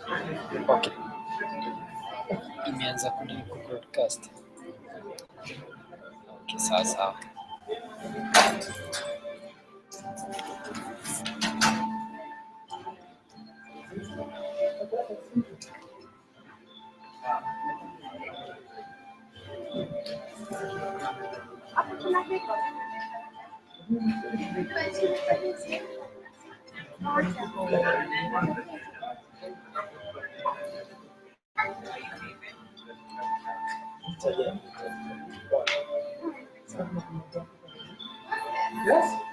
Okay. Imeanza broadcast. Okay, sawa. Yes.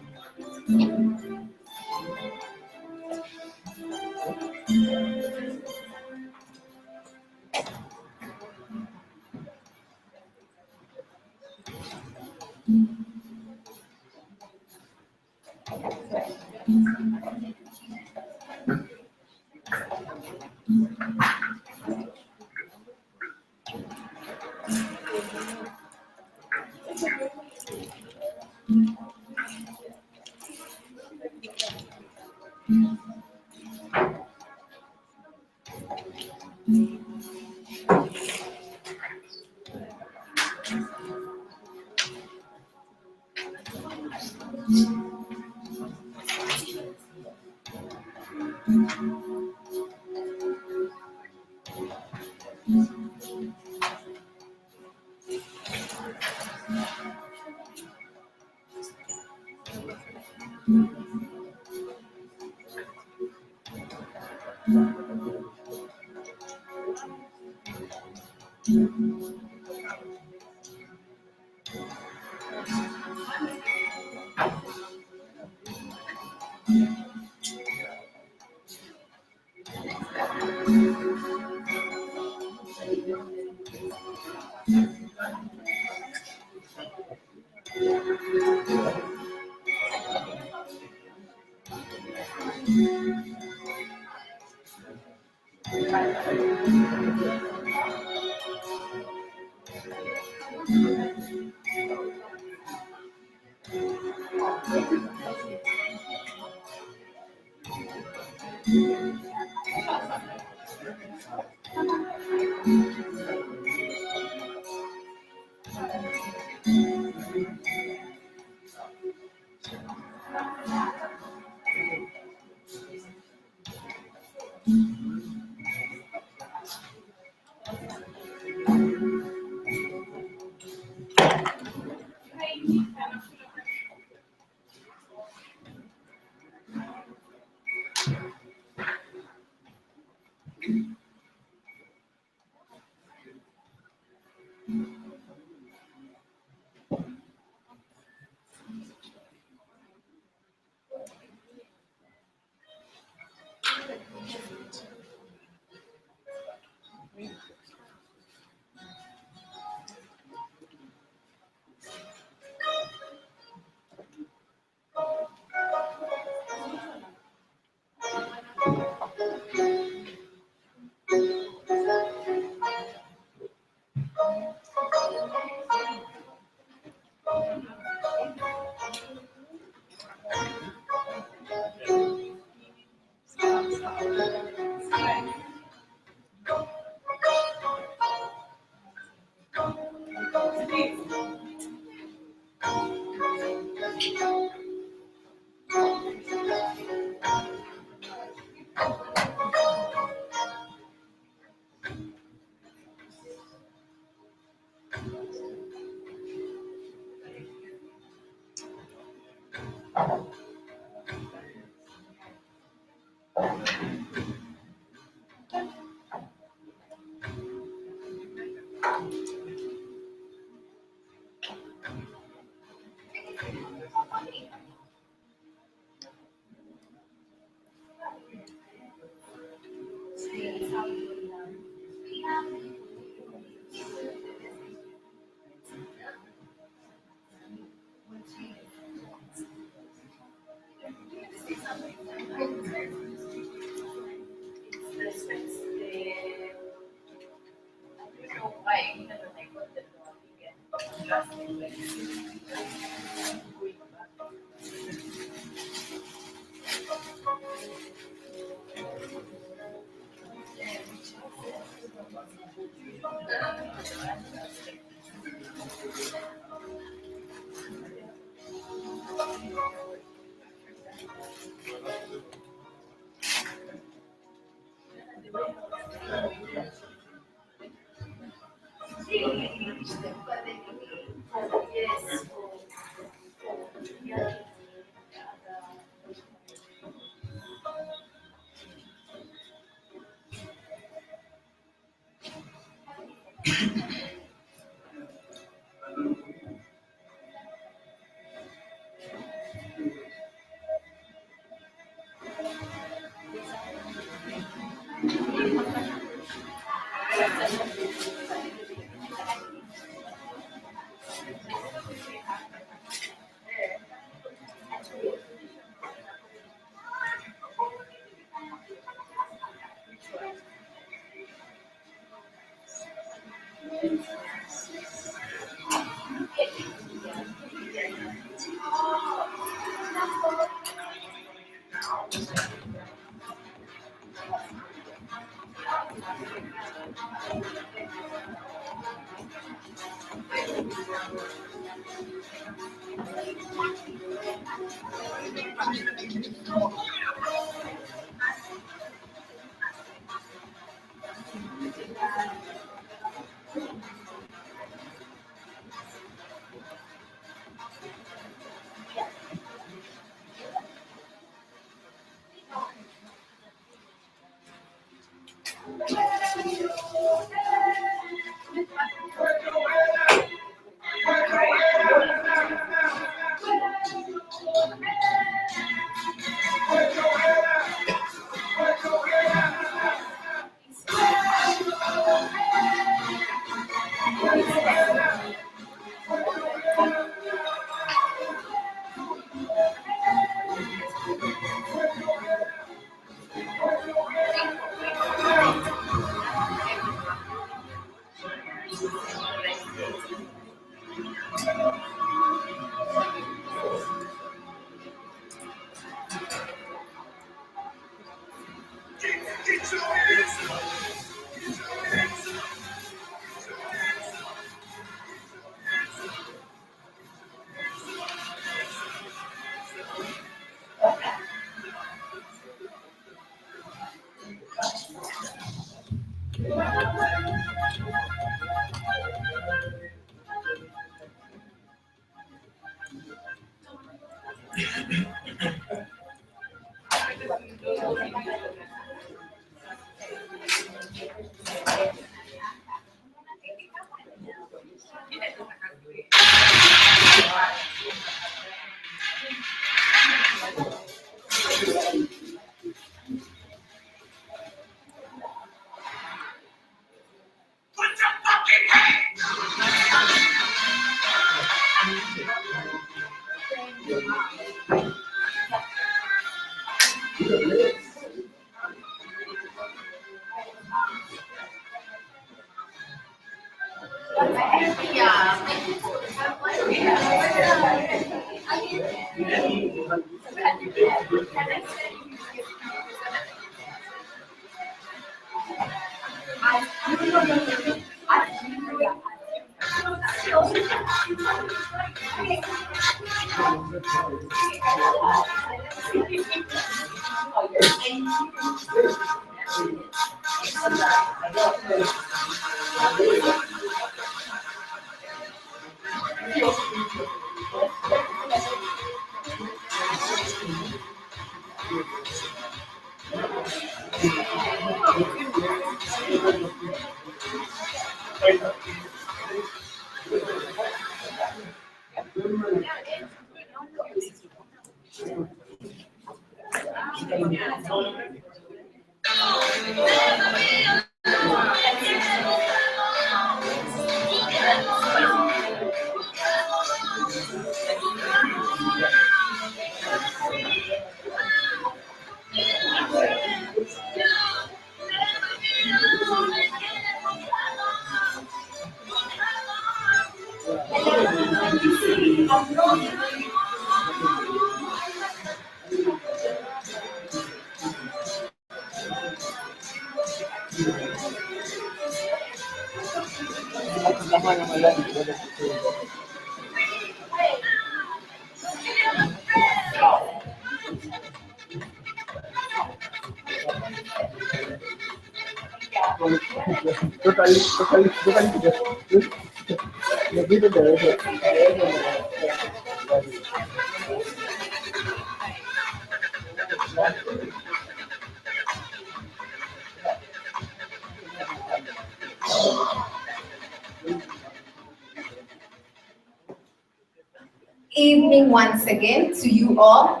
Evening once again to you all.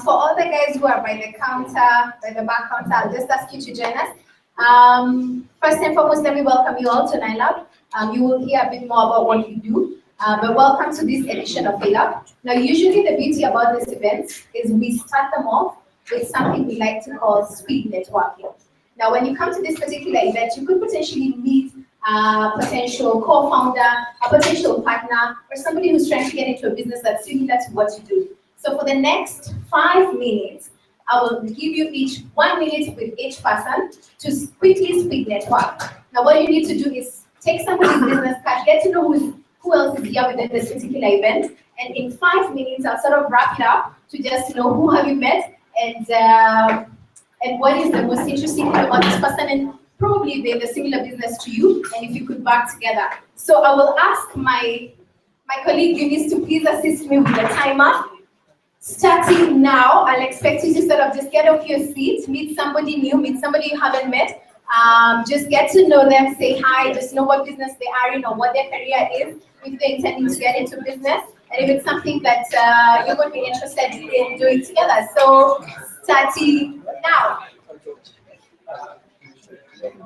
For all the guys who are by the counter, by the back counter, I'll just ask you to join us. First and foremost, let me welcome you all to NILAB. You will hear a bit more about what we do, but welcome to this edition of NILAB. Now, usually the beauty about this event is we start them off with something we like to call speed networking. Now, when you come to this particular event, you could potentially meet a potential co-founder, a potential partner, or somebody who's trying to get into a business that's similar to what you do. So for the next 5 minutes, I will give you each 1 minute with each person to quickly speed network. Now what you need to do is take somebody's business card, get to know who else is here within this particular event, and in 5 minutes, I'll sort of wrap it up to just know who have you met and what is the most interesting thing about this person, and probably they're the similar business to you, and if you could work together. So I will ask my colleague Julius to please assist me with the timer. Starting now, I'll expect you to sort of just get off your seat, meet somebody new, meet somebody you haven't met, just get to know them, say hi, just know what business they are in or what their career is, if they're intending to get into business, and if it's something that you're going to be interested in doing together. So starting now.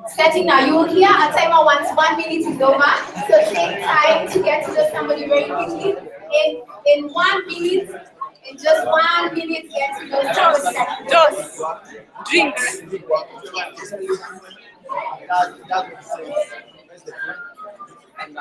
Starting now, you will hear a timer once 1 minute is over. So take time to get to know somebody very quickly. In 1 minute, in just 1 minute, get to know somebody. Just drinks. And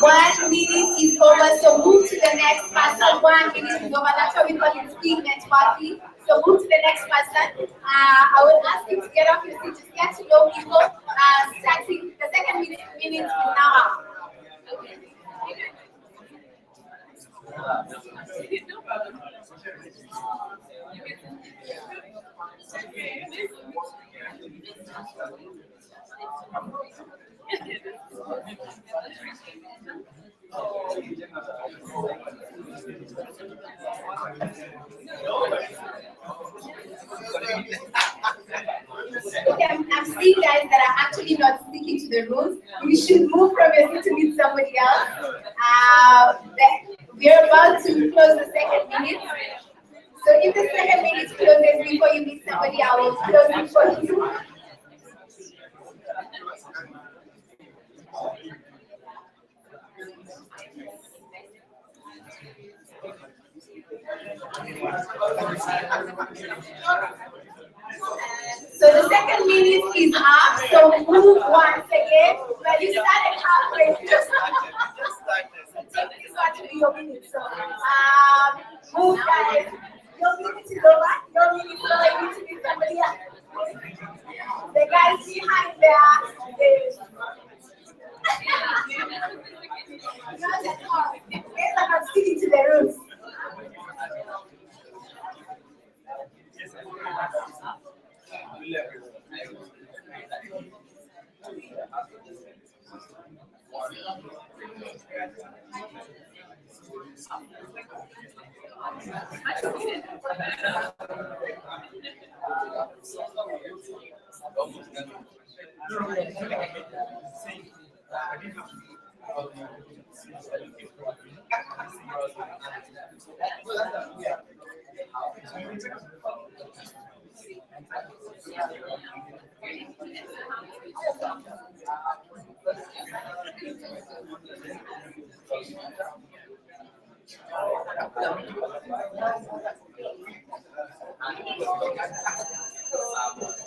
1 minute is over, so move to the next person. 1 minute is over, that's how we call it speed networking. So move to the next person. I will ask you to get off your seat, just get to know people. Starting the second minute is now. Okay, I'm seeing guys that are actually not sticking to the rules. You should move from your seat to meet somebody else. We're about to close the second minute. So if the second minute closes before you meet somebody, I will close it for you. So the second minute is up. So move once again. But you started halfway. Just take this one to be your minute. So move guys. Your minute is over. Your minute is over. You need to be somebody else. The guys behind there. Not at all. Guys are not sticking to the rules.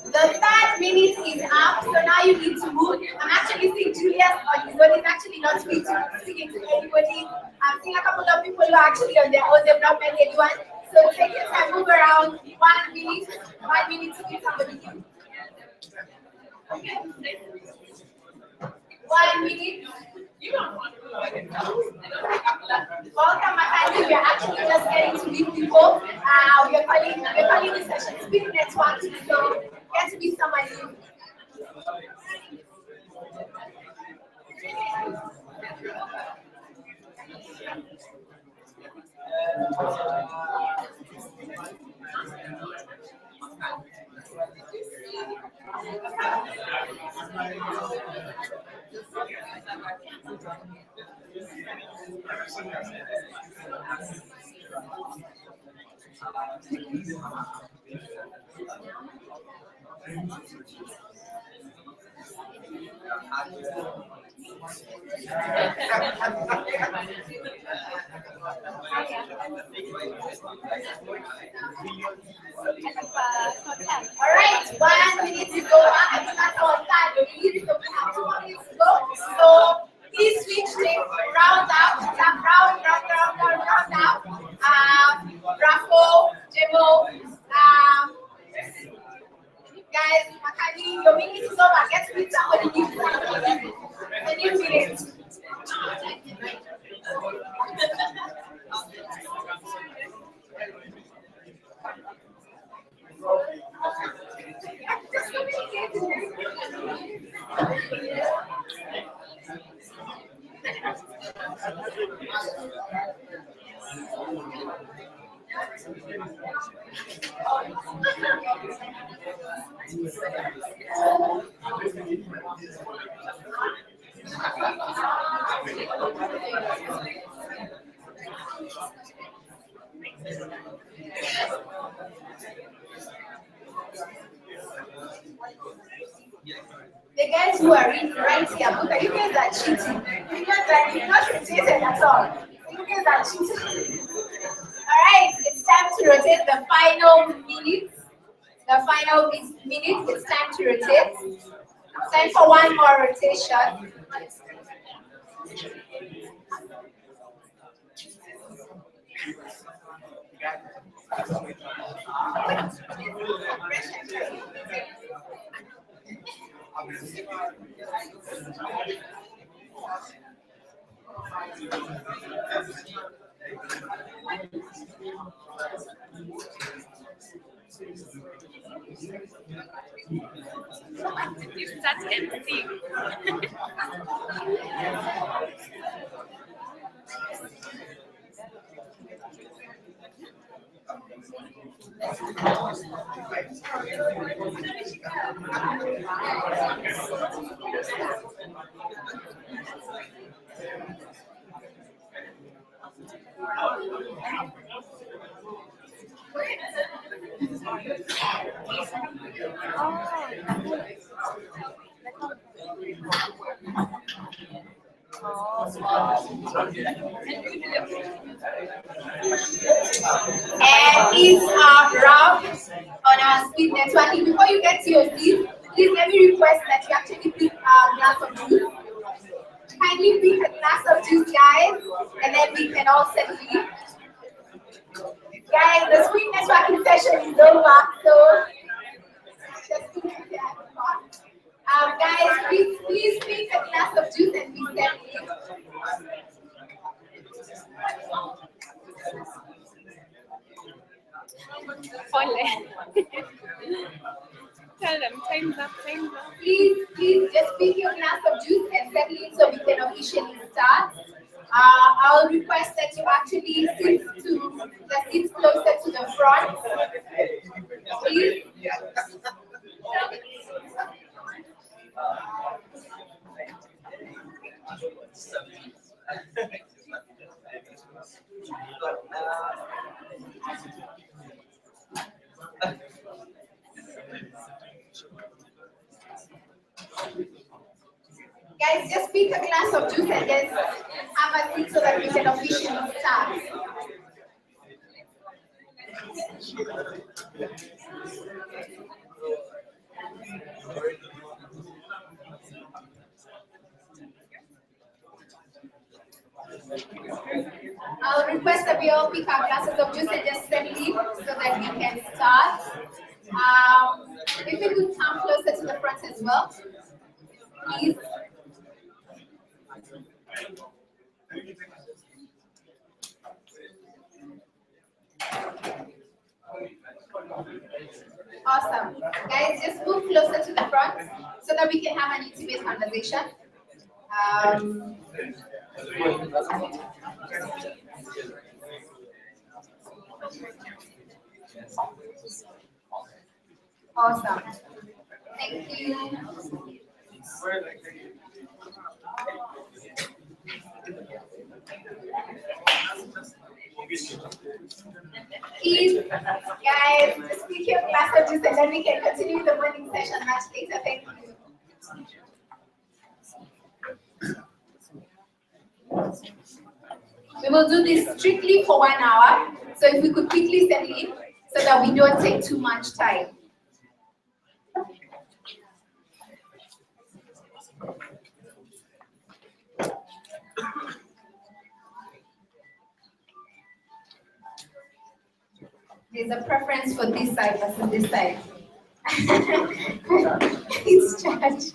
The third minute is up, so now you need to move. I'm actually seeing Julius on his own. He's actually not speaking to anybody. I'm seeing a couple of people who are actually on their own. They've not met anyone. So take your time, move around. 1 minute, 1 minute to meet somebody new. 1 minute. Welcome, Makani. We are actually just getting to meet people. We're calling this session Speak Network. So get to meet someone new. Alright, 1 minute to go. I think that's our time. We need to have 2 minutes to go. So please switch lanes, round out, round out. Rafo, Jemo, guys, Makani, your minute is over. Get to meet somebody new. A new minute. The guys who are right here, you guys are cheating. You guys are not rotated at all. You guys are cheating. Alright, it's time to rotate the final minute. The final minute, it's time to rotate. Time for one more rotation. You start emptying. And please wrap on our speed networking. Before you get to your seat, please let me request that you actually pick a glass of juice. Kindly pick a glass of juice, guys, and then we can all settle in. Guys, the screen networking session is over, so just keep it at the back. Guys, please pick a glass of juice and we settle in. Tell them, time's up. Please just pick your glass of juice and settle in so we can officially start. I'll request that you actually sit to the seats closer to the front. Please. Guys, just pick a glass of juice and just have a seat so that we can officially start. I'll request that we all pick our glasses of juice and just settle in so that we can start. If we could come closer to the front as well, please. Awesome. Guys, just move closer to the front so that we can have an intimate conversation. Awesome. Thank you. Please, guys, just pick your glass of juice and then we can continue the morning session much later. Thank you. We will do this strictly for 1 hour. So if we could quickly settle in so that we don't take too much time. There's a preference for this side versus this side. It's charged.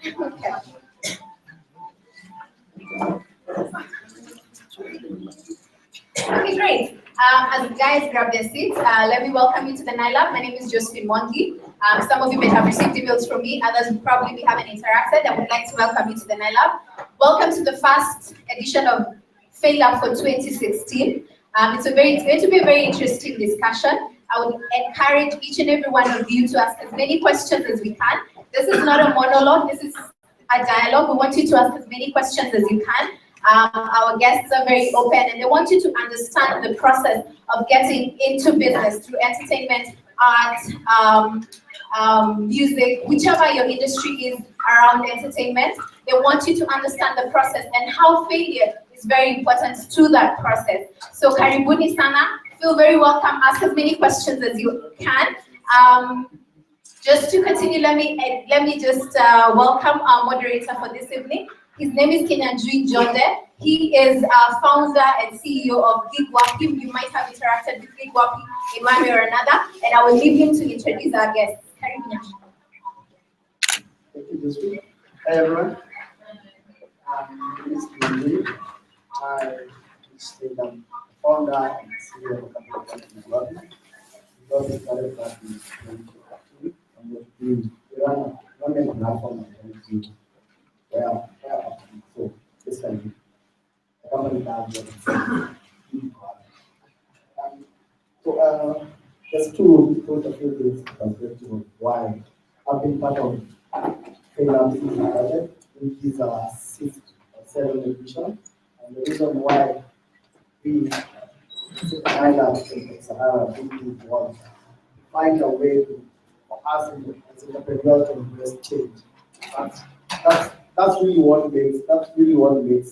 Okay. Okay, great. As guys grab their seats, let me welcome you to the NILAB. My name is Julius Mwangi. Some of you may have received emails from me, others probably we haven't interacted. I would like to welcome you to the NILAB. Welcome to the first edition of FailUp for 2016. It's going to be a very interesting discussion. I would encourage each and every one of you to ask as many questions as we can. This is not a monologue, this is a dialogue. We want you to ask as many questions as you can. Our guests are very open and they want you to understand the process of getting into business through entertainment, art, music, whichever your industry is around entertainment. They want you to understand the process and how failure is very important to that process. So karibuni sana, feel very welcome, ask as many questions as you can. Just to continue, let me just welcome our moderator for this evening. His name is Kenyanjui Jonde. He is founder and CEO of Gigwapi. You might have interacted with Gigwapi in one way or another, and I will leave him to introduce our guests. Thank you, Josephine. Hi, everyone. My name is Kenyanjui. I am founder and CEO of Gigwapi. Gigwapi started back in 2014 and was being run on a platform. So just to put a few things in perspective of why I've been part of Freelance Project, which is our 6th or 7th edition, and the reason why we highlight in Techsahara was find a way for us as entrepreneurs to embrace change. That's really what makes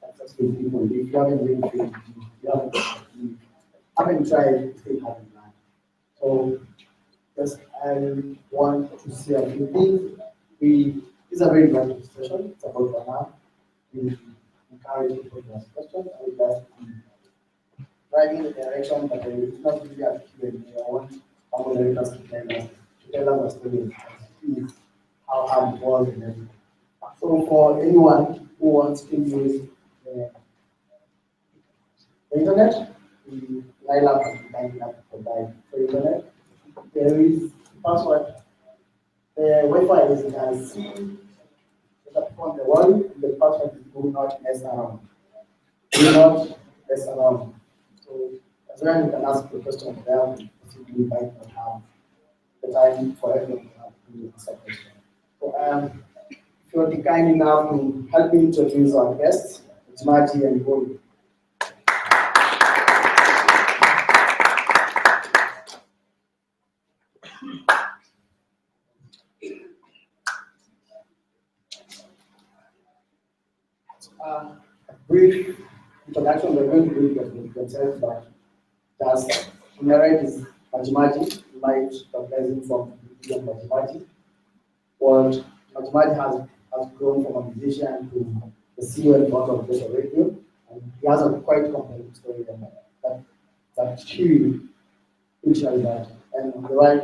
successful people. If you haven't really failed, you haven't tried, you still haven't learned. So just I want to say a few things. It's a very important session. It's about an hour. We encourage people to ask questions. I would like to drive in the direction, but it's not really a Q&A. I want our moderators to tell us a story of how hard it was and everything. So for anyone who wants to use the internet, we line up and kind enough to provide for internet. There is password. The Wi-Fi is you can see on the wall. The password is do not mess around. Do not mess around. So as well, you can ask the question there. Possibly you might not have the time for everyone to have to answer question. So if you'll be kind enough to help me introduce our guests, Majimaji and Boniface. A brief introduction, we're going to do themselves, but just on the right is Majimaji. You might recognize him from Majimaji. What Majimaji has grown from a musician to the CEO and Founder of Ghetto Radio, and he has a quite compelling story that he features that. And on the right,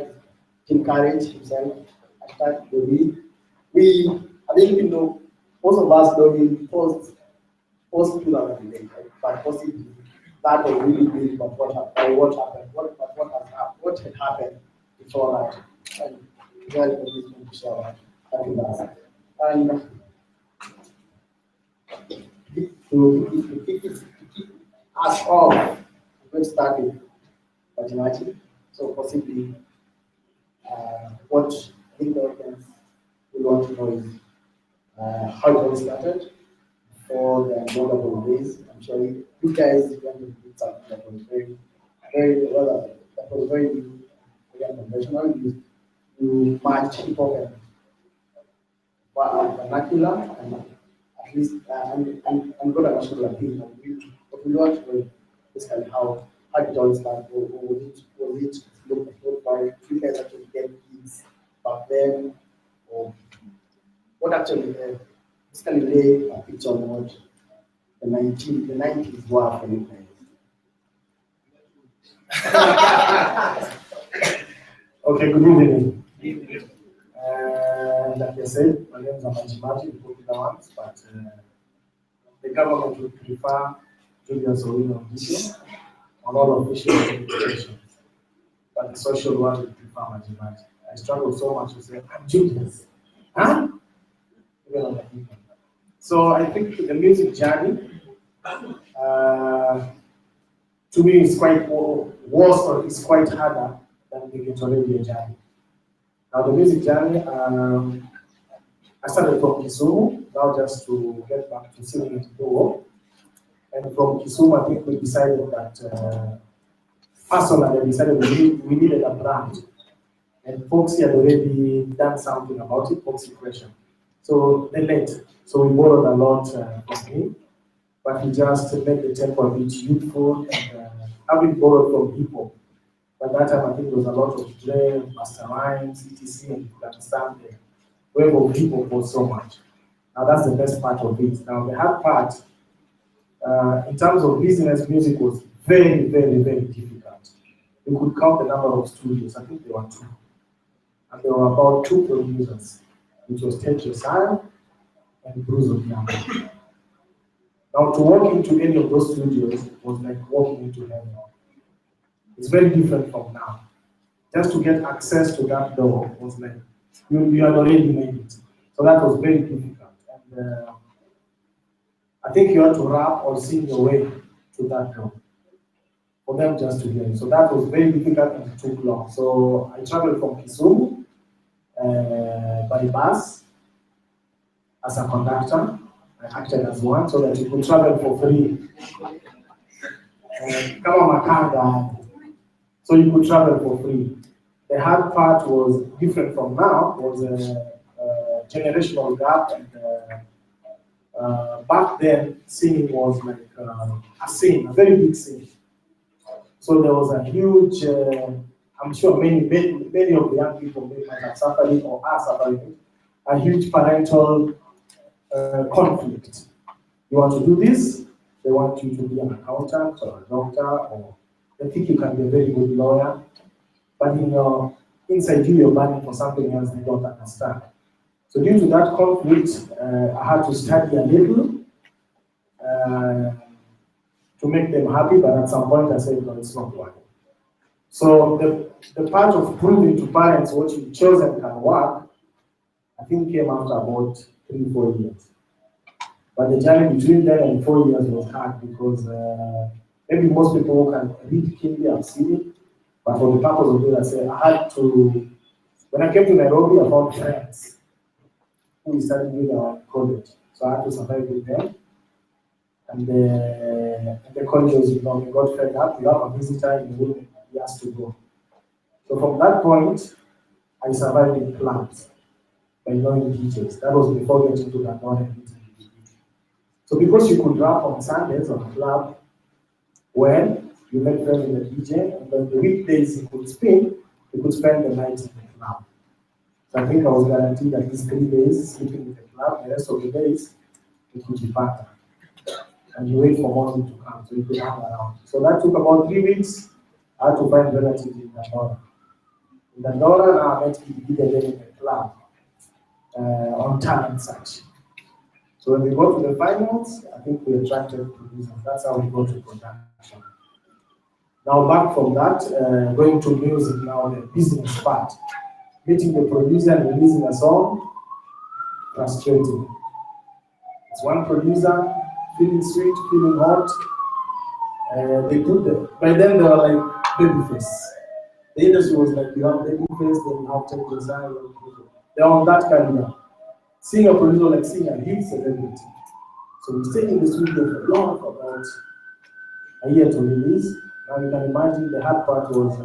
Tim Courage himself, hashtag the I think you know most of us know him post 2008, right? But possibly that was really big, but what had happened before that. And well, is going to share that with us. And to keep us off, I'm going to start with Majimaji. So possibly what I think the audience will want to know is how it all started for the notable days. I'm sure you guys went to do something that was very unconventional. You match hip hop and vernacular, and at least and got a national appeal. But we want to know basically how it all started. Was it look like you guys actually get gigs back then, or what actually basically lay a picture on what the 90s were for you guys. Okay, good evening. Like I said, my name is Majimaji, the popular ones, but the government would prefer Julius Owino on all official communications, but the social one would prefer Majimaji. I struggle so much to say, I'm Julius. Huh? Even on the email. So I think the music journey, to me, is quite worse or it's quite harder than the Ghetto Radio journey. Now the music journey, I started from Kisumu, now just to get back to singing in Togo. And from Kisumu, I think we decided that, personally, we decided we needed a brand. And Foxy had already done something about it, Foxy Question. So they let. So we borrowed a lot from him, but he just made the tempo a bit youthful and having borrowed from people. By that time, I think there was a lot of Dre, Master Rhymes, etc. And you could understand the wave of people for so much. Now that's the best part of it. Now the hard part, in terms of business, music was very, very, very difficult. You could count the number of studios. I think there were 2. And there were about 2 producers, which was Techsahara and Bruce Onyama. Now to walk into any of those studios was like walking into heaven. It's very different from now. Just to get access to that door was like, you had already made it. So that was very difficult. And I think you had to rap or sing your way to that note for them just to hear you. So that was very difficult and it took long. So I traveled from Kisumu by bus as a conductor. I acted as one so that you could travel for free. Kama makanga. So you could travel for free. The hard part was different from now, was a generational gap, and back then singing was like a scene, a very big scene. So there was a huge, I'm sure many of the young people might have suffered or are suffering, a huge parental conflict. You want to do this, they want you to be an accountant or a doctor, or they think you can be a very good lawyer, but inside you, you're burning for something else they don't understand. So due to that conflict, I had to study a little to make them happy, but at some point I said, no, it's not working. So the part of proving to parents what you've chosen can work, I think came after about 3-4 years. But the journey between then and 4 years was hard because maybe most people who can read Hindi have seen it, but for the purpose of it, I said I had to, when I came to Nairobi, I found friends who we studied with our college. So I had to survive with them. And the college was, we got fed up, we have a visitor in the room, he has to go. So from that point, I survived in clubs by knowing details. That was before getting to that knowledge. So because you could rap on Sundays on a club, when you met friends with the DJ, and then the weekdays you could spend the night in the club. So I think I was guaranteed at least 3 days sleeping in the club, the rest of the days it would be better. And you wait for morning to come, so you could hang around. So that took about 3 weeks. I had to find relatives in Dandora. In Dandora, now I met people in the club on talent search. So when we got to the finals, I think we attracted producers. That's how we got to production. Now back from that, going to music now, the business part. Meeting the producer and releasing a song, frustrating. It's one producer, feeling sweet, feeling hot. By then they were like Babyface. The industry was like, you have Babyface, then you have Techsahara. They're on that caliber. Seeing a producer like seeing a hit celebrity. So we stayed in the studio for long, for about a year to release. Now you can imagine the hard part was,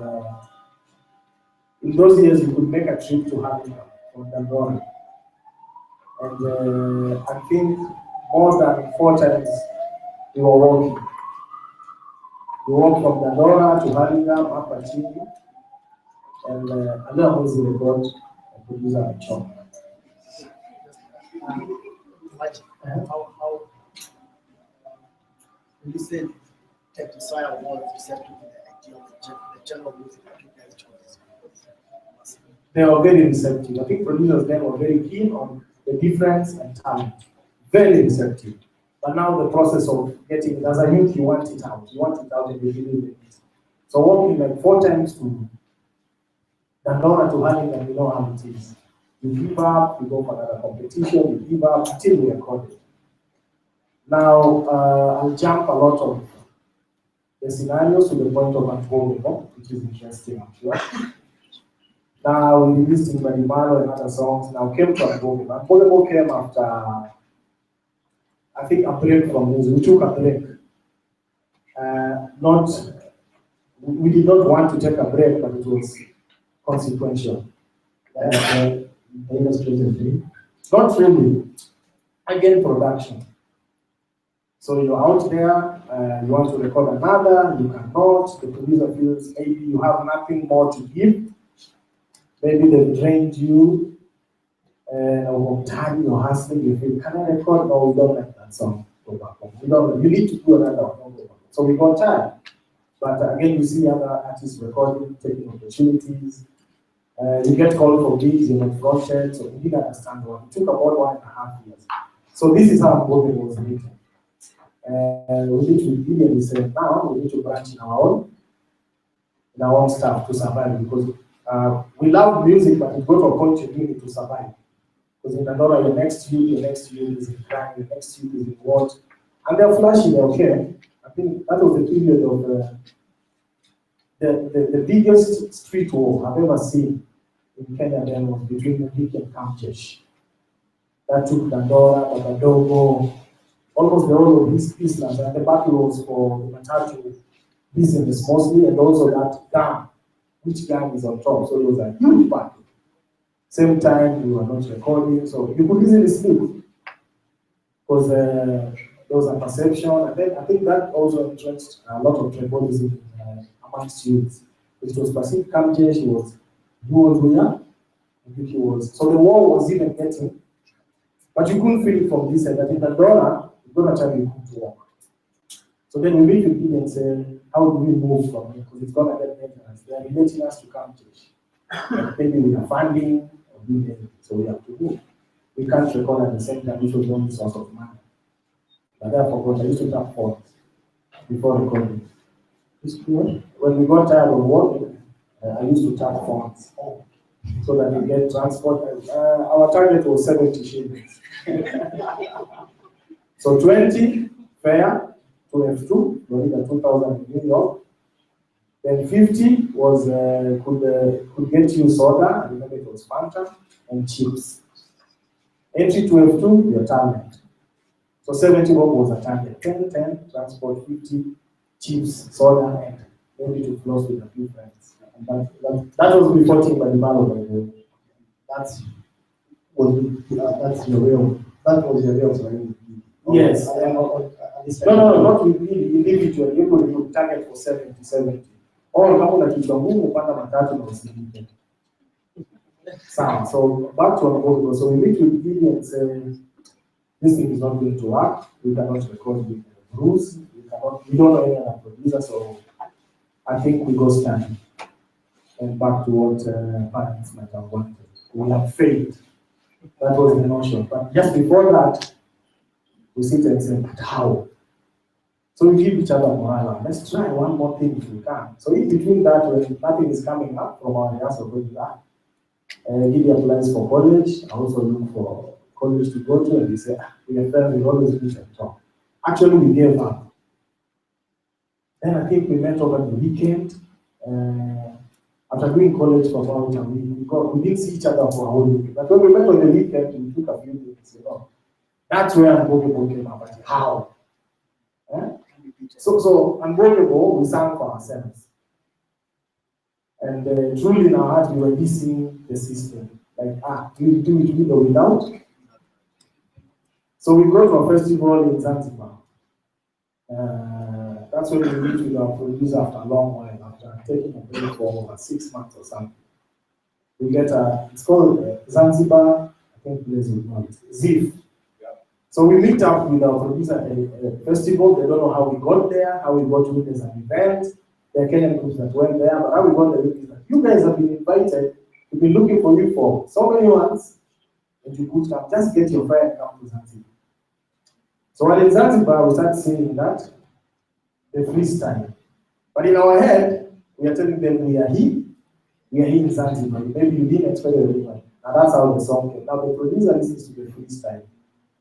in those years you could make a trip to Africa from Dandora. And I think more than 4 times we were walking. We walked from Dandora to Haringam, up at Chini, and another was the record, a producer at Chop. How when you said Techsahara was receptive to the idea of the general music that you guys chose? They were very receptive. I think producers then were very keen on the difference and talent. Very receptive. But now the process of getting it, as a youth, you want it out. You want it out and you believe in it. So walking like 4 times to Dandora to Haringam, you know how it is. You give up, you go for another competition, you give up until we record it. Now, I'll jump a lot of the scenarios to the point of Unfoldable, which is interesting, I'm sure. Now, we released in Majimaji and other songs. Now, came to Unfoldable. Unfoldable came after, I think, a break from music. We took a break. We did not want to take a break, but it was consequential. Not really. Again, production. So you're out there, you want to record another, you cannot. The producer feels maybe you have nothing more to give. Maybe they've drained you, or time you're hustling. You feel, can I record? No, we don't like that song. Go back home. You need to do another one. So we got time. But again, you see other artists recording, taking opportunities. You get called for gigs, you're not fronted, so we didn't understand one. It took about 1.5 years. So this is how Bobby was written. We need to immediately say now we need to branch in our own stuff to survive, because we love music, but it got to a point you need to survive. Because in Andorra, your next youth is in crime, your next youth is in what? And they're flashy, they're okay. I think that was the period of the biggest street war I've ever seen in Kenya then was between Mwangi and Kamjesh. That took Dandora, Bagadogo, almost the whole of East Eastlands, and the battle was for the Matatu business mostly, and also that gang, which gang is on top. So it was a huge battle. Same time, we were not recording, so you could easily sleep. Because there was a perception, and then I think that also influenced a lot of tribalism amongst youths. It was perceived Kamjesh was Duoduya, and he was. So the war was even getting, but you couldn't feel it from this side. That in the dollar, you don't actually come to work. So then we meet with him and say, how do we move from here? Because it's gonna get dangerous. They are relating us to Kamjesh. Maybe we are funding or doing anything, so we have to move. We can't record at the same time, which was the only source of money. But therefore, I used to tap phones before recording. When we got tired of working, I used to tap phones so that we get transport. Our target was 70 shillings. So 20 fare to F2, Florida 2000 in New York. Then 50 was could get you soda, I remember it was Fanta, and chips. Entry to F2, your target. So 70 was a target. 10, transport 50, chips, soda, and maybe to close with a few friends. And that was before Team Badimalo, by the way. That was your real story. Yes. No, not with individual. You could target for 70. Or kama na kichwa ngumu upanda matatu na usikipe. So back to our goal. So we meet with Gidi and say, this thing is not going to work. We cannot record with Bruce. We don't know any other producer. So I think we go stand. And back to what parents might have wanted. We have failed. That was the notion. But just before that, we sit and say, but how? So we give each other morale. Let's try one more thing if we can. So in between that, when nothing is coming up from our rehearsal, Gidi applies for college. I also look for college to go to, and we say, we are friends, we always meet and talk. Actually, we gave up. Then I think we met over the weekend. After doing college for about a week, we didn't see each other for a whole week. But when we met on the weekend, we took a few days, That's where Unbreakable came up. But how? So Unbreakable, we sang for ourselves. And truly in our heart, we were missing the system. Like, we do it with or without. So we go to a festival in Zanzibar. That's when we meet with our producer after a long while, after taking a break for over 6 months or something. We get it's called Zanzibar, I think place we know it, ZIF. So we meet up with our producer at a festival. They don't know how we got there, how we got to witness an event. There are Kenyan groups that went there, but how we got there is that you guys have been invited. We've been looking for you for so many months, and you could come, just get your fire and come to Zanzibar. So while in Zanzibar, we start saying that the freestyle. But in our head, we are telling them we are here in Zanzibar. Maybe you didn't expect everybody. And that's how the song came. Now the producer listens to the freestyle.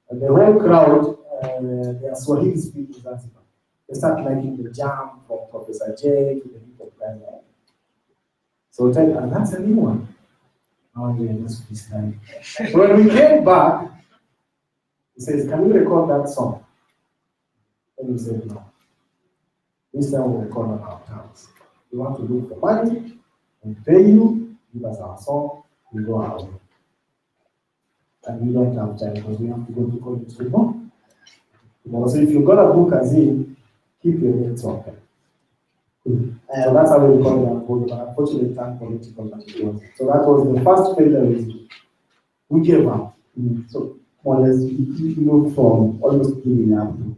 And the whole crowd, they are Swahili speaking Zanzibar. They start liking the jam from Professor J to the hip-hop guy. So we tell you, and that's a new one. Now we are just freestyle. So when we came back, he says, can we record that song? And we said, no. This time we'll record on our terms. We want to look for money and pay you, give us our song, we go our way. And we don't have time because we have to go to college tomorrow. So if you're gonna book us in, keep your dates open. So that's how we record our board, but unfortunately it turned political. So that was the first failure we gave up. So more or less, you moved from almost giving up to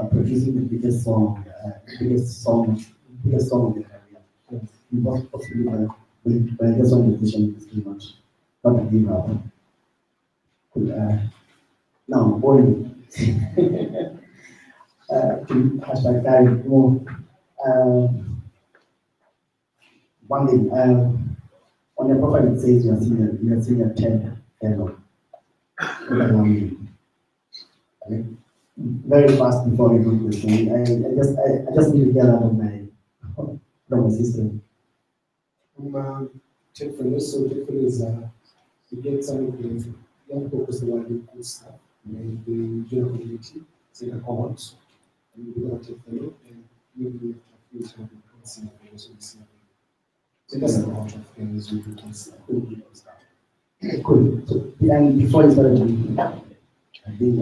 producing the biggest song of the career. Yes. You was possibly by I guess one decision is pretty much not to give up. Now, boy, hashtag carry more. One thing, on your profile it says you are senior TED fellow. What does that mean? Okay. very fast before we go to the thing. I just need to get out of my system. Techfully, so Techfully is to get some of the young focus the one who good stuff, and the general community, say the commons, and we don't take fellow, and maybe a few time we can see the also the same. So that's a lot of things we do stuff. Cool. So, and before you started doing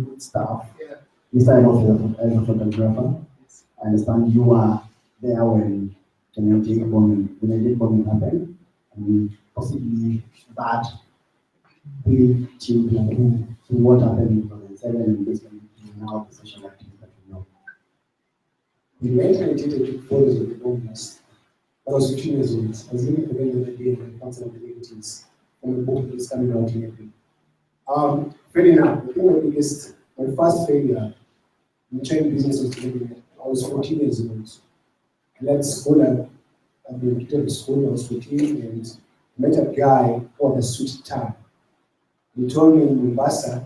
good stuff, you started off as a photographer. I understand you were there when the Nigeria bombing happened, and possibly that big children who what happened in 2007 and basically now the social activities that we know. In 1988, I took photos of the bomb blast. I was 15 years old. I was living for the day in the council of the Negatives, and the book is coming out in April. Fairly enough, I think my first failure in Chinese business was living. I was 14 years old. I left school, I've been kicked out of school, I was 14, and I met a guy who had a sweet tongue. He told me in Mombasa,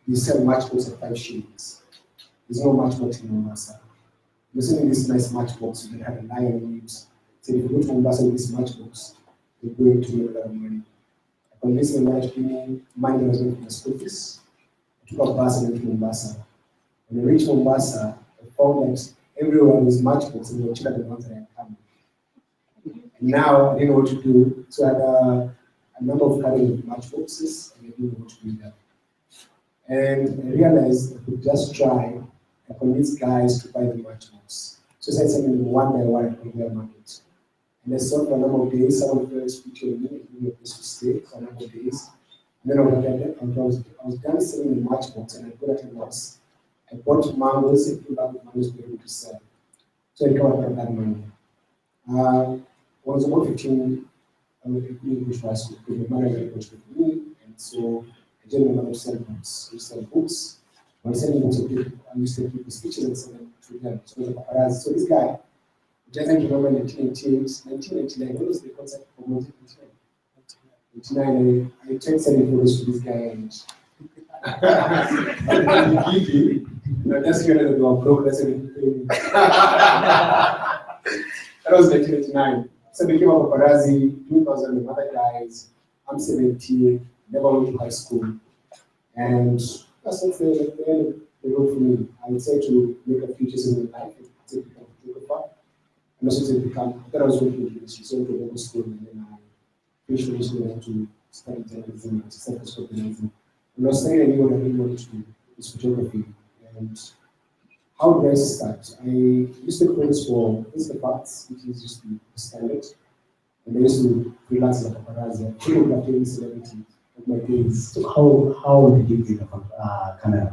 you sell matchbox at 5 shillings. There's no matchbox in Mombasa. You're selling this nice matchbox, you can have a lion in it. So if you go to Mombasa with this matchbox, you're going to make a lot of money. I convinced my mother to give me money that was going for my school fees. I took a bus and went to Mombasa. When I reached Mombasa, I found that everyone was matchbox and they were cheaper than the ones that I had come. Now I didn't know what to do, so I had a number of carrying of matchboxes and I didn't know what to do with them. And I realized I could just try and convince guys to buy the matchbox. So I started selling them one by one on their market. And I sold for a number of days. Some of them featured me and gave me a place to stay for a number of days. And then I was done selling the matchbox and I got at a loss. I bought mangoes and filled up with mangoes to be able to sell. So I recovered that money. I was about 15, I went to high school because my mother was for me, and so I joined my mother to sell books. We sell books. When I selling books, I used to take the speeches and sell them to them. So the paparazzi. So this guy, doesn't remember 1999, what was the concept for 1999? I tried selling photos to this guy and that's when they were broke, that's when they paid me. That was 1999. So I became a paparazzi, 2000 with other guys. I'm 17, never went to high school. And that's the end of the road for me. I decided to make a few choices in my life and to become a photographer. And also to become, I thought I was going to the industry, so I went to local school and then I finished the school and to study journalism and to study journalism. And I was studying, I knew what I really wanted to do, was photography. And how did I start? I used to freelance for Instaparts, which is just the standard. And I used to freelance as a paparazzi. I photographed every celebrity of my days. So how did you get a camera?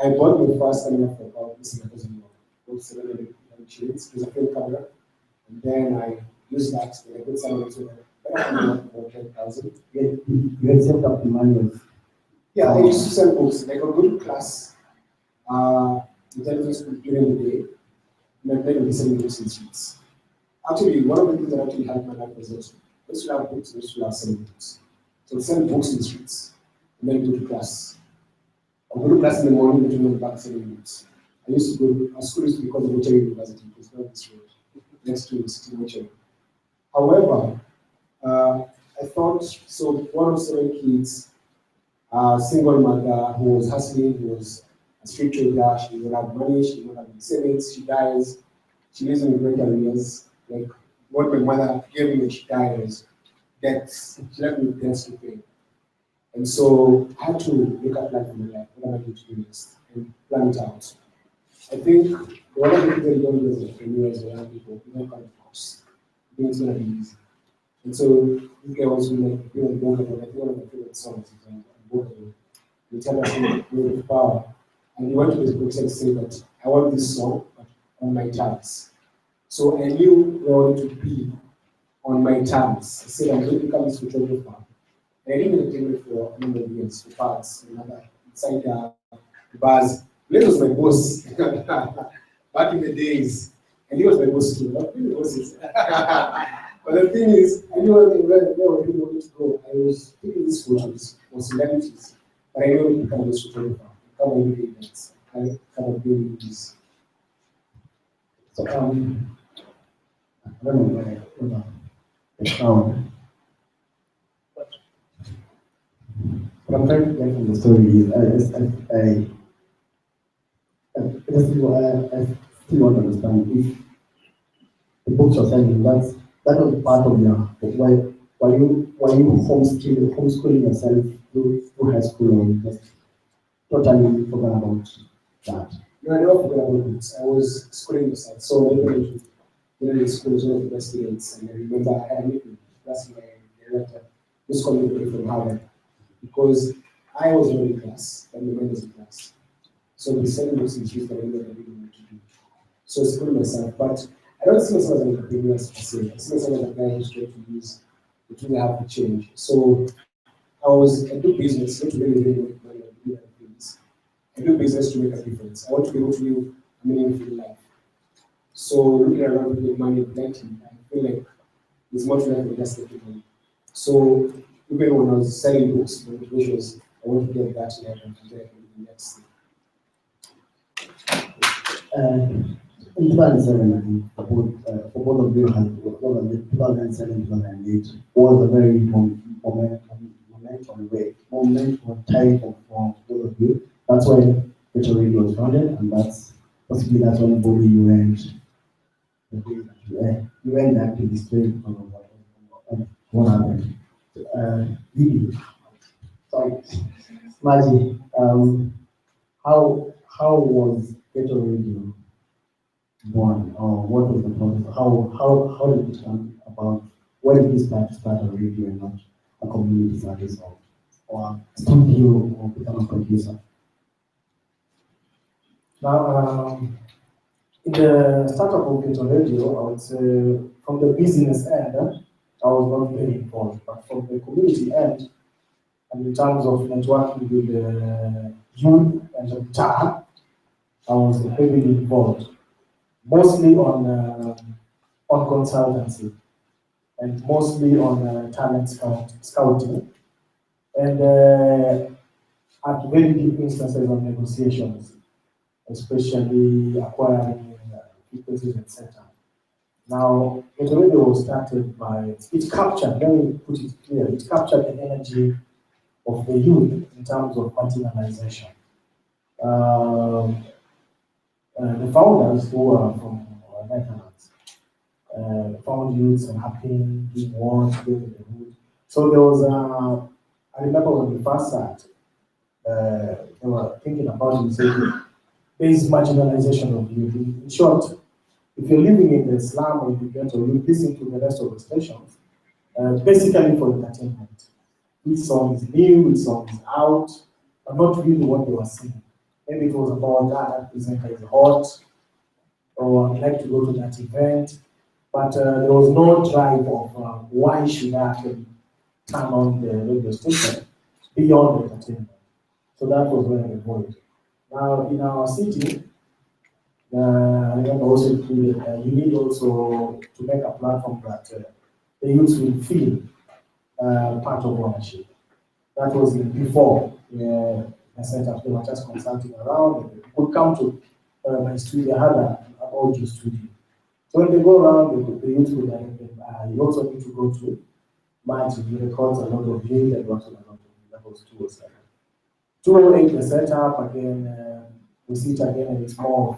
I bought my first camera for about $700 shillings. It was a film camera. And then I used that, and I put some of it to about 10,000. You had set up the manuals. Yeah, I used to sell books. Like I would go to class, intelligence during the day, and then I would selling books in the streets. Actually, one of the things that actually helped my life was that I used to have books, I used to have selling books. So I sell books in the streets, and then go to class. I would go to class in the morning, and then go back selling books. I used to go, our school used to be called the Mochari University, it's not this road, next to the city Mochari. However, I thought, so one of 7 kids, single mother who was hustling, who was a street trader, she didn't have money, she didn't have savings, she dies, she lives in great areas. Like what my mother gave me when she died was debts, she left me with debts to pay. And so I had to make up plan for my life, what am I going to do next, and plan it out. I think one of the things that you don't do as entrepreneurs or young people, you don't come to course. You think it's going to be easy. And so this guy was doing like Boniface, I think one of my favorite songs is on Boniface. He told us Founder of Pawa. And he went to his books and said that I want this song on my terms. So I knew where I wanted to be on my terms. I said I'm going to become this photographer. And I didn't entertain it for a number of years, for parts, and other inside bars. Blaze was my boss back in the days. And he was my boss too, not really bosses. But the thing is, I knew where I really wanted to go. I was taking these photos for celebrities, but I knew I become this photographer. come with events. I kind of deal with this. So I don't know whether the crowd. What I'm trying to get from the story is I still want to understand if the books you're selling, that was part of your why you homeschooling yourself through high school, or just totally forgot about that? No, I never forgot about books. I was schooling myself. So when in school was one of the best students, and I remember I had a meeting. That's my director, who's calling me from Harvard, because I was not in class, and the man was in class. So we sent books in chief, and I didn't know what to do. So schooling myself, but I don't see myself as an entrepreneur per se. I see myself as a guy who's trying to use the tool I have to change. So I do business, not to really make money, I do things. I do business to make a difference. I want to be able to live a meaningful life. So looking around with money plenty, I feel like there's much life than just making money. So even when I was selling books, the motivation was I want to get that level and then I can do the next thing. In 2007, for both of you, 2007, 2008 was a very momentum time for both of you. That's when Ghetto Radio was founded, and that's when Bobby you went back to display what happened. Vivi, sorry, Maji, how was Ghetto Radio born, or what was the process? How did it come about? Why did you start a radio and not a community service or a studio or become a producer? Now, in the startup of Ghetto Radio, I would say from the business end, I was not very involved, but from the community end, and in terms of networking with the youth and the town, I was heavily involved, mostly on consultancy and mostly on talent scouting, and at very deep instances of negotiations, especially acquiring frequencies, etc. Now, Ghetto Radio was started by, it captured, let me put it clear, it captured the energy of the youth in terms of marginalization. The founders who are from Netherlands found youths and happening, doing work, doing in the hood. So there was I remember when we first started, they were thinking about it and saying, there is marginalization of youth. In short, if you're living in the slum or in the ghetto, you listen to the rest of the stations, basically for entertainment. Which song is new, which song is out, but not really what they were singing. Maybe it was about that presenter is hot, or I'd like to go to that event, but there was no drive of why should I actually turn on the radio station beyond entertainment. So that was where we voted. Now in our city, I remember also included, you need also to make a platform that the youth will feel part of ownership. That was before I set up. They were just consulting around. They could come to my studio. I had an audio studio. So when they go around, the youth will direct them. You also need to go to Maji. He records a lot of youth and works on a lot of youth. That was 207. 208, the setup again. We see it again, and it's more.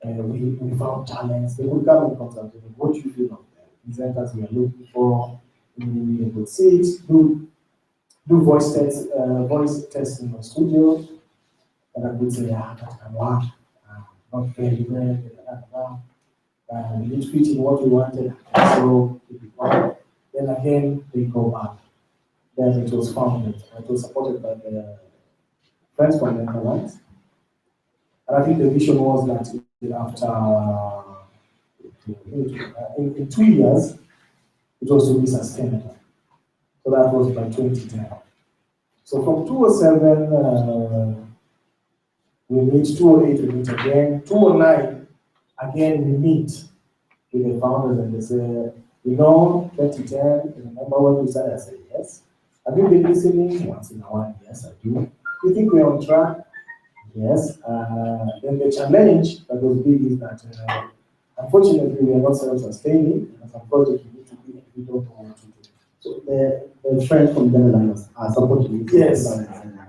We found talents. They would come and consult. What do you feel of them? Presenters we are looking for. We could sit, do voice tests in the studio, and I would say, that can work. Not very well. We need to fit in what we wanted. So then again, they go back. Then it was founded. It was supported by the Friends from the Netherlands. And I think the vision was that after in 2 years, it was to be sustainable. So that was by 2010. So from 207, we meet, 208 we meet again, 209, again we meet with the founders and they say, 2010, remember when we started? I said, yes. Have you been listening? Once in a while, yes, I do. You think we're on track? Yes. Then the challenge that was big is that unfortunately we are not self-sustaining. As a project, we need to be, we don't know what to do. So the friends from the Netherlands are supporting you. Yes.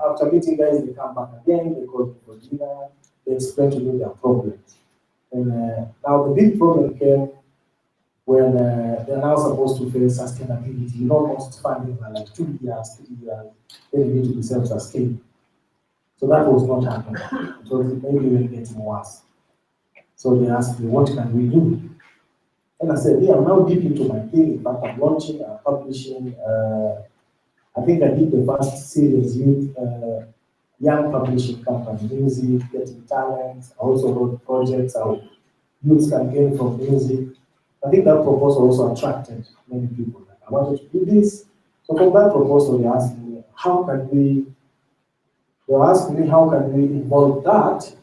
After meeting guys, they come back again, they call me for dinner, they explain to me their problems. And now the big problem came when they're now supposed to face sustainability. You know, most funding are like 2 years, 3 years, they need to be self-sustained. So that was not happening. It was maybe even getting worse. So they asked me, what can we do? And I said, yeah, I'm now deep into my thing. In fact, I'm launching, I'm publishing. I think I did the first series with young publishing company, music, getting talent. I also wrote projects how youth can gain from music. I think that proposal also attracted many people. I wanted to do this. So from that proposal, they asked me, how can we involve that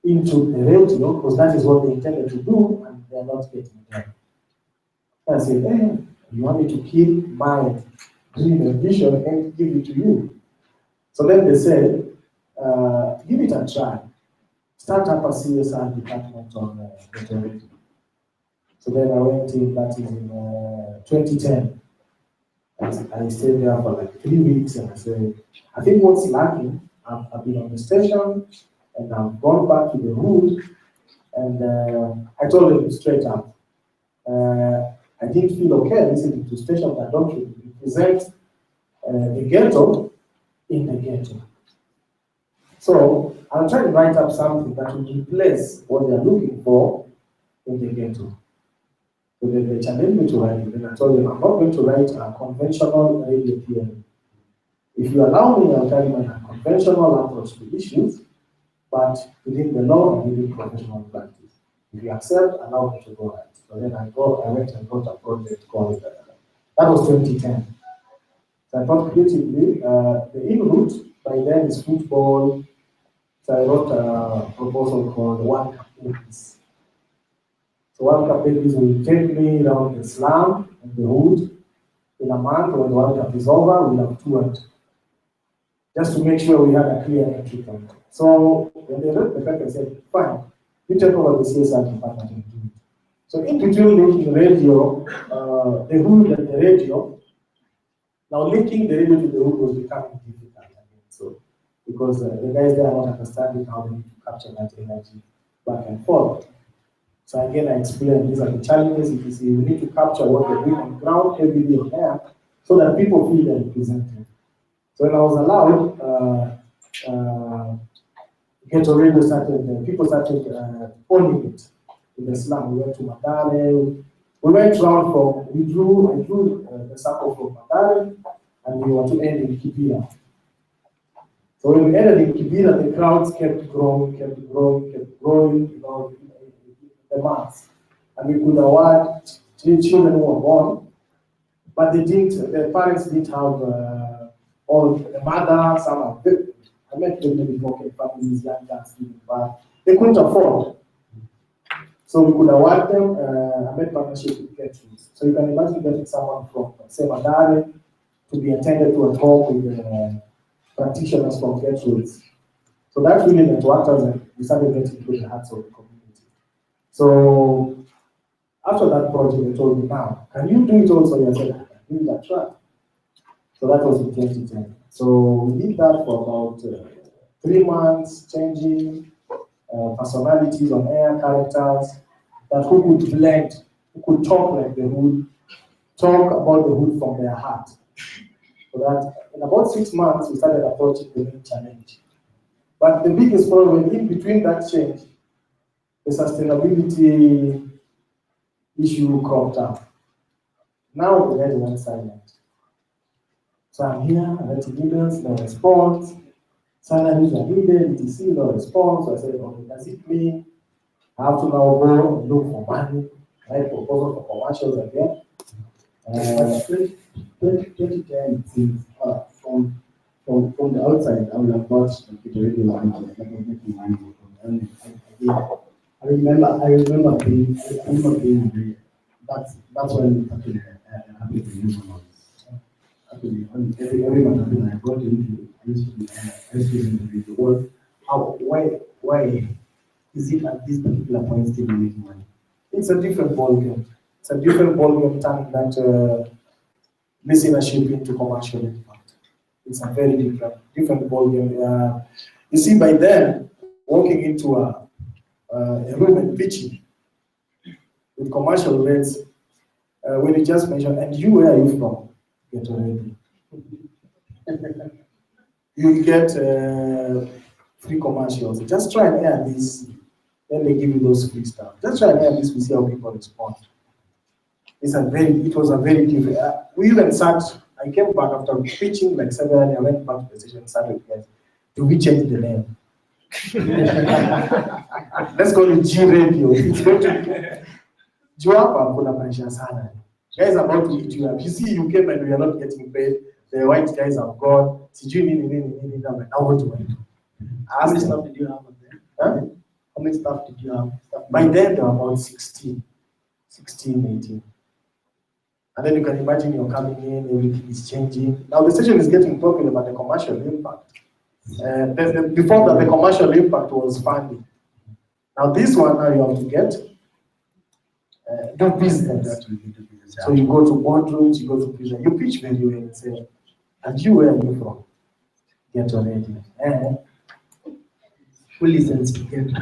into the radio, because that is what they intended to do, and they're not getting done. I said, hey, you want me to kill my dream and vision and give it to you? So then they said, give it a try. Start up a CSR department on Ghetto Radio. So then I went in, that is in 2010. I stayed there for like 3 weeks, and I said, I think what's lacking, I've been on the station, and I've gone back to the hood, and I told them straight up, I didn't feel okay listening to stations that don't represent the ghetto in the ghetto. So I'll try to write up something that will replace what they're looking for in the ghetto. So they challenged me to write it, and I told them I'm not going to write a conventional radio PM. If you allow me, I'll carry my conventional approach to issues, but within the law and within professional practice. If you accept, allow me to go right. So then I went and wrote a project called, that was 2010. So I thought creatively, the in-route by then is football. So I wrote a proposal called One Cup Babies. So One Cup Babies will take me around the slum and the hood. In a month, when the World Cup is over, we'll have toured, just to make sure we had a clear entry point. So when they read the paper, they said, fine, you take over the CSR department and do it. So in between linking radio, the hood and the radio, now linking the radio to the hood was becoming difficult again. So because the guys there are not understanding how they need to capture that energy back and forth. So again, I explained these are the challenges. If you see, we need to capture what we're doing on ground every day on air, so that people feel they're represented. So when I was allowed, Ghetto Radio started, people started owning it in the slum. We went to Madare. We went around I drew the circle from Madare, and we were to end in Kibira. So when we ended in Kibira, the crowds kept growing, you know, the mass. And we could award 3 children who were born, but the parents didn't have all the mother, some of them. I met them in broken families, young girls giving birth. They couldn't afford. So we could award them. I made partnership with Ghetto. So you can imagine getting someone from, say, Madare to be attended to at home with practitioners from Ghetto. So that really networked us, and we started getting into the hearts of the community. So after that project, they told me, now, can you do it also? I said, I can do that track. So that was in 2010. So we did that for about 3 months, changing personalities on air, characters, that who could blend, who could talk like the hood, talk about the hood from their heart. So that in about 6 months, we started approaching the main challenge. But the biggest problem in between that change, the sustainability issue cropped up. Now the guys went silent. So I'm here, I'm writing emails, no response. Salaries are needed, etc., no response. So I said, okay, does it mean I have to now go and look for money, write proposal for commercials again? 2010 seems from the outside, I would have thought the radio line was making money. And I remember being that's when it happened to you. Every month I got into I used to listen to the radio. why is it at this particular point still making money? It's a different ballgame. It's a different ballgame turning that listenership into commercial impact. It's a very different ballgame. You see, by then, walking into a room and pitching with commercial rates, when you just mention, and you, where are you from? Ghetto Radio. You get free commercials. Just try and air this. Then they give you those free stuff. Just try and air this. We see how people respond. It was a very different. We even sat. I came back after pitching like 7. I went back to the station and started guys. Do we change the name? Let's call it G Radio. It's going to Joapa kuna pressure sana. Guys are about to eat you up. You see, you came and we are not getting paid. The white guys have gone. Now what do I do? How many staff did you have then? Huh? How many staff did you have? By then, there were about 16, 18. And then you can imagine you're coming in, everything is changing. Now the station is getting popular, but the commercial impact. Before that, the commercial impact was funding. Now this one, now you have to get do business. So you go to boardrooms, you go to business, you pitch very well and say, and you, where are you from? Get already. Who listens to Ghetto?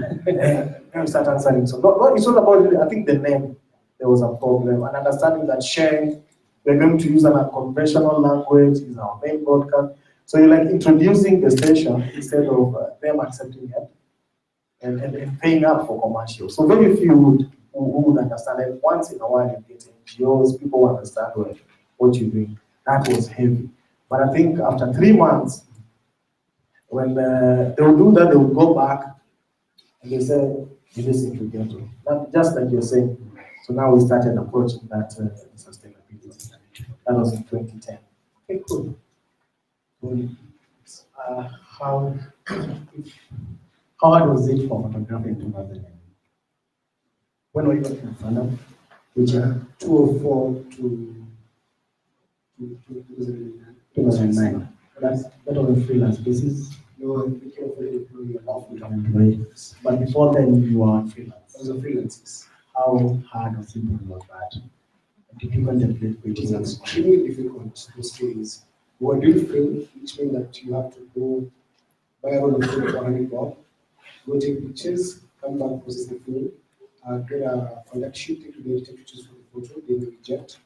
And start answering. So it's not about, I think the name, there was a problem. And understanding that sharing, we're going to use an unconventional language, is our main broadcast. So you're like introducing the station instead of them accepting it and paying up for commercials. So very few who would understand it. Once in a while you get NGOs, people understand what you're doing. That was heavy. But I think after 3 months, when they will do that, they will go back and they say, you listen to Ghetto. Just like you're saying. So now we started approaching that sustainability. That was in 2010. Okay, cool. How hard was it for photography in 2009? When were you working at Founder? Which 2004 to 2009. That was a freelance basis. No, I became a full employee. But before then, you were freelance. I was a freelance. How hard or simple was that? Did you contemplate quitting? It was extremely difficult those days. We were doing film, which means that you have to go buy a roll of film for $100, go take pictures, come back, process the film, get a contact sheet, take to the editor to choose for the photo, then they reject.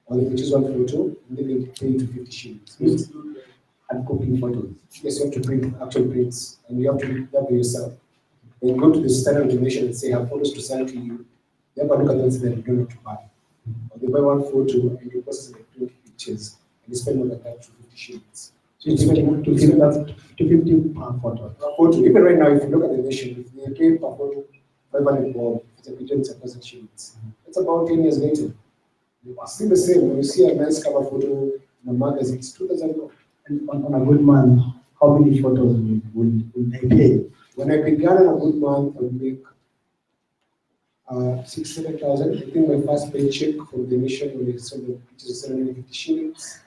Or they choose one photo, and then they pay you to 50 shillings. And copying photos. Yes, you have to print actual prints, and you have to do that by yourself. Then go to the standard information and say, I have photos to send to you. They have a look at them and say that you don't need to buy. Or they buy one photo and you process like 20 pictures, and you spend more than that to 50 shillings. So you spend to 50 per photo. Even right now, if you look at the nation, if they pay per photo 500 bob, it's a picture, it's 1,000 shillings. It's about 10 years later. It's still the same. When you see a nice cover photo in a magazine, it's 2,000 bob. And on a good month, how many photos would they pay? When I began on a good month, I would make 600,000. I think my first paycheck from the nation when they sold the pictures was 750 shillings.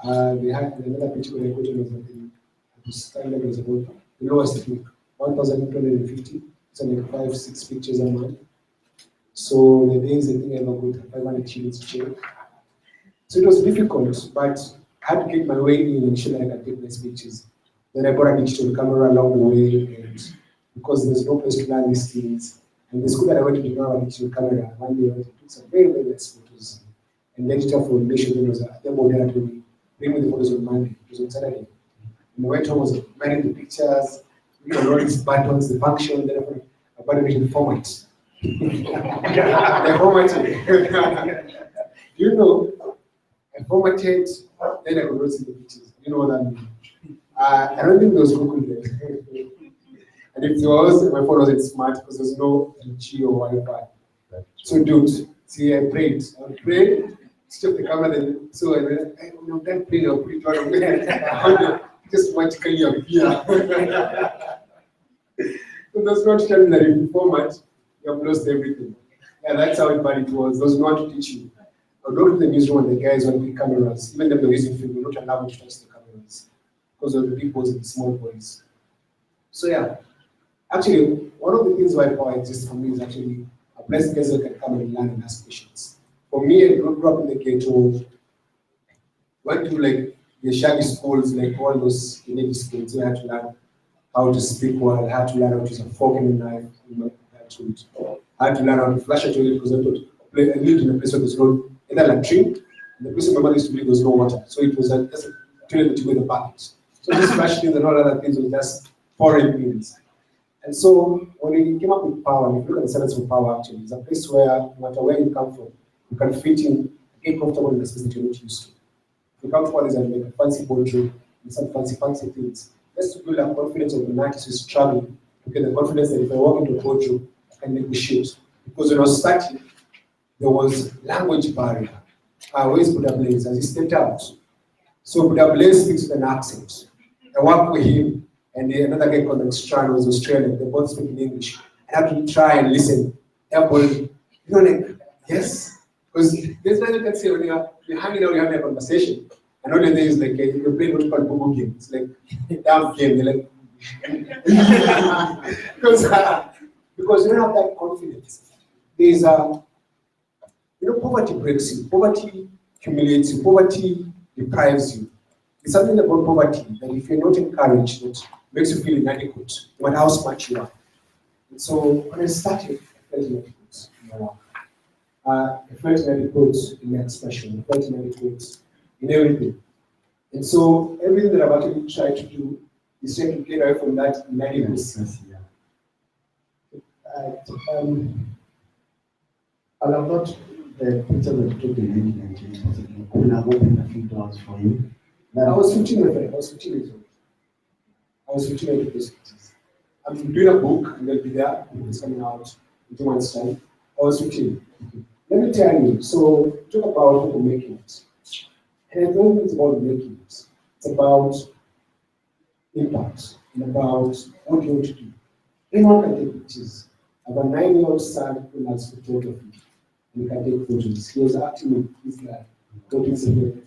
They had another picture when I got it was standard was about the lowest, I think, 1,250. So like 5-6 pictures a month. So the days I think I ever got 500 shillings check. So it was difficult, but I had to get my way in and ensure that I could take nice pictures. Then I bought a digital camera along the way, and because there's no place to learn these things. And the school that I went to did not have a digital camera. One day I went to took some very, very nice photos. And the editor for Nation then was a model to me. Bring me the photos on Monday. It was on Saturday. And I went home, was managing the pictures, looking at all these buttons, the function, then I bought it in format. I formatted. You know, I formatted, then I could not see the pictures. You know what I mean? I don't think there was Google there. And if there was, my phone wasn't smart because there's no LG or Wi-Fi. So, dude, see, I prayed. I prayed, switch off the camera, then so I went, I'm done praying, I'll put it on there. Just magically appear. So that's not telling that if you format, you have lost everything. Yeah, that's how bad it was. There was no one to teach you. I'll go to the newsroom and the guys on the cameras, even if they're using film, we're not allowed to touch the cameras because of the big boys and the small boys. So yeah, actually, one of the things why power exists for me is actually a place guys that can come and learn and ask questions. For me, I grew up in the ghetto, went to like the shaggy schools, like all those elite schools. I had to learn how to speak well, I had to learn how to use a fork and a knife, I had to learn how to flush a toilet because I lived in a place where there's no either latrine, and the place where my mother used to live, there was no water. So it was just a toilet that you with a bucket. So just flush things and all other things was just foreign things. And so when we came up with power, if you look at the sentence of power actually, it's a place where no matter where you come from, you can fit in, get comfortable in the space that you're not used to. If you come to one is like a fancy boardroom and some fancy things. Just to build a confidence of the artist who's struggling, to get the confidence that if I walk into a boardroom, I can negotiate. Because when I was starting, there was language barrier. I always put a Blaze as he stepped out. So Buddha Blaze speaks with an accent. I work with him, and another guy called Strand was Australian. They both speak in English. I have to try and listen. Like, yes? Because there's nothing you can say when you're hanging out, you're having a conversation. And all you're doing is like, you're playing what you call Bobo game. It's like a damn game. You're like, because you don't have that confidence. There's poverty breaks you. Poverty humiliates you. Poverty deprives you. It's something about poverty that if you're not encouraged, it makes you feel inadequate, no matter how smart you are. And so when I started, I felt inadequate in my work. I felt inadequate in my expression. I felt inadequate in everything. And so everything that I've actually tried to do is trying to get away from that inadequacy. I love that the picture that you took in 1998 could have opened a few doors for you. I was 15 years old. I was 15 years old. I'm doing a book, and they'll be there. It's coming out in 2 months' time. I was 15. Let me tell you, so talk about people making it. And I don't think it's about making it. It's about impact and about what you want to do. Anyone can take pictures. I have a 9-year-old son who loves photography. And he can take photos. He was acting with this guy, talking to him,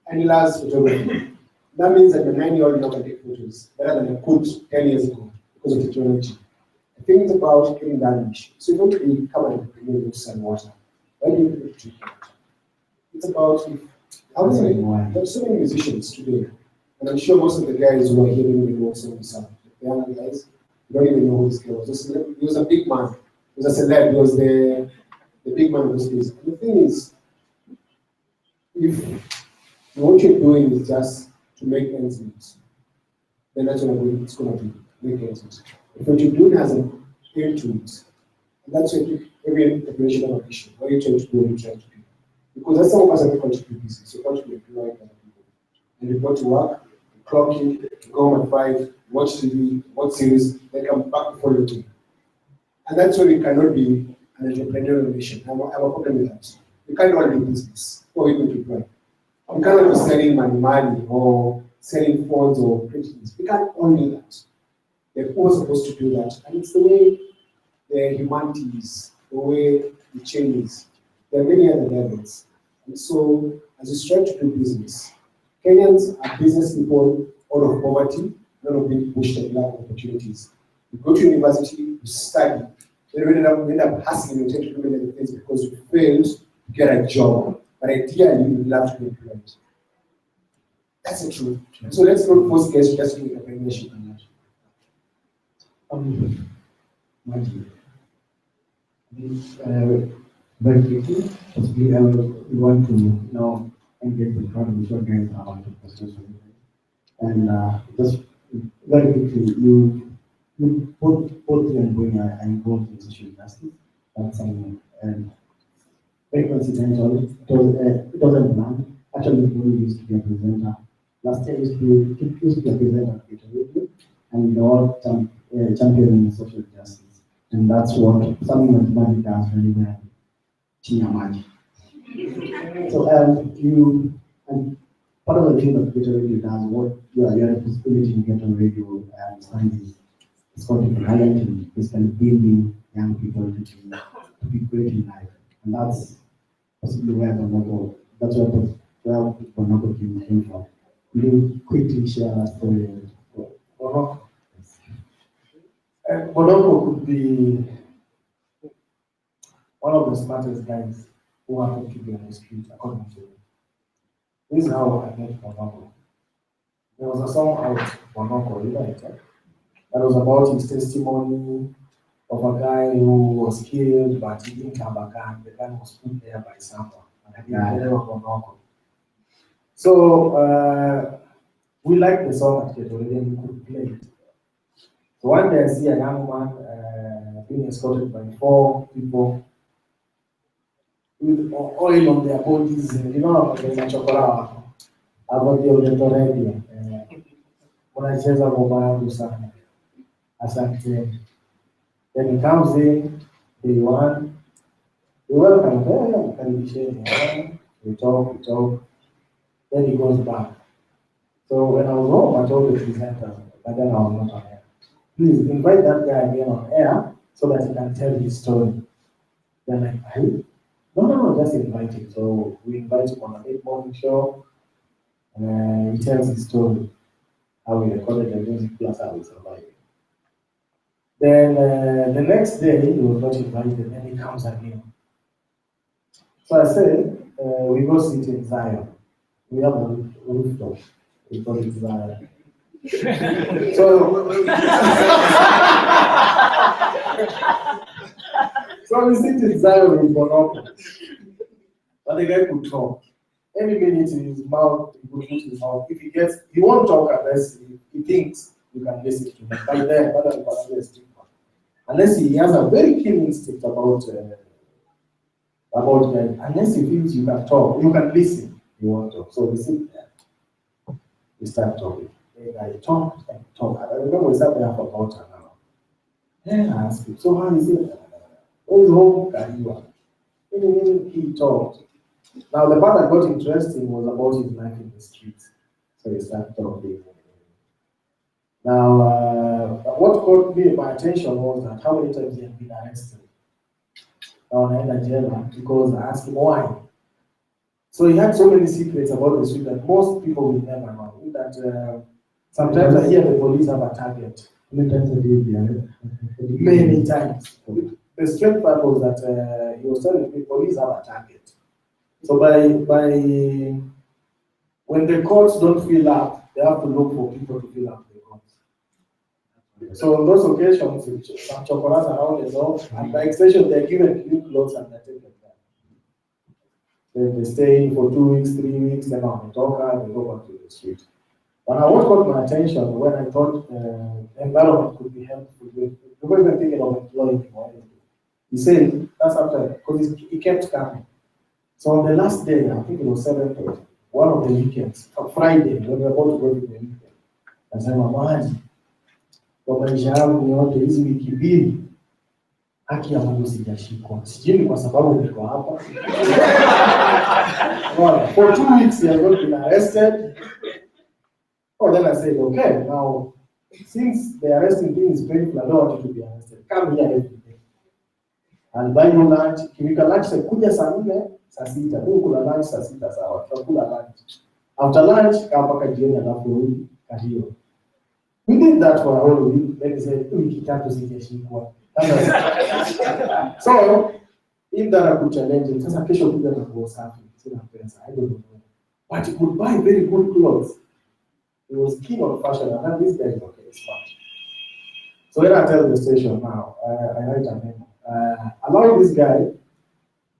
and he loves photography. That means that the 9-year-old now can take photos better than I could 10 years ago because of technology. I think it's about getting that niche. So you don't really come and bring books and water. Why do you do it? It's about, I would say, there's so many musicians today, and I'm sure most of the guys who are here don't even know what song is up. The younger guys, they don't even know who this guy was. He was a big man. He was a celeb. He was the big man of those days. And the thing is, if what you're doing is just to make ends meet, then that's what it's going to be, make ends meet. If what you're doing has an aim to it, and that's what every preparation of a mission, what you're trying to do, what you're trying to do. Because that's some of us are not going to be busy, so you're going to be employed by people. And you go to work, you clock in, you go home at 5, watch TV, watch series, then come back before your day. And that's why we cannot be an entrepreneurial nation. I have a problem with that. You can't all do business. What are we going to employ? We cannot be selling money or selling phones or printing. We can't all do that. They're all supposed to do that. And it's the way the humanity is, the way the change is. There are many other levels. And so, as you strive to do business, Kenyans are business people out of poverty, not of being pushed and lack of opportunities. You go to university, you study, then you end up hustling and trying to do many other things because you failed to get a job. But ideally, you would love to be employed. That's the truth. So let's not force guys to just do entrepreneurship. Maji, very quickly, possibly we want to now engage the crowd with your guys about the questions for you. And just very quickly, you both you and Boy are involved in social justice. That's something very coincidental. It wasn't planned. Actually, Boy used to be a presenter. Last year, used to be a presenter at Ghetto Radio, and the world champion in social justice. And that's what something that Maji does very well. Majimaji. So you and part of the thing that Ghetto Radio does, what your responsibility in Ghetto Radio and is called talent and basically building young people to be great in life. And that's possibly where Bonobo came from. will you quickly share a story of Bonoko? Bonoko could be one of the smartest guys who happened to be on the street, according to me. This is how I met Bonoko. There was a song out, Bonoko, you know it, that was about his testimony of a guy who was killed, but he didn't have a gun. The gun was put there by someone. And he didn't have Bonoko. So we liked the song at Ghetto Radio and we could play it. So one day I see a young man being escorted by 4 people with oil on their bodies. You know, Techsahara about the Ghetto Radio. Unacheza ngoma yangu sana. Asante. Then he comes in, day 1. We welcome him, we talk. Then he goes back. So when I was home, I told the presenter, but then I was not on air. Please invite that guy again on air so that he can tell his story. They're like, hey? No, just invite him. So we invite him on a late morning show. And he tells his story, how we recorded the music plus how we survived. Then the next day, he was not invited, and he comes again. So I said, we go sit in Zion. We have a rooftop. We call it Zion. So we sit in Zion with Bonoko. But the guy could talk. Any minute in his mouth, he could put his mouth. If he won't talk unless he thinks you can listen to him. By then, unless he has a very keen instinct about unless he feels you can talk, you can listen, you won't talk. So we sit there, we start talking. And I talk. I remember we sat there for about an hour. Then I asked him, so how is it? Where is home? He talked. Now the part that got interesting was about his life in the streets. So he started talking. Now, what caught my attention was that how many times he had been arrested. Now, because I asked him why. So he had so many secrets about the street that most people will never know. That sometimes I hear the police have a target. Many times. The straight part was that he was telling me police have a target. So when the courts don't fill up, they have to look for people to fill up the courts. So on those occasions, some chokoras around the law, and by extension, they're given new clothes and they're taken back. Then they stay in for 2 weeks, 3 weeks, then on the talker, they go back to the street. But what caught my attention when I thought environment could be helpful, we were even thinking of employing him or anything. He said, that's after, because he kept coming. So on the last day, I think it was 7th, one of the weekends, on Friday, when we were about to go to the weekend, I said, Majimaji, kwa maisha yangu yote hizi wiki mbili, haki ya Mungu sijashikwa. Sijui ni kwa sababu niko hapa. Well, for 2 weeks, he has not been arrested. Oh, then I said, okay, now, since the arresting thing is painful, I don't want you to be arrested. Come here every day. I'll buy you lunch. Kirika lunch, kuja saa 4, saa 6. Mimi kula lunch saa 6 sawa. Tutakula lunch. After lunch, kaa mpaka jioni alafu rudi kahio. We did that for a whole week. Then he said, wiki 3 sijashikwa. So, if there are good challenges, sasa kesho kuja na nguo safi. Sina pesa. I don't know. But he could buy very good clothes. He was keen on fashion, and this guy is okay, smart. So when I tell the station now, I write a memo. Allow this guy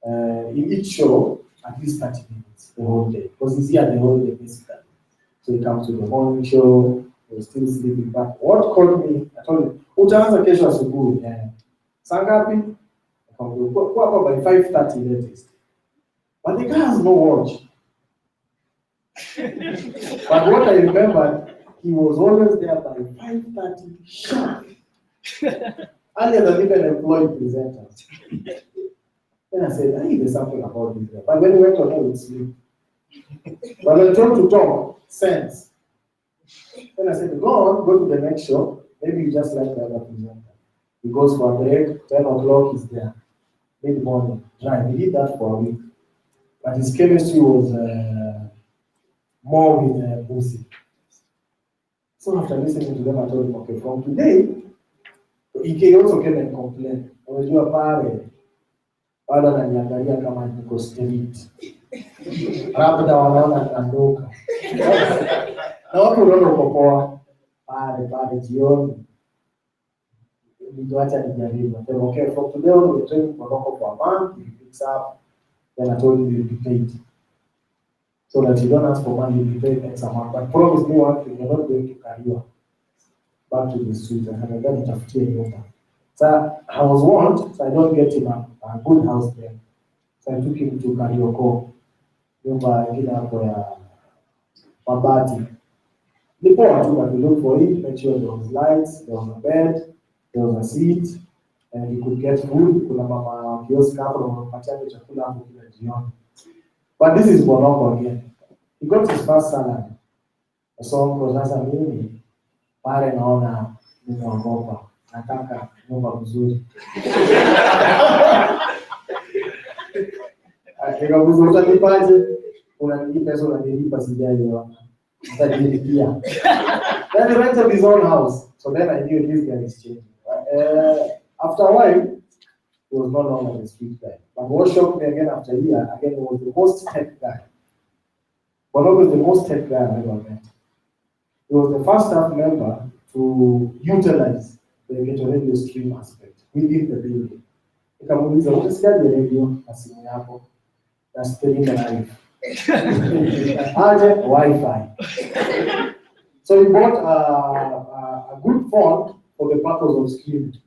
in each show at least 30 minutes the whole day, because he's here the whole day basically. So he comes to the morning show, he's still sleeping back. What called me, I told him, utaanza kesho asubuhi. Saa ngapi? Kwa by 5:30 latest. But the guy has no watch. But what I remember, he was always there by 5:30 sharp. Earlier than even employed presenters. Then I said, hey, there's something about this guy. But when we went on, I would sleep. But when I told to talk, sense. Then I said, go to the next show. Maybe you just like the other presenter. He goes for a break, 10 o'clock, he's there. Mid-morning, drive. He did that for a week. But his chemistry was more with Busi. So after listening to them, I told him, okay, from today, he also came and complained. Unajua pale, bado ananiangalia kama niko street. Labda wanaona naondoka. Na watu wanaona uko poa. Pale jioni. Niliacha nijaribu. I said, okay, from today on, we're training for a month. He picks up. Then I told him you'll be paid. So that you don't ask for money, you'll be paid X amount. But promise me one thing, you're not going to carry you back to the street. And I'm going to have to. So I was warned, so I don't get him a good house there. So I took him to Karioko. Nyumba ingine hapo ya mabati. Nipo watu but we look for it, make sure there was lights, there was a bed, there was a seat, and he could get food. Kuna mama kiosk hapo anampatia chakula hapo kila jioni. But this is Bonoko again. He got his first salary. So kwa sasa mimi pale naona nimeogopa. Nataka nyumba nzuri. Nikamuuliza utanipaje? Unanipa pesa unanilipa sijaelewa. Nitajilipia. Then he rented his own house. So then I knew this guy is changing. After a while, he was no longer the street guy. But what shocked me again after a year, again, he was the most tech guy. Bonoko was the most tech guy I've ever met. He was the first staff member to utilize the Ghetto Radio stream aspect within the building. Nikamuuliza, unasikiaje radio na simu yako? Na streaming live. Aje Wi-Fi. So he bought a good phone for the purpose of streaming.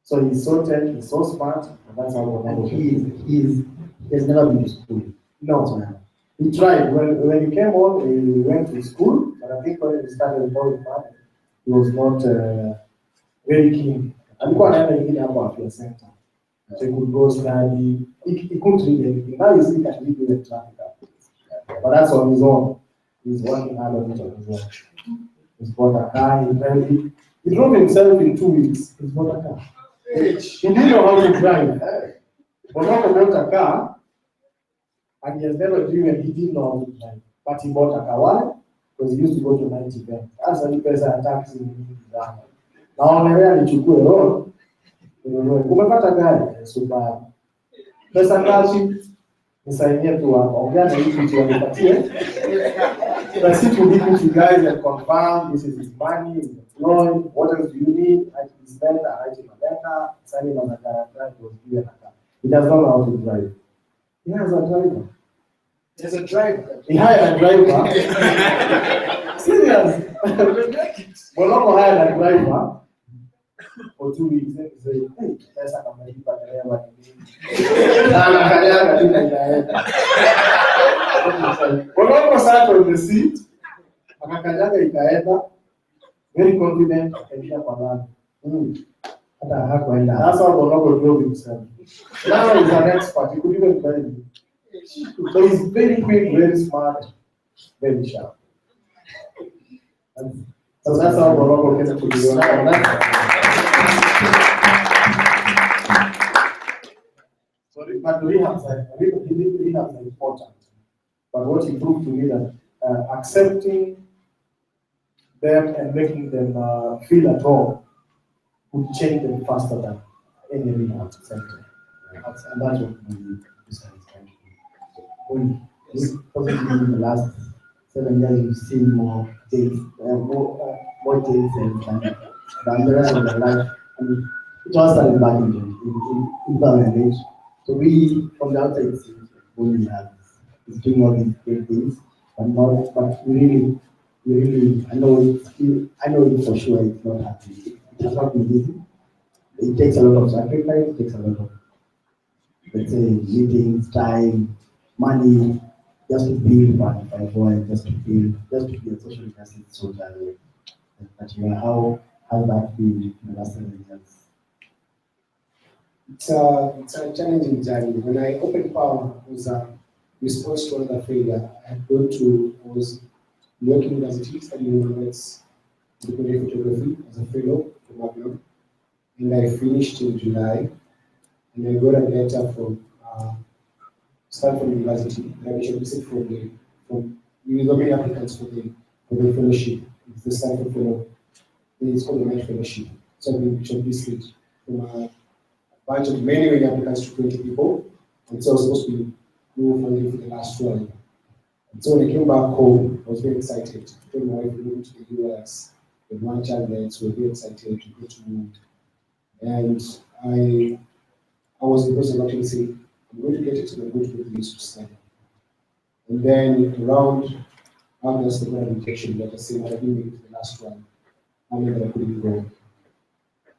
So he's so tech, he's so smart, and that's how he has never been to school. No. He tried. When he came on, he went to school, but I think when he started going back, he was not very keen. Alikuwa anaenda ingine hapo afya center. So he could go study. He couldn't read anything. Now you see he can read the traffic. But that's on his own. He's working hard on it on his own. He's bought a car. He drove himself in 2 weeks. He's bought a car. He didn't know how to drive. Bonoko bought a car, and he has never driven. He didn't know how to drive. But he bought a car because he used to go to night events. As a pesa ya taxi ni zangu. Naonelea nichukue road. Umepata gari super. Pesa ngapi? Nisaidie tu hapo. Ongea na hivi tu wanipatie. But sit with you guys and confirm this is his money, is employed, what else do you need? I can spend, I write him a letter, signing on a character, he does not know how to drive. He has a driver. There's a driver. He hired a driver. Serious. Bonoko hired a driver for 2 weeks. He said, hey, pesa kama hii pa dereva ni nini? Anaangalia katika inaenda. Bonoko sat on the seat. Akakanyaga ikaenda. Very confident, akaingia kwa lami. Hata hakuenda. That's how Bonoko drove himself. Now he's an expert. He could even drive me. So he's very quick, very smart, very sharp. And so that's how Bonoko gets to be on. Sorry, but rehabs are important. But what he proved to me that accepting them and making them feel at home would change them faster than any rehab center. And that's what we decided to do. Possibly in the last 7 years, we've seen more days, more days than the rest of their life. I mean, it all started back in 2008. So we, from the outside, see only is doing all these great things, but we really, I know it for sure. It's not happy. It has not been easy. It takes a lot of sacrifice. It takes a lot of, let's say, meetings, time, money, just to build Boniface Mwangi, just to be a social justice soldier. But you know, how has that been in the last 7 years? It's a challenging journey. When I opened Pawa, it was a response to another failure. I was working university, studying economics, documentary photography as a fellow from Babylon, and I finished in July. And I got a letter from Stanford University, and I shortlisted from many applicants for the fellowship. It's the Stanford Fellow. It's called the Knight Fellowship. So I've been shortlisted from a bunch of many applicants to 20 people, and so I was supposed to be moving for the last 12. And so when I came back home, I was very excited. I told my wife we moved to the US with one child there, so we were very excited to go to move. And I was the person actually saying, I'm going to get it and I'm going to go to the US to study. And then around August, I got a rejection letter saying I didn't make it to the last one. I knew that I couldn't go.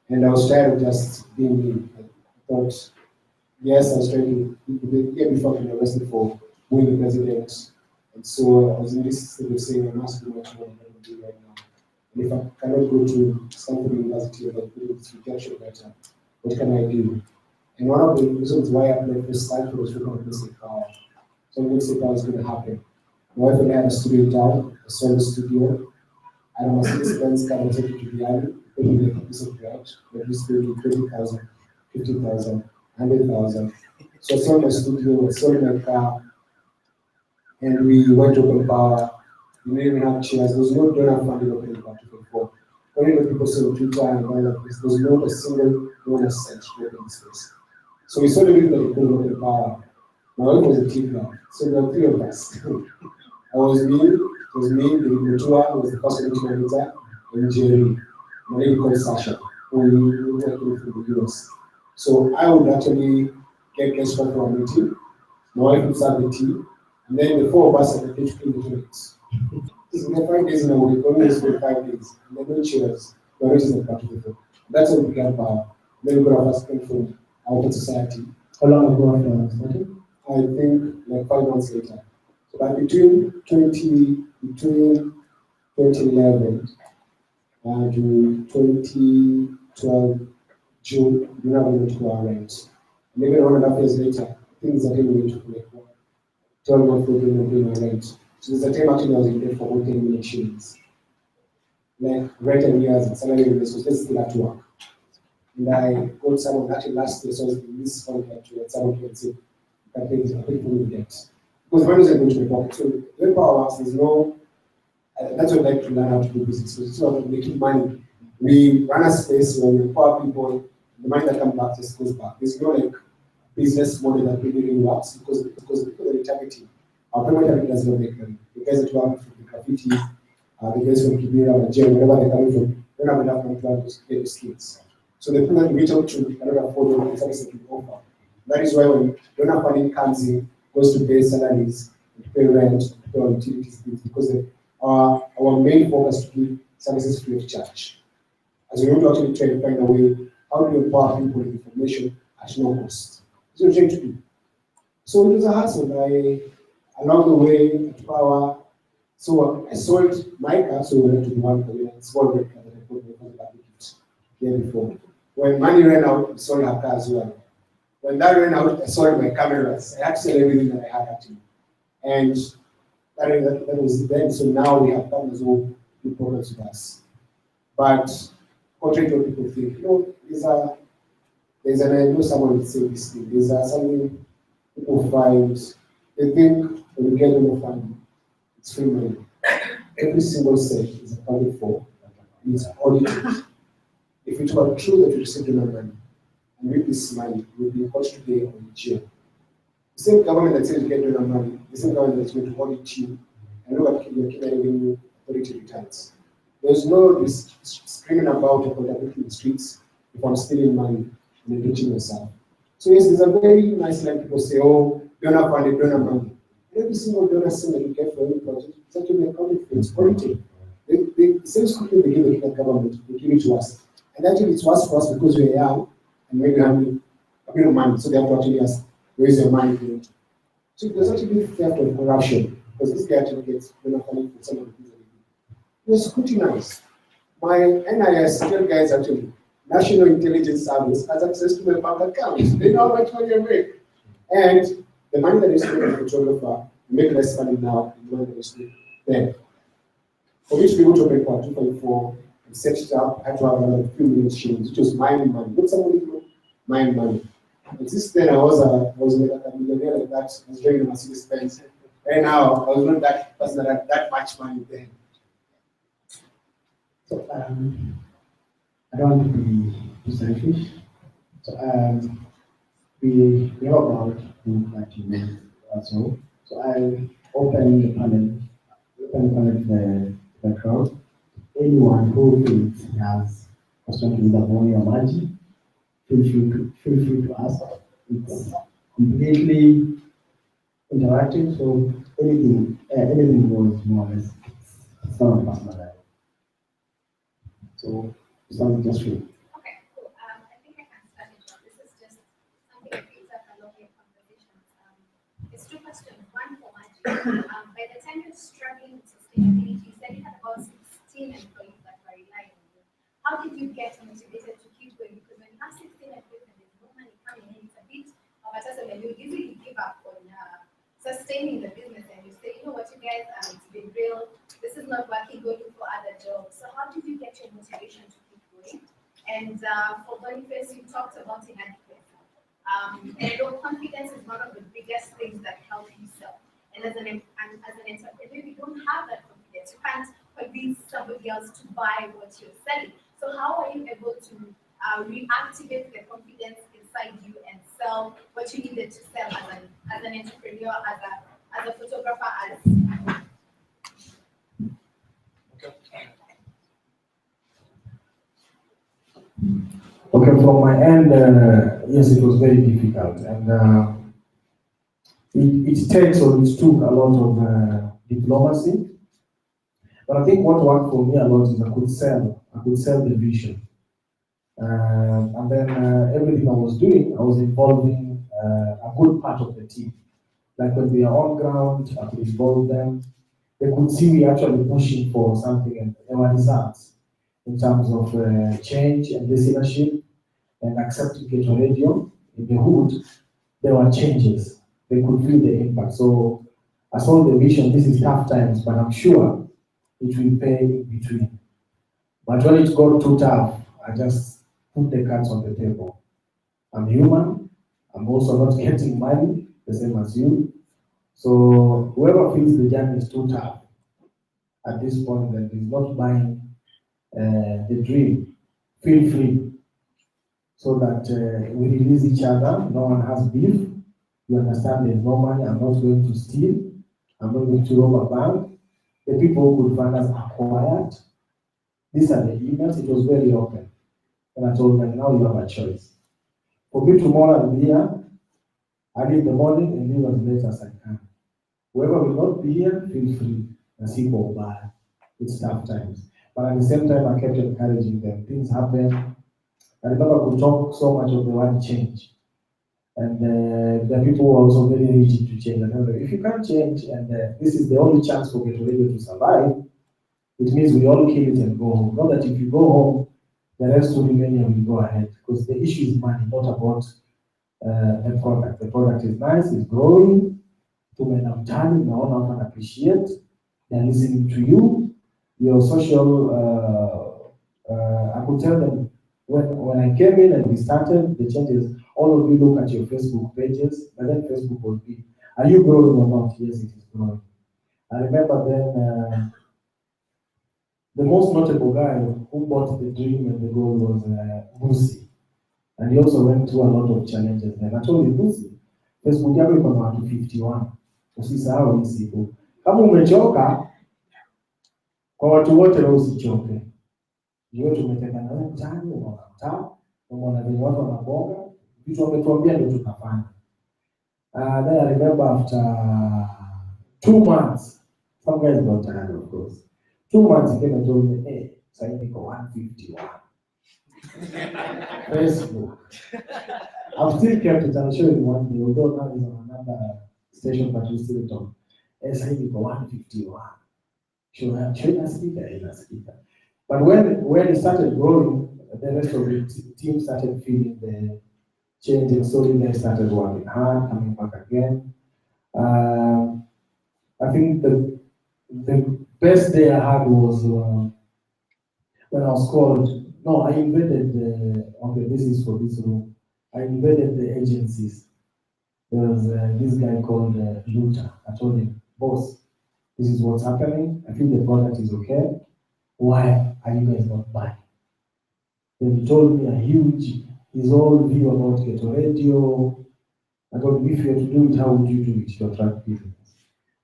And I was tired of just being me. I thought, yes, I was trying to, the year before I got arrested for being the president. And so I was in this state of saying, I must do what I'm doing right now. And if I cannot go to Stanford University or this rejection letter, what can I do? And one of the reasons why I applied for Stanford was because of Boniface Mwangi. So Boniface Mwangi was going to happen. My wife and I had a studio in town, a solo studio. I had a Mercedes-Benz car that took it to the alley, paid me a piece of bread, that used to be 20,000, 50,000, 100,000. So I sold my studio, I sold my car, and we went to Open Power. We didn't even have chairs. There was no donor funding Open Power before. Only the people say on Twitter and all that place. There was not a single donor cent to open this place. So we saw the people that we called Open Power. My wife was a team. So there were three of us. I was me, it was me, the tour was the first editor, and Jerry, my name called Sasha, who we came from the US. So I would actually get guests from our meeting, my wife would serve the tea, and then the four of us at the pitch clean the toilets. So 5 days in a week, only for 5 days, and then no chairs, we are raising the party. That's how we began Power. Then we got our first came from our society. How long ago after I started? I think like 5 months later. So by between 2011 and 2012 June, we now went to our rent. And even 1.5 years later, things are getting into like 12 months ago, doing our rent. So there's a time actually I was in debt for 10 million shillings. Like rent and years and salary raise was still at work. And I got someone actually last year, so I was in this contract to someone can say, I pay for the debt. Because money isn't going to be pocket. So when Power works, there's no, that's what I like to learn how to do business. So it's not about making money. We run a space where we empower people, the money that comes back just goes back. There's no like business model that really works because the people that we're targeting, our payment target does not make money. The guys that work from the graffiti, the guys from Kibera, Nigeria, wherever they're coming from, don't have enough money to get the skills. So the people that we reach out to cannot afford the service that we offer. That is why when donor funding comes in, goes to pay salaries, to pay rent, to pay utilities bills, because our main focus is to give services free of charge. As we want to actually try to find a way, how do we empower people with information at no cost? That's what we're trying to do. So it was a hassle. Along the way at Power, so I sold my car, so we went to the one small red car that I put in the gift here before. When money ran out, I sold her car as well. When that ran out, I sold my cameras. I had to sell everything that I had actually. And that was then. So now we have partners who do programs with us. But contrary to what people think, I know someone would say this thing. There's something people find, they think when you get more funding, it's free money. Every single cent is accounted for, and it's audited. If it were true that you received no money, and with this money, you will be caught today on the jail. The same government that says you get donor money, the same government that's going to audit you and look at your Kenya Revenue Authority returns. There's no screaming about accountability in the streets if I'm stealing money and enriching yourself. So yes, there's a very nice line people say, oh, donor funded, donor money. And every single donor cent that you get for any project is actually accounted for, it's audited. The same scrutiny they give the Kenyan government, they give it to us. And actually it's worse for us because we're young and maybe having a bit of money, so they have to actually ask, where is your money going? So there's actually theft of corruption, because this guy actually gets donor funding for some of the things that he did. It was scrutinized. My NIS, tell guys actually, National Intelligence Service has access to my bank account. They know how much money I make. And the money that is spent on the photographer, make less money now than the money that is spent then. For me to be able to make 2.4 and set it up, I had to have another few million shillings, which was my money. Not somebody, my money. But this then I was like a millionaire like that. I was driving a Mercedes Benz. Right now, I was not that person that had that much money then. So I don't want to be too selfish. So we have about that you made also. So I open the panel to the crowd. Anyone who thinks he has question to either Boni or Maji, feel free to ask. It's completely interactive, so anything goes more or less. It's not a personal life. So it's not just free. Okay, cool. I think I can start it off. This is just something that picks up a lot of your conversations. It's two questions. One for Maji. By the time you're struggling with sustainability, you said you had about 16 employees that were relying on you. How did you get motivated to keep going? Because when you have 16 employees and there's no money coming in, it's a bit of a tussle, and you usually give up on sustaining the business, and you say, you know what, you guys, it's been real. This is not working. Go look for other jobs. So how did you get your motivation to keep going? And for Boniface, you talked about inadequacy. And I know confidence is one of the biggest things that help you sell. And as an entrepreneur, you don't have that confidence. You can't convince somebody else to buy what you're selling. So how are you able to reactivate the confidence inside you and sell what you needed to sell as an entrepreneur, as a photographer, Okay, from my end, yes, it was very difficult, and it takes or it took a lot of diplomacy. But I think what worked for me a lot is I could sell the vision, and then everything I was doing, I was involving a good part of the team. Like when we are on ground, I could involve them. They could see we actually pushing for something, and there were results in terms of change and listenership and accepting Ghetto Radio in the hood. There were changes. They could feel the impact. So I saw the vision. This is tough times, but I'm sure it will pay in between. But when it got too tough, I just put the cards on the table. I'm human. I'm also not getting money, the same as you. So whoever feels the journey is too tough at this point and is not buying the dream, feel free. So that we release each other, no one has beef. You understand there's no money, I'm not going to steal, I'm not going to rob a bank. The people who could fund us are quiet. These are the emails, it was very open. And I told them, now you have a choice. For me tomorrow I'll be here, early in the morning and leave as late as I can. Whoever will not be here, feel free. And see go by. It's tough times. But at the same time, I kept encouraging them. Things happen. I remember we talk so much of the word change. And the people were also very rigid to change. And if you can't change, and this is the only chance for Ghetto Radio to survive, it means we all kill it and go home. Not that if you go home, the rest will remain and will go ahead. Because the issue is money, not about the product. The product is nice, it's growing. To men of time, no one can appreciate. They're listening to you. Your social, I could tell them, when I came in and we started the changes, all of you look at your Facebook pages, but then Facebook will be, are you growing or not? Yes, it is growing. I remember then the most notable guy who bought the dream and the goal was Busi. And he also went through a lot of challenges. And I told him, Busi, Facebook yako iko na watu 51. Usisahau hii siku. Kama umechoka, kwa watu wote leo usichoke. Ndio tumetenda nawe mtaani, unakaa, unaona vile watu wanabonga, vitu wametuambia ndio tutafanya. Then I remember after 2 months, some guys got tired of course. 2 months he came and told me, hey, sasa niko 151. Facebook. I've still kept it, I'll show you one day, although now he's on another station, but we still talk. Sasa niko 151. Should I speaker in a speaker? But when it started growing, the rest of the team started feeling the change, and so they started working hard, coming back again. I think the best day I had was when I was called. No, I invented on the basis for this room. I invaded the agencies. There was this guy called Luther. I told him, boss, this is what's happening. I think the product is okay. Why are you guys not buying? Then he told me his whole view about Ghetto Radio. I told him, if you had to do it, how would you do it to attract people?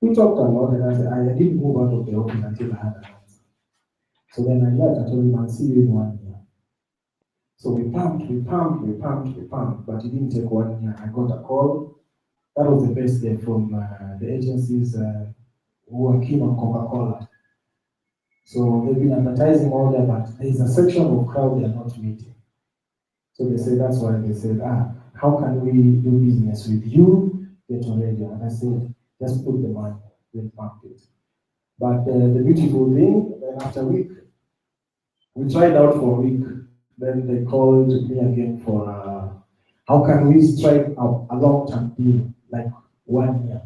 We talked a lot, and I didn't move out of the office until I had an answer. So then I left. I told him, I'll see you in 1 year. So we pumped, but it didn't take 1 year. I got a call. That was the best day from the agencies who were keen on Coca-Cola. So they've been advertising all there, but there's a section of crowd they're not meeting. So they said, that's why they said, how can we do business with you, Ghetto Radio? And I said, just put the money, we'll pump it. But the beautiful thing, then after a week, we tried out for a week. Then they called me again for, how can we strike a long-term deal, like 1 year?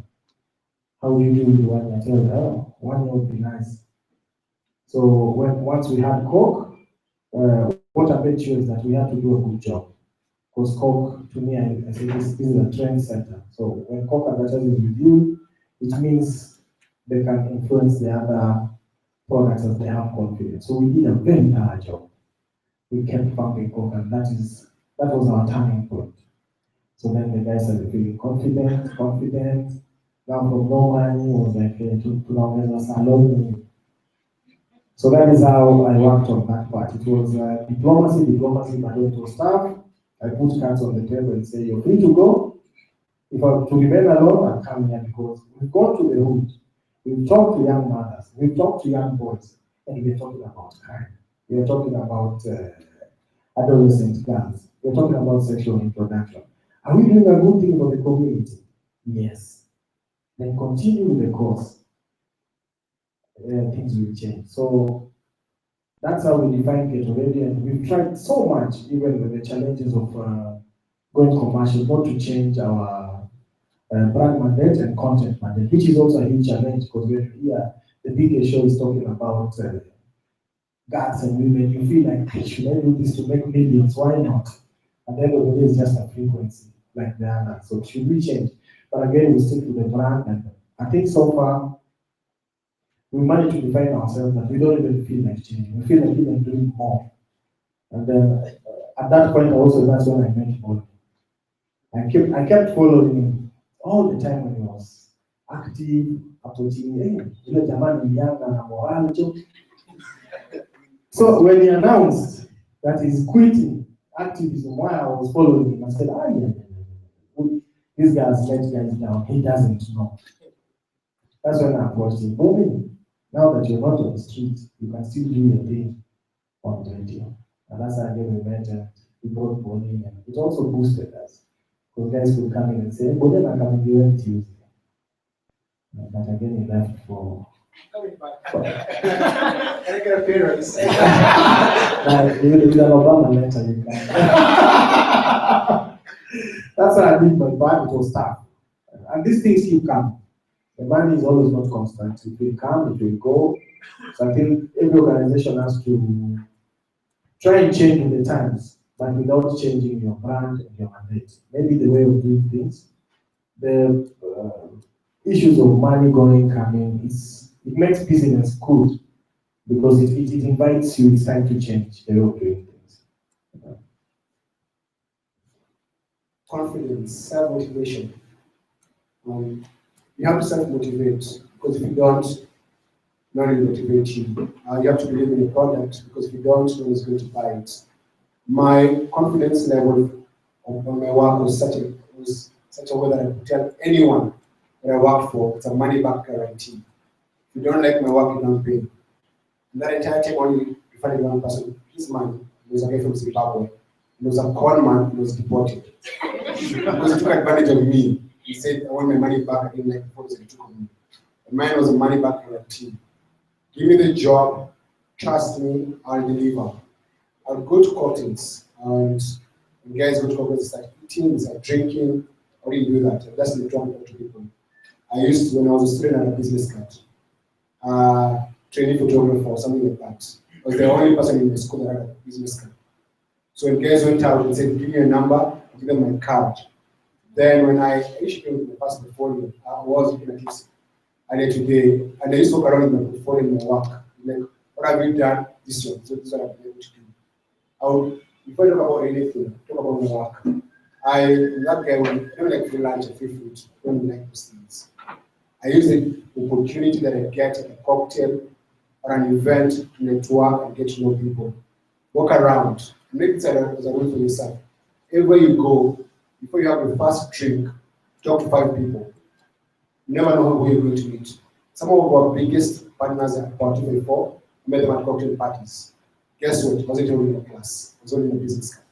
How do you do the 1 year? I tell them, 1 year would be nice. So once we had Coke, what I made sure is that we had to do a good job. Because Coke, to me, I say this is a trend center. So when Coke advertises with you, it means they can influence the other products as they have confidence. So we did a very thorough job. We kept pumping Coke, and that was our turning point. So then the guys started feeling confident. Now from no money, it was like to salon. So that is how I worked on that part. It was diplomacy, but it was tough. I put cards on the table and say, you're free to go. If I'm to remain alone, I'll come here, because we've gone to the hood. We've talked to young mothers. We've talked to young boys. And we're talking about crime. We're talking about adolescent girls. We're talking about sexual reproduction. Are we doing a good thing for the community? Yes. Then continue with the course. Things will change. So that's how we define Ghetto Radio, and we've tried so much, even with the challenges of going commercial, not to change our brand mandate and content mandate, which is also a huge challenge, because when here the biggest show is talking about guys and women, you feel like, should I do this to make millions? Why not? At the end of the day, it's just a frequency like the other. So should we change? But again, we stick to the brand, and I think so far we managed to define ourselves that we don't even feel like changing. We feel like even doing more. And then at that point also, that's when I met Boni. I kept following him all the time when he was active, approaching, so when he announced that he's quitting activism, while I was following him, I said, this guy's let guys down. He doesn't know. That's when I approached him. Boni, now that you're not on the street, you can still do your thing on the radio. And that's how we met, and we brought Boni, and it also boosted us. Because guys would come in and say, Boni, I'm coming here on Tuesday. But again, he left for. Coming back. Can I get appearance? With an Obama letter, you can. That's what I did, but it was tough. And these things keep coming. The money is always not constant. It will come, it will go. So I think every organization has to try and change with the times, but without changing your brand and your mandate. Maybe the way of doing things, the issues of money coming, it makes business good, because it invites you, it's time to change the way of doing things. Confidence, self-motivation. You have to self-motivate, because if you don't, no one will motivate you. You have to believe in the product, because if you don't, no one is going to buy it. My confidence level on my work was such a way that I could tell anyone that I work for, it's a money-back guarantee. If you don't like my work, you don't pay. And that entire time, only if I had one person, his man was a guy from Zimbabwe. He was a con man, he was deported. Because he took advantage of me. He said, I want my money back. I didn't like the photos he took of me. And mine was a money-back guarantee. Give me the job, trust me, I'll deliver. I'll go to courtings, and guys go to courtings, start eating, start drinking. How do you do that? That's the talk to people. I used to, when I was a student, at a business card. Training photographer or something like that. I was the only person in the school that had a business card. So when guys went out and said, give me a number, give them my card. Then when I issued the first portfolio, I was looking at this earlier today, and I used to walk around in my portfolio in my work. Like, what have you done this year? So this is what I've been able to do. I would, before I talk about anything, talk about my work. That guy, I don't like free lunch or free food. I don't like those things. I use the opportunity that I get at a cocktail or an event to network and get to know people. Walk around. Make it as a rule for yourself. Everywhere you go, before you have your first drink, talk to 5 people. You never know who you're going to meet. Some of our biggest partners at Part 234 met them at cocktail parties. Guess what? It wasn't only in a class, it was only in a business card.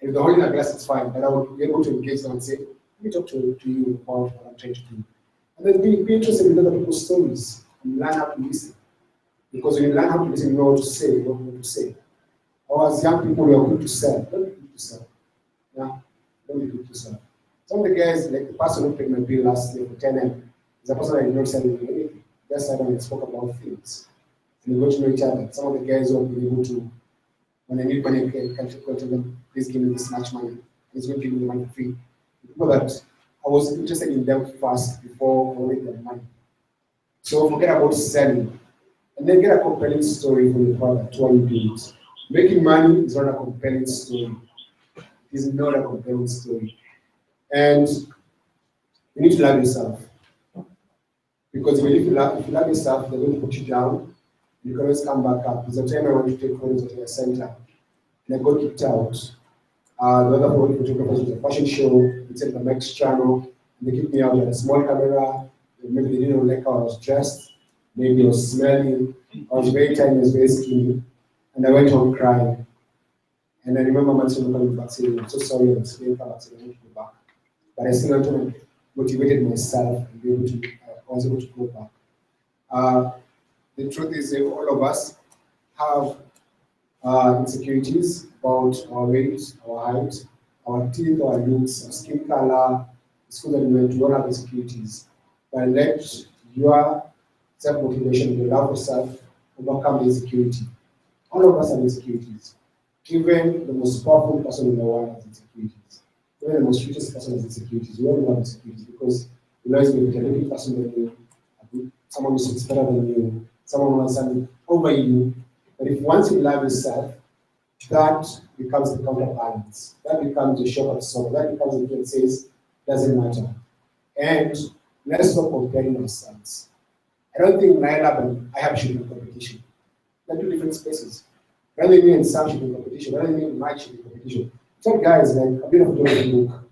If they're holding a glass, it's fine, but I would be able to engage them and say, let me talk to you about what I'm trying to do. And then be interested in other people's stories and learn how to listen. Because when you learn how to listen, you know what to say, you know what to say. Or as young people, we are good to sell. Don't be good to sell. Yeah? Don't be good to sell. Some of the guys, like the person who paid my bill last year for 10M, is a person that did not sell anything. Just sat down and spoke about things. And we got to know each other. Some of the guys who have been able to, when I need money, I can tell them, please give me this much money. He's going to give me the money for free. People that I was interested in them first before I wanted their money. So forget about selling. And then get a compelling story for your product while you do it. Making money is not a compelling story. It is not a compelling story. And you need to love yourself. Because if you love yourself, they're going to put you down. You can always come back up. There's a time I went to take photos at a center, and I got kicked out. The other photographers was a fashion show, it's at the next channel, and they kicked me out. They had a small camera, maybe they didn't like how I was dressed, maybe I was smelling, I was very tiny, I was very skinny, and I went home crying. And I remember my son coming back saying, I'm so sorry, I'm skinny, I want to go back. But I still had to motivated myself and be able to, I was able to go back. The truth is that all of us have insecurities about our weight, our height, our teeth, our looks, our skin color, the school that we went to, all have insecurities. But let your self-motivation, your love for self, overcome the insecurity. All of us have insecurities. Even the most powerful person in the world has insecurities. Even the most richest person has insecurities. We all have insecurities because you always be a different person than you, someone who is better than you, someone who wants something over you. But if once you love yourself, that becomes the counterbalance. That becomes the shock of soul. That becomes the thing that says, doesn't matter. And let's stop comparing ourselves. I don't think Naila and I should be in competition. They're 2 different spaces. I don't think me and Sam should be in competition. I don't think me and Mike should be in competition. Some guys, like, I've been a photographer book,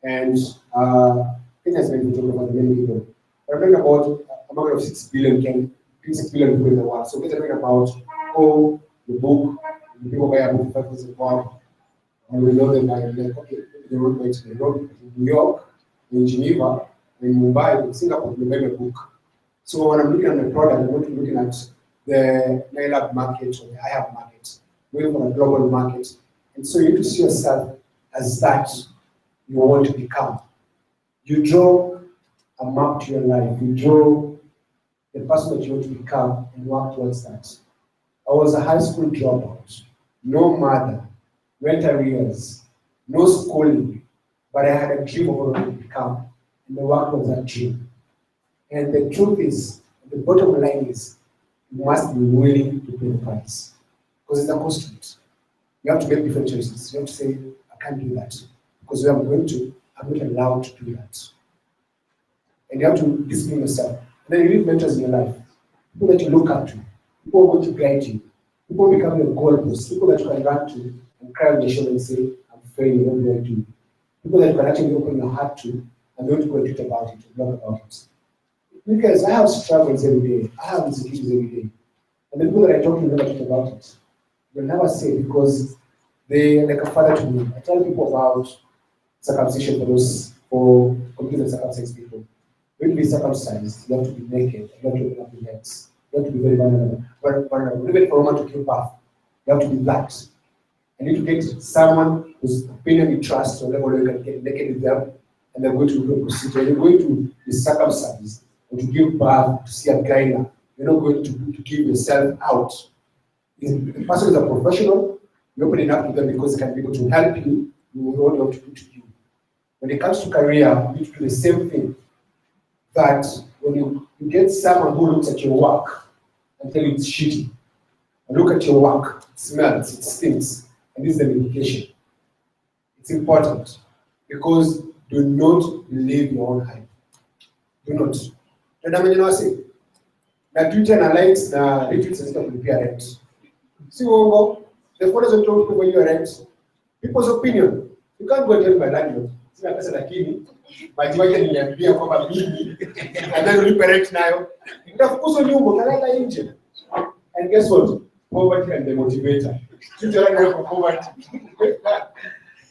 and it has been photographer for many people. But I'm talking about a market of 6 billion people in the world. So we're talking about, the book, the people buy a book for 5,000 pounds, and we know them by like, okay, they wrote by the road in New York, in Geneva, in Mumbai, in Singapore, they buy a book. So when I'm looking at my product, I'm not looking at the Nailab market or the IHAB market, we're for a global market. And so you need to see yourself as that you want to become. You draw a map to your life, you draw the person that you want to become and work towards that. I was a high school dropout, no mother, went arrears, no schooling, but I had a dream of what I would become, and the work was that dream. And the truth is, the bottom line is, you must be willing to pay the price, because it's a cost to it. You have to make different choices. You have to say, I can't do that, because where I'm going to, I'm not allowed to do that. And you have to discipline yourself. And then you need mentors in your life, people that you look up to, people who are going to guide you, people who become your goalposts, people that you can run to and cry on your shoulder and say, I'm failing, what do I do? People that you can actually open your heart to and don't go and tweet about it, blog about it. Because I have struggles every day, I have insecurities every day. And the people that I talk to never talk about it. They'll never say it because they're like a father to me. I tell people about circumcision for completely circumcised people. When you be circumcised, you have to be naked, you have to open up your legs, you have to be very vulnerable. Even for a woman to give birth, you have to be that. You need to get someone whose opinion you trust, or level you can get naked with them, and they're going to do a procedure. You're going to be circumcised, or to give birth, to see a gyna. You're not going to give yourself out. If the person is a professional, you open it up to them because they can be able to help you you will only have to do to you. When it comes to career, you need to do the same thing. That when you get someone who looks at your work and tell you it's shitty, and look at your work, it smells, it stinks, and this is an indication. It's important because do not believe your own hype. Do not. Na Twitter na likes na retweets is not prepare rent. See the photos of people when you are rent. People's opinion. You can't go and tell my landlord. Sina pesa lakini Majimaji aliniambia kwamba mimi analipa rent nayo. Nitafukuzwa nyumba kalala nje. And guess what? Poverty and the motivator. You have poverty.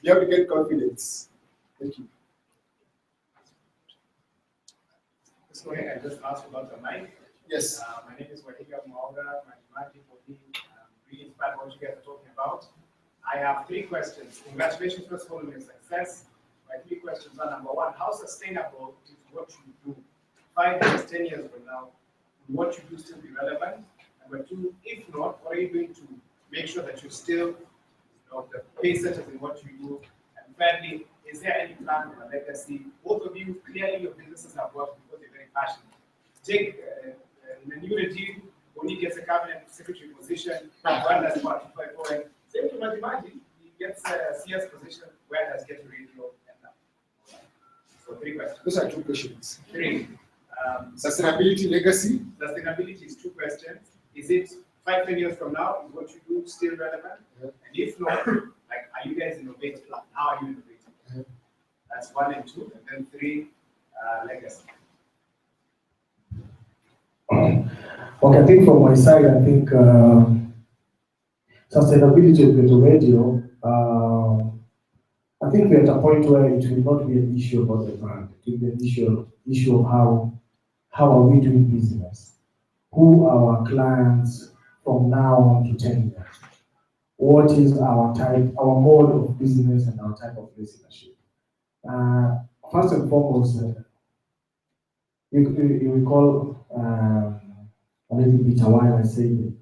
You have to get confidence. Thank you. Let's go ahead and just ask about the mic. Yes. My name is Boniface Mwangi. Majimaji for being really inspired by what you guys are talking about. I have 3 questions. Congratulations, first of all, on your success. My 3 questions are: number 1, how sustainable is what you do? 5 years, 10 years from now, will what you do still be relevant? Number 2, if not, what are you doing to make sure that you're still the pace setters in what you do? And thirdly, is there any plan for a legacy? Both of you, clearly your businesses have worked because you're very passionate. Take in the new regime, when he gets a cabinet secretary position, one does about 254, and same to Majimaji, he gets a CS position, where does Ghetto Radio end up? So 3 questions. Those are 2 questions. 3. Sustainability, legacy. Sustainability is 2 questions. Is it 5-10 years from now? Is what you do still relevant? And if not, like, are you guys innovating? How are you innovating? That's 1 and 2, and then 3, legacy. Okay, I think from my side, I think sustainability of Ghetto Radio, I think we're at a point where it will not be an issue about the brand. It will be an issue of how are we doing business? Who are our clients from now on to 10 years? What is our type, our mode of business and our type of listenership? First and foremost, you recall a little bit a while I said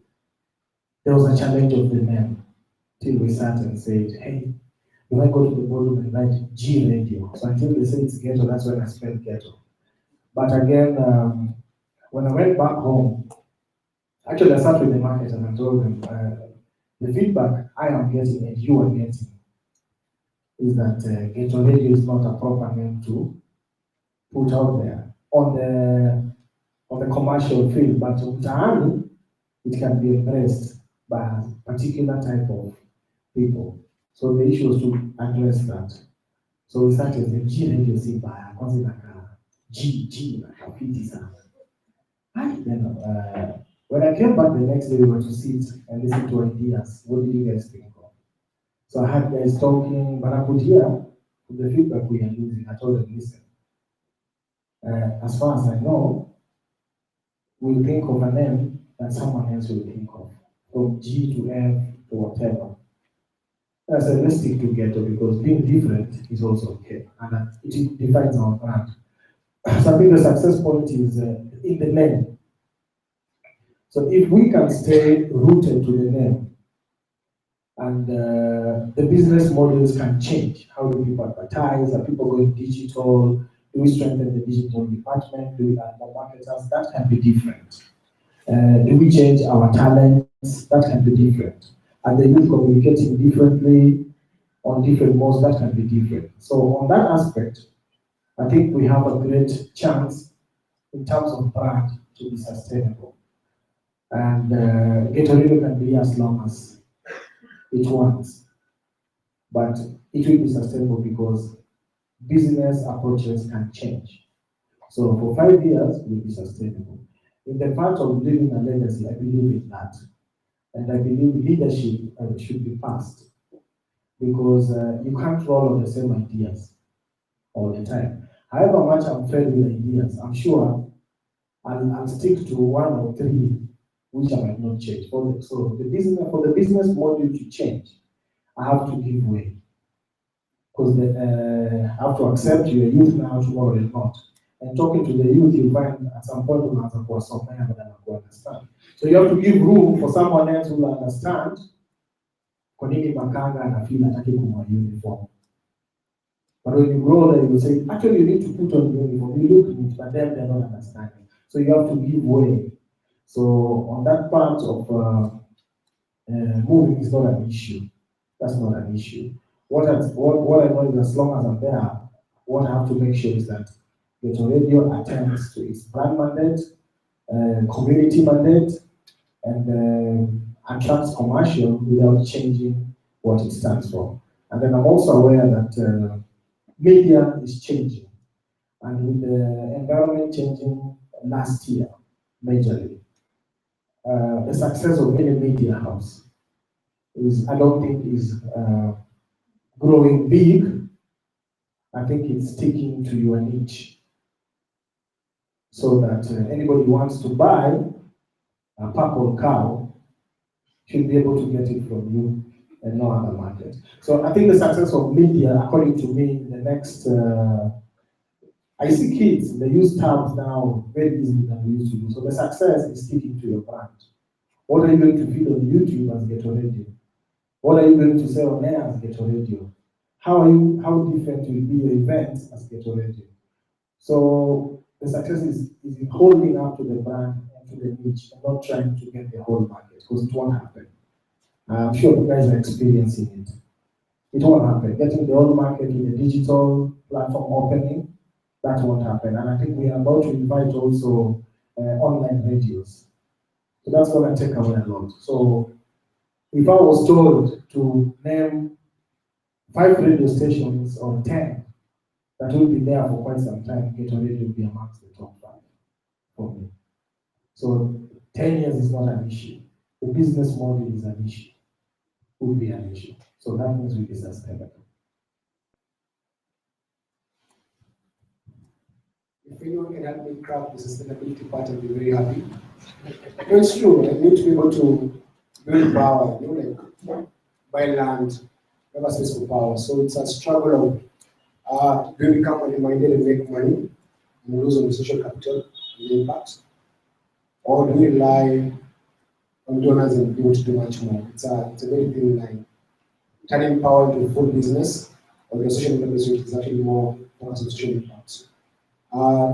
there was a challenge of the name till we sat and said, hey, when I go to the boardroom and write G Radio, so until they say it's Ghetto, that's when I spelled Ghetto. But again, when I went back home, actually I sat with the market and I told them the feedback I am getting and you are getting is that Ghetto Radio is not a proper name to put out there on the commercial field, but mtaani it can be embraced by a particular type of people. So the issue was to address that. So we started the G Radio si baya, kwanza inaka G inaka fiti sana. Then when I came back the next day, we were to sit and listen to ideas. What did you guys think of? So I had guys talking, but I could hear the feedback we are using. I told them, listen, as far as I know, we'll think of a name that someone else will think of, from G to F to whatever. I said, let's stick to Ghetto because being different is also okay, and it defines our brand. So I think the success point is in the name. So if we can stay rooted to the name, and the business models can change. How do people advertise? Are people going digital? Do we strengthen the digital department? Do we add more marketers? That can be different. Do we change our talents? That can be different. And the youth communicating differently on different modes? That can be different. So on that aspect, I think we have a great chance in terms of brand to be sustainable. And Ghetto Radio can be as long as it wants, but it will be sustainable because business approaches can change. So for 5 years, it will be sustainable. In the part of leaving a legacy, I believe in that. And I believe leadership should be passed because you can't roll on the same ideas all the time. However much I'm fed with ideas, I'm sure I'll stick to 1 or 3 which I might not change. For the business model to change, I have to give way. Because I have to accept you're a youth now, tomorrow you're not. And talking to the youth, you find at some point you have to understand. So you have to give room for someone else who will understand. Kwa nini makanga anafeel hataki kumwa uniform. But when you grow older, you say, actually, you need to put on uniform. You look neat, but them, they're not understanding. So you have to give way. So on that part of moving is not an issue. That's not an issue. What I know is as long as I'm there, what I have to make sure is that Ghetto Radio attends to its brand mandate, community mandate, and attracts commercial without changing what it stands for. And then I'm also aware that media is changing, and with the environment changing last year majorly, the success of any media house I don't think is growing big. I think it's sticking to your niche, so that anybody who wants to buy a purple cow should be able to get it from you and no other market. So I think the success of media, according to me, in the next, I see kids, they use tabs now very easily than we used to do. So the success is sticking to your brand. What are you going to feed on YouTube as Ghetto Radio? What are you going to say on air as Ghetto Radio? How different will be your event as Ghetto Radio? So the success is in holding up to the brand and to the niche and not trying to get the whole market, because it won't happen. I'm sure you guys are experiencing it. It won't happen. Getting the whole market in the digital platform opening, that won't happen. And I think we are about to invite also online radios. So that's going to take away a lot. So if I was told to name 5 radio stations or 10 that will be there for quite some time, Ghetto Radio will be amongst the top 5 for me. So 10 years is not an issue. The business model is an issue, would be an issue. So that means we'll be sustainable. If anyone can help me craft the sustainability part, I'll be very happy. No, it's true. I need to be able to build power, like buy land, have a space for power. So it's a struggle of doing company minded and make money and lose on social capital and the impact, or do we rely on donors and be able to do much more? It's a very thin line. Turning power into a full business or the social impact is actually more focused on social impact.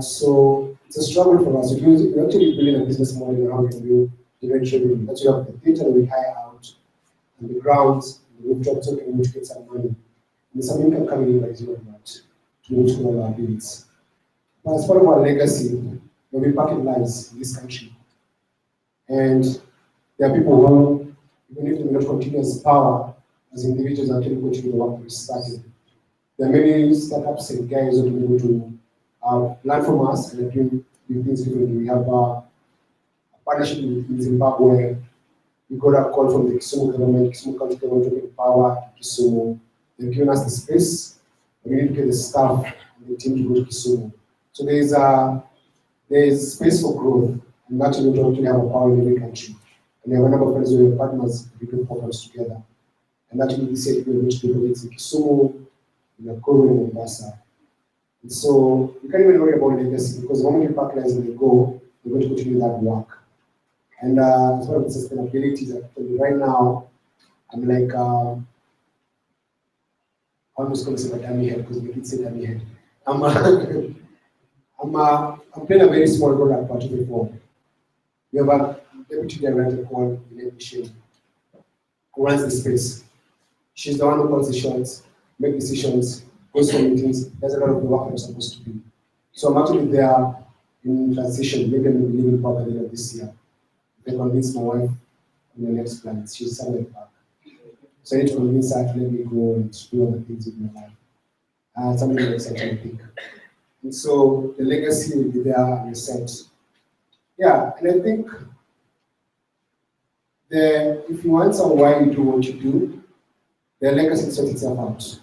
So it's a struggle for us. We're actually building a business model around how we can do direct revenue. That's why we have the theater we hire out, and the grounds, the rooftop token, which get some money. And there's some income coming in by zero amount to which all our bills. But as part of our legacy, we'll be impacting lives in this country. And there are people who, even if they may not continue as power, as individuals, actually continue the work we started. There are many startups and guys who have been able to learn from us and do things differently. We have a partnership in Zimbabwe. We got a call from the Kisumu government, Kisumu County government to bring power to Kisumu. They've given us the space. We need to get the staff and the team to go to Kisumu. So there's space for growth, and actually we don't have a power in every country. And we have a number of friends who are partners, we do programs together. And actually this year we're going to do projects in Kisumu, in Nakuru, and Mombasa. And so we can't even worry about legacy, because the moment you partners and they go, we're going to continue that work. And as far as sustainability, actually right now, I'm like, I'm just going to say my dummy head, because we did say dummy head. I'm playing a very small role at Part 24. We have a deputy director called Michelle, who runs the space. She's the one who calls the shots, make decisions, goes for meetings, does a lot of the work I'm supposed to do. So I'm actually there in transition. Maybe I'm going to be leaving Park at the end of this year. I convince my wife in the next plan. She's somewhere back. So I need to convince her to let me go and do other things with my life. Something very exciting, I think. And so the legacy will be there and reset. Yeah, and I think if you answer why you do what you do, the legacy sorts itself out.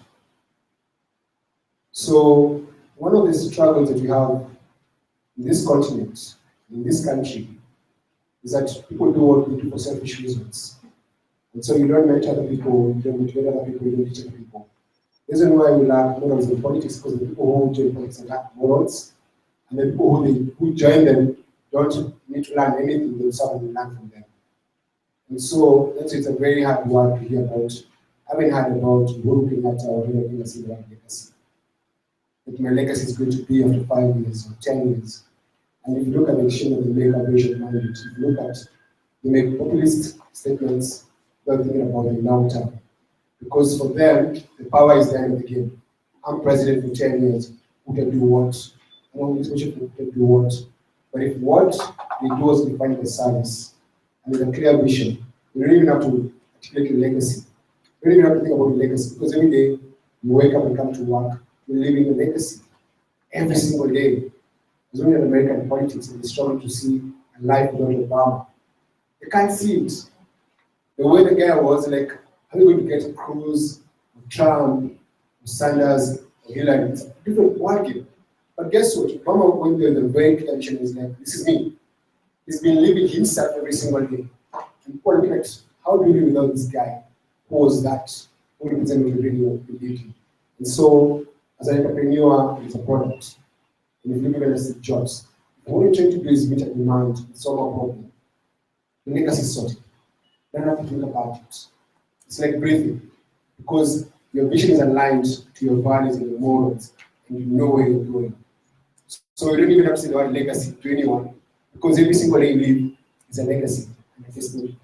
So one of the struggles that we have in this continent, in this country, is that people do what we do for selfish reasons. And so you don't meet other people, you don't motivate other people, you don't teach other people. The reason why we lack morals in politics is because the people who join politics lack morals, and the people who join them don't need to learn anything themselves and learn from them. And so that's it's a very hard word to hear about. I haven't heard about looking at our legacy. what my legacy is going to be after 5 years or 10 years. And if you look at the decision of the make aversion mandate, if you look at they make populist statements without thinking about the long term. Because for them, the power is the end of the game. I'm president for 10 years, who can do what? I want this nation who can do what? But if what they do is define the service, and with a clear vision, you don't even have to articulate your legacy. You don't even have to think about your legacy, because every day you wake up and come to work, you're living a legacy. Every single day. There's only in American politics and they struggle to see a life without Obama. They can't see it. The way the guy was like, are we going to get Cruz, or Trump, or Sanders, or Hillary? It's a different ballgame. But guess what? Obama went there in the very clear vision is like, this is me. He's been living himself every single day. And people look at how do you live without this guy? Who was that? Who represented the radio ability? And so, as an entrepreneur, it's a product. And if you look at the jobs, what you're trying to do is meet a demand and solve a problem. The legacy is sorted. You don't have to think about it. It's like breathing, because your vision is aligned to your values and your morals, and you know where you're going. So you don't even have to say the word legacy to anyone, because every single day you live is a legacy. And I just know it.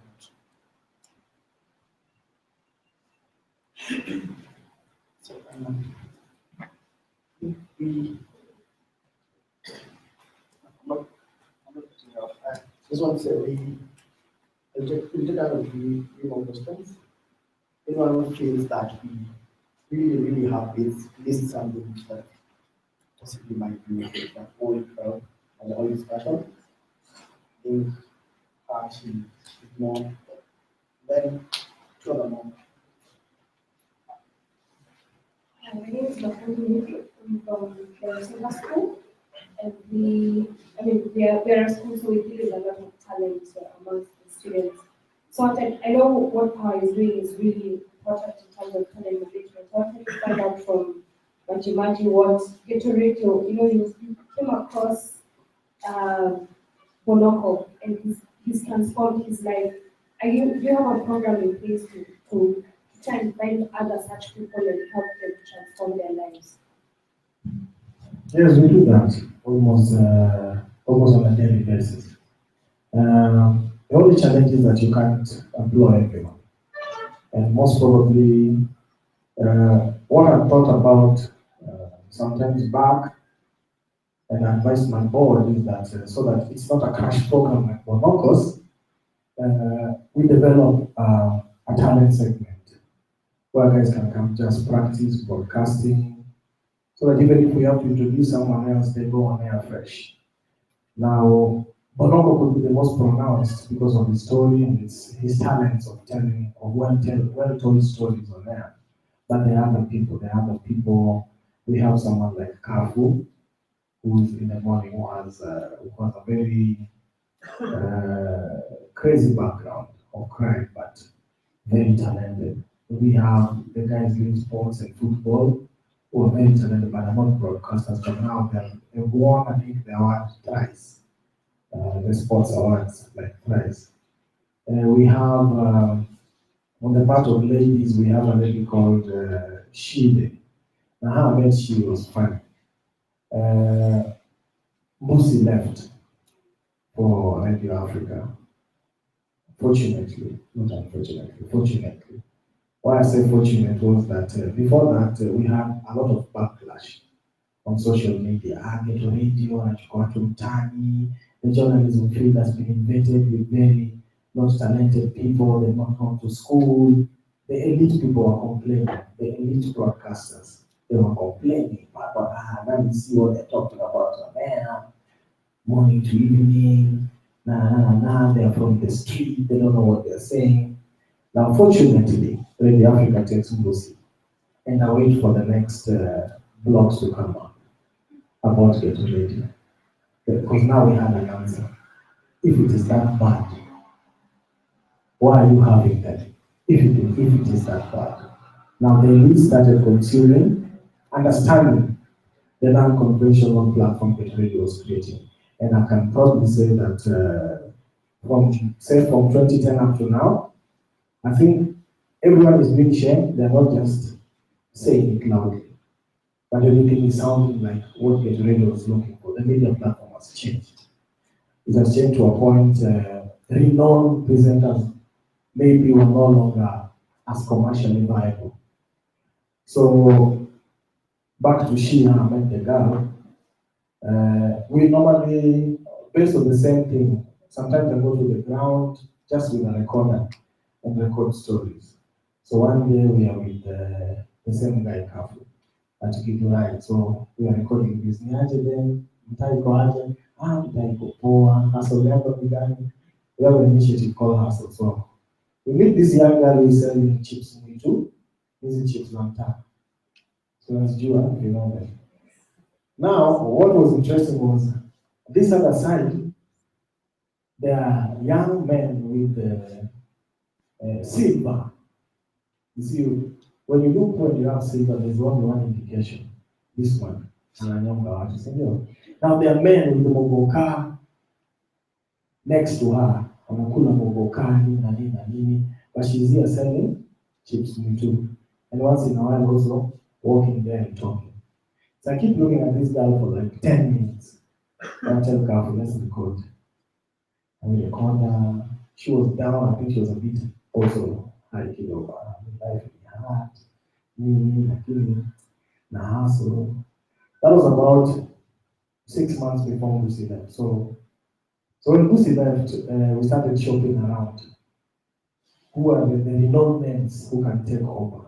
So, just want to say, we'll take out of the more questions. Anyone who feels that we really have this something that possibly might be that whole crowd and all discussion, I think actually more, then two other more. My name is Boniface from the school, and we are a school, so we deal with a lot of talent amongst the students. So I know what Pawa is doing is really important in terms of talent engagement. So I wanted to find out from Majimaji what Ghetto Radio, you came across Bonoko, and he's transformed his life. Do you have a program in place to try and find other such people and help them transform their lives? Yes, we do that almost on a daily basis. The only challenge is that you can't employ everyone. And most probably, what I thought about sometimes back and advised my board is that so that it's not a crash program like Bonokos, we develop a talent segment where guys can come just practice broadcasting, so that even if we have to introduce someone else, they go on air fresh. Now, Bonoko could be the most pronounced because of his story and his talents of telling of well-told stories on air. But there are other people. We have someone like Kafu, who's in the morning who has a very crazy background of crime, but very talented. We have the guys doing sports and football who are very talented, but are not broadcasters. But now they've won, I think, the award twice. The sports awards, like thrice. We have, on the part of ladies, we have a lady called Shide. Now, how I met she was funny. Musi left for Radio Africa. Fortunately, not unfortunately, fortunately. Why I say fortunate was that before that, we had a lot of backlash on social media. Ghetto Radio, Nachukua Mtani, the journalism field has been invaded with very not talented people, they've not gone to school. The elite people were complaining, the elite broadcasters, they were complaining. Now you see what they're talking about, man, morning to evening, they're from the street, they don't know what they're saying. Now, fortunately, Radio Africa takes Mbusi, and I wait for the next blogs to come up about Ghetto Radio. Because now we have an answer. If it is that bad, why are you having that? If it is that bad. Now they really started considering, understanding the non-conventional platform that radio was creating. And I can probably say that from 2010 up to now, I think everyone is being shared. They're not just saying it loudly. but everything is sounding like what Ghetto Radio was looking for. The media platform has changed. It has changed to a point renowned presenters maybe were no longer as commercially viable. So back to She, I met the girl. We normally, based on the same thing, sometimes I go to the ground just with a recorder and record stories. So one day we are with the same guy, Kafu, at Githurai. So we are recording this. Niaje then, mtaiko aje, mtaiko poa, hustle yako ni gani? We have an initiative called Hustle. So we meet this young girl who is selling chips in too. These chips on tap. So that's Jua, if you know that. Now, what was interesting was this other side, there are young men with silver. You see, when you look when you have silver, there's only one indication. This one. Now, there are men with the mogoka next to her. Wanakula mogoka, nini, but she's here selling chips too. And once in a while also walking there and talking. So I keep looking at this girl for like 10 minutes. I tell her, let's record. And we record her. She was down, I think she was a bit also high kilo, life in her heart, me, na hustle. That was about 6 months before Lucy left. So when Lucy left, we started shopping around. Who are the renowned names who can take over?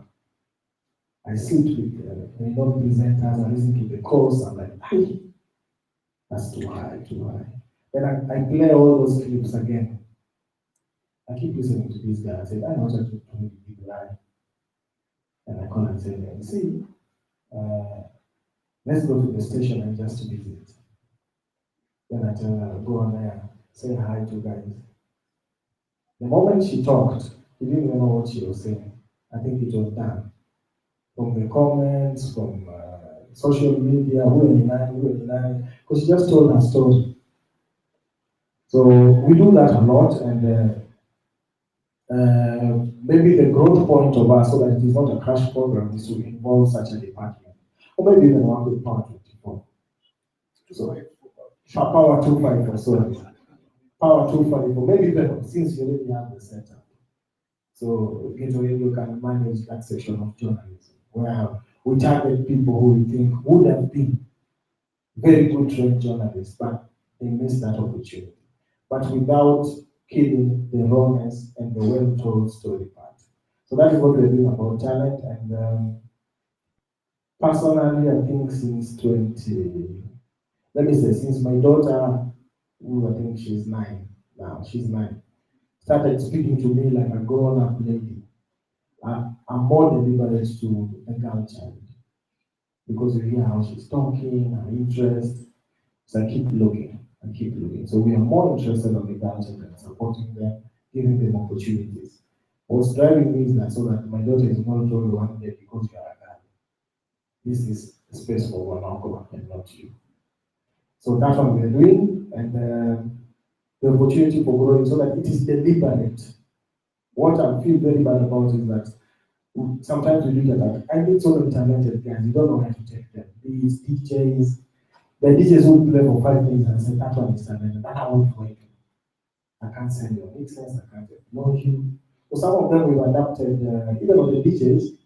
I sit with renowned presenters, I listen to the course, I'm like, hey, that's too high. Then I play all those clips again. I keep listening to this guy. I said, I know what to do with the line. And I call and say, see, let's go to the station and just visit. Then I tell her, go on there, say hi to guys. The moment she talked, he didn't even know what she was saying. I think it was done. From the comments, from social media, because she just told her story. So we do that a lot, and maybe the growth point of us, so that it is not a crash program, is to involve such a department, or maybe even one with Power 24. So Power 254, sorry. Power 254, maybe even since you already have the setup. So Ghetto Radio can manage that section of journalism, where we target people who we think would have been very good trained journalists, but they missed that opportunity. But without killing the rawness and the well-told story part. So that is what we're doing about talent. And personally, I think since since my daughter, who I think she's 9 now, started speaking to me like a grown-up lady. I'm more deliberate to a girl child, because you hear how she's talking, her interest. So I keep looking. So we are more interested on the girl child and supporting them, giving them opportunities. What's driving me is that so that my daughter is not told one day, because you are a girl, this is a space for one uncle and not you. So that's what we're doing, and the opportunity for growing, so that it is deliberate. What I feel very bad about is that sometimes we look at that. I meet so many talented guys, you don't know how to take them. These DJs, the DJs who play for 5 minutes and say, that one is talented, that I won't work. I can't send your mixes, I can't know you. So some of them we've adapted, even on the DJs,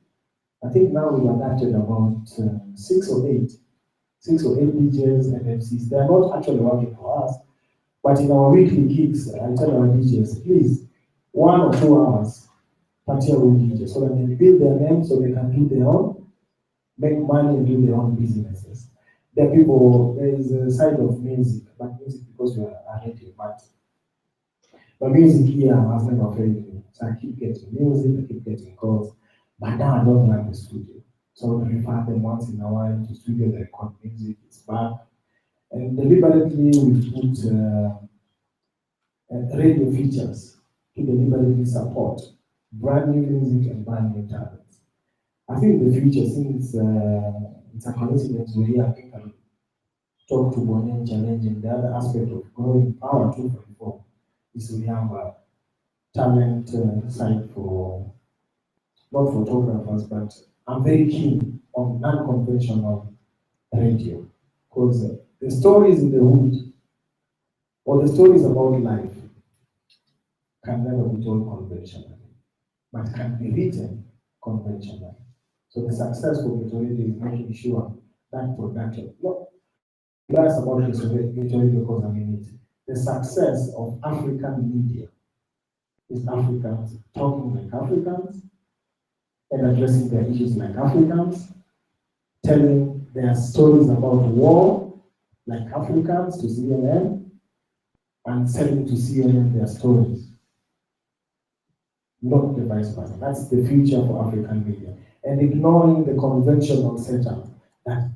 I think now we've adapted about 6 or 8 DJs and MCs. They are not actually working for us, but in our weekly gigs, I tell our DJs, please, 1 or 2 hours, party with DJs, so that they build their name, so they can do their own, make money and do their own businesses. There is a side of music, but music because we are radio, but music here has never failed me. So I keep getting music, I keep getting calls, but now I don't run the studio. So I refer them once in a while to studio, they record music, it's back. And deliberately we put radio features to deliberately support brand new music and brand new talents. I think the future, since it's a coincidence, we here, I think I'll talk to Bonin Challenge, and the other aspect of growing Power 2.4 is we have a talent side for, not photographers, but I'm very keen on non-conventional radio. Because the stories in the hood, or the stories about life, can never be told conventionally, but can be written conventionally. So the success for Ghetto Radio is making sure that production, no, that's about Ghetto Radio because I mean it. The success of African media is Africans talking like Africans and addressing their issues like Africans, telling their stories about war like Africans to CNN, and selling to CNN their stories. Not the vice versa. That's the future for African media. And ignoring the conventional setup that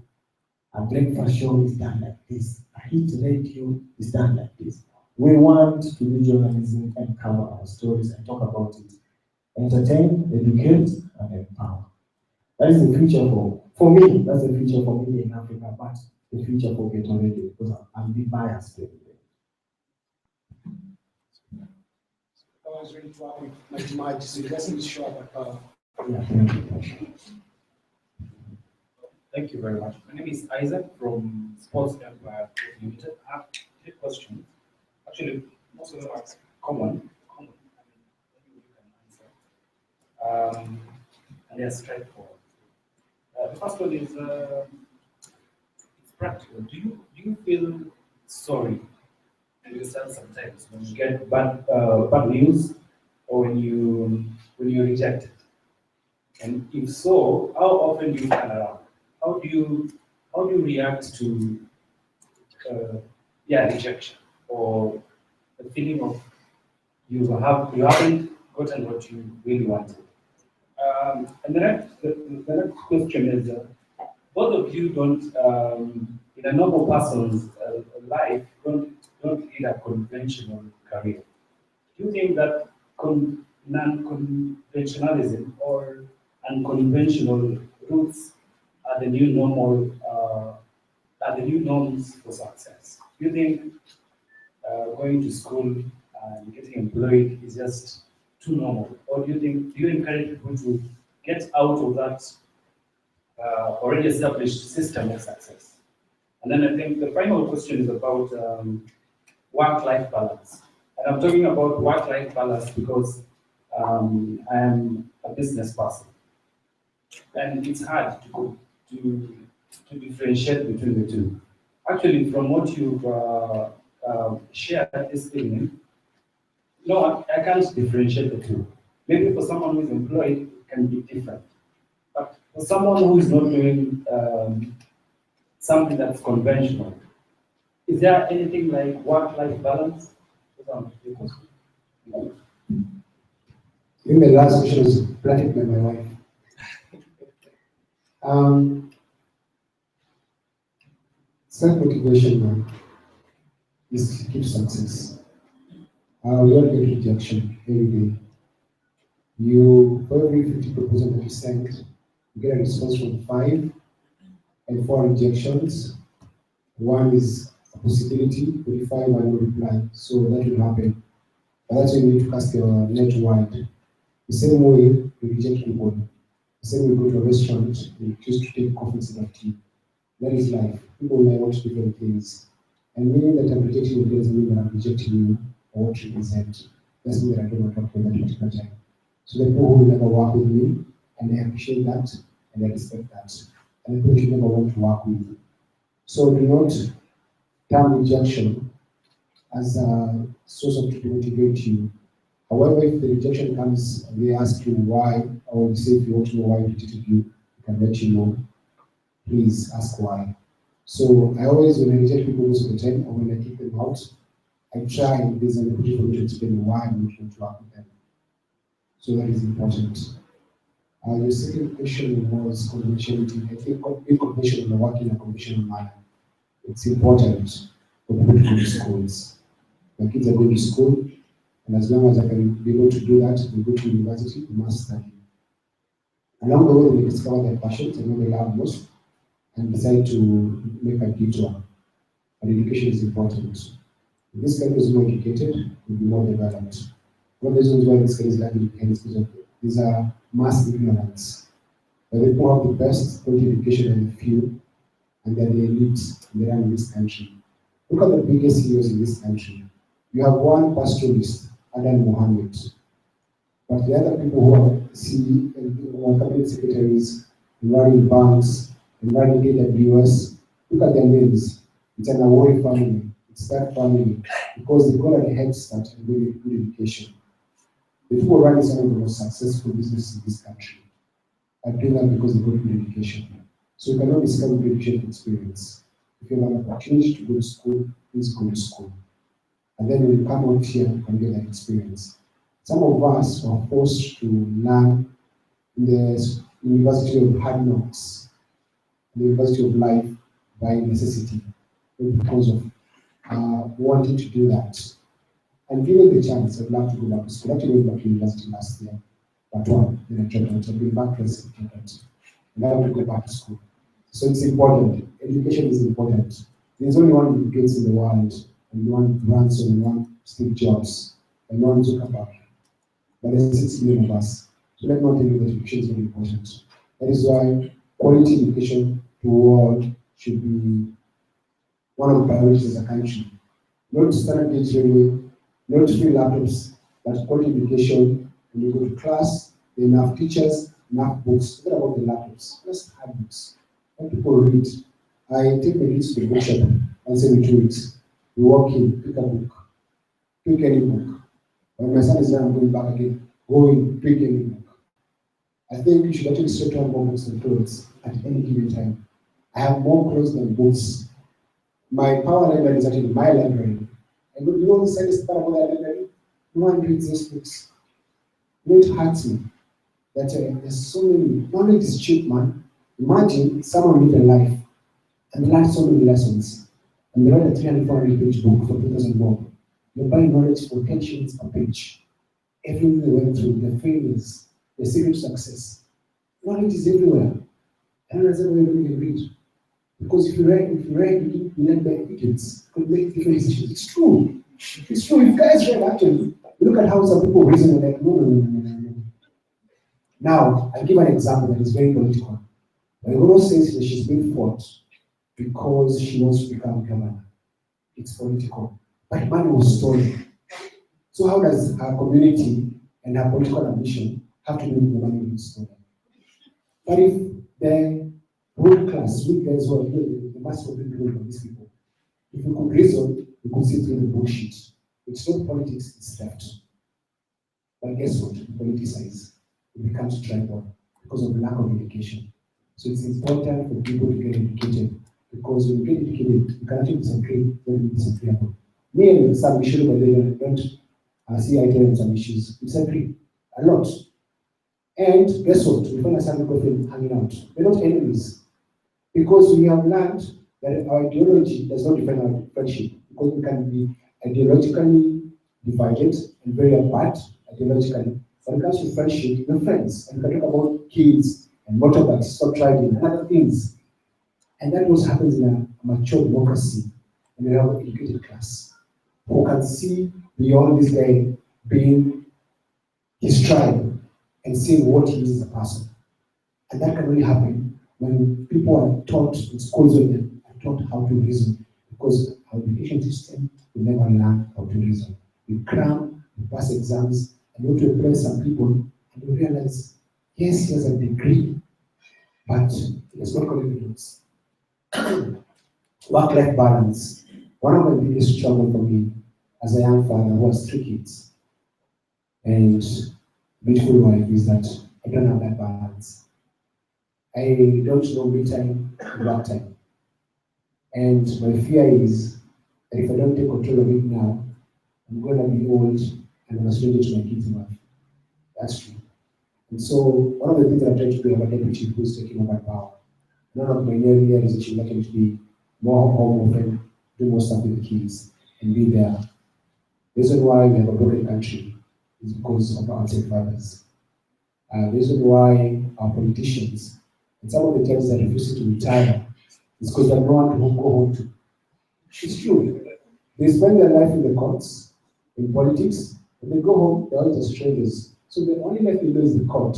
a breakfast show is done like this, a hit radio is done like this. We want to do journalism and cover our stories and talk about it. Entertain, educate, and empower. That is the future for me, that's the future for media in Africa, but the future for Ghetto Radio, because I'll be biased every day. I was ready to work with Majimaji, so the lesson is short but powerful. Yeah, thank you. Thank you very much. My name is Isaac from Sports Empire Limited. I have 3 questions. Actually, most of them are common. I mean, you can answer. And they are straightforward. The first one is it's practical. Do you feel sorry to yourself sometimes when you get bad news or when you're rejected? And if so, how often do you turn around? How do you react to rejection or the feeling of you haven't gotten what you really wanted? And the next question is, both of you don't, in a normal person's life, don't lead a conventional career. Do you think that non-conventionalism or unconventional routes are the new normal, are the new norms for success? Do you think going to school and getting employed is just too normal? Or do you encourage people to get out of that already established system of success? And then I think the final question is about work-life balance. And I'm talking about work-life balance because I am a business person. And it's hard to differentiate between the two. Actually, from what you've shared this evening, no, I can't differentiate the two. Maybe for someone who is employed, it can be different. But for someone who is not doing something that's conventional, is there anything like work-life balance? I think the last question was planted by my wife. Self-motivation is to keep success. We all get rejection every day. For every 50 proposals that you send, you get a response from 5 and 4 rejections. 1 is a possibility, 45 and no reply. So that will happen. But that's when you need to cast your net wide. The same way you reject people. The same way you go to a restaurant, you choose to take coffee instead of tea. That is life. People may want different things. And meaning that I'm rejecting you doesn't mean that I'm rejecting you or what you present. Doesn't mean that I don't want to talk to that particular time. So the people who never work with me, and they appreciate that, and they respect that. And the people who never want to work with you. So do not term rejection as a source of to motivate you. However, if the rejection comes and they ask you why, or say if you want to know why they rejected you, I can let you know. Please ask why. So I always, when I reject people most of the time, or when I kick them out, I try, if there's an opportunity for me to explain why I'm not going to work with them. So that is important. Your second question was conventionality. I think being conventional and working in a conventional manner, it's important for people to go to schools. My kids are going to school, and as long as I can be able to do that, they go to university, they must study. Along the way, they discover their passions and what they love most, and decide to make a detour. But education is important. If this country is more educated, it will be more developed. One of the reasons why this country is lagging behind is because these are mass ignorance. The people have the best quality education and the few, and they're the elite, and they run in this country. Look at the biggest CEOs in this country. You have one pastoralist, Adan Mohammed, but the other people who are cabinet secretaries, running banks, and running AWS, look at their names. It's an Awori family, it's that family, because they got a head start and good education. The people running some of the most successful businesses in this country are doing that because they got good education. So you cannot discover good education experience. If you have an opportunity to go to school, please go to school. And then when you come out here, you can get that experience. Some of us were forced to learn in the University of Hard Knocks, the University of Life by necessity, because of wanting to do that. And given the chance, I'd love to go back to school. Actually, I went back to university last year, but then I dropped out. I've been back recently, and I have to go back to school. So it's important. Education is important. There's only one Bill Gates in the world, and one Branson, and one Steve Jobs, and one Zuckerberg. But there's 6 million of us. So let me not tell you that education is very important. That is why quality education to all should be one of the priorities as a country. Not standard gauge railway, not free laptops, but quality education. When you go to class, there are enough teachers, enough books. Forget about the laptops, just have books. Let people read. I take my kids to the bookshop and say we do it. We walk in, pick a book, pick any book. When my son is there, I'm going back again. Go in, pick any book. I think you should actually start to have more books than clothes at any given time. I have more clothes than books. My power library is actually my library. And you know the saddest part about that library? No one reads those books. It hurts me that there's so many. Knowledge is cheap, man. Imagine someone lived a life and learned so many lessons. And they write a 300-400 page book for 2,000 more. You're buying knowledge for 10 shillings per page. Everything they went through, their failures, their secret success. Knowledge is everywhere. I don't understand why you don't read. Because if you read, you learn by idiots. You could make different decisions. It's true. It's true. If you guys read, actually, look at how some people reason like, no. Now, I'll give an example that is very political. Ogono says that she's being fought because she wants to become governor. It's political. But money was stolen. So how does her community and her political ambition have to do with the money being stolen? But if the road class, we guys who are here, the mass of people of these people, if you could reason, you could see through the bullshit. It's not politics, it's theft. But guess what? Politicize. It becomes tribal because of the lack of education. So it's important for people to get educated, because when you get educated, you can actually disagree when you disagree about. Me and some issues, but they don't see eye to eye on some issues. We disagree a lot. And guess what? We find ourselves hanging out. We're not enemies, because we have learned that our ideology does not define our friendship, because we can be ideologically divided and very apart ideologically. When it comes to friendship, we're friends, and we can talk about kids and motorbikes, stop driving, and other things. And that what happens in a mature democracy, and we have an educated class who can see beyond this guy being his tribe and seeing what he is as a person. And that can only happen when people are taught in schools and are taught how to reason, because our education system will never learn how to reason. We cram, we pass exams, and we want to impress some people, and we realize, yes, he has a degree, but he has not confidence. Work-life balance. One of my biggest struggles for me as a young father who has 3 kids and beautiful wife is that I don't have that balance. I don't know me-time and work-time. And my fear is that if I don't take control of it now, I'm going to be old and I'm stranger to my kids' life. That's true. And so one of the things that I'm trying to do about deputy who's taking over power, one of my new areas is actually to be more home often, do more stuff with the kids, and be there. The reason why we have a broken country is because of our outside fathers. The reason why our politicians, and some of the times that refuse to retire, is because they have no one to go home to. It's true. They spend their life in the courts, in politics, when they go home, they're always strangers. So the only life they know is the court,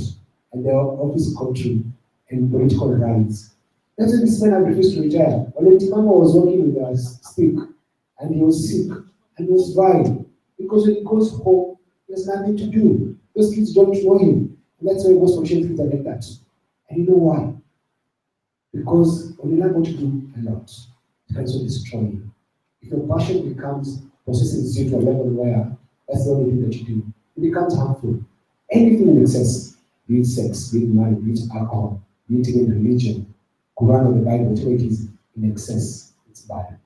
and their office courtroom, and political rallies. That's why this man had refused to retire. When Timama was working with us, sick, and he was sick, and he was dying, because when he goes home, there's nothing to do. Those kids don't know him. And that's why he goes for things like that. And you know why? Because when you're not going to do a lot, it can also destroy you. If your passion becomes possesses you to a level where that's the only thing that you do, it becomes harmful. Anything in excess, be it sex, be it marriage, be it alcohol, be it even religion, Quran or the Bible, whatever it is, in excess, it's bad.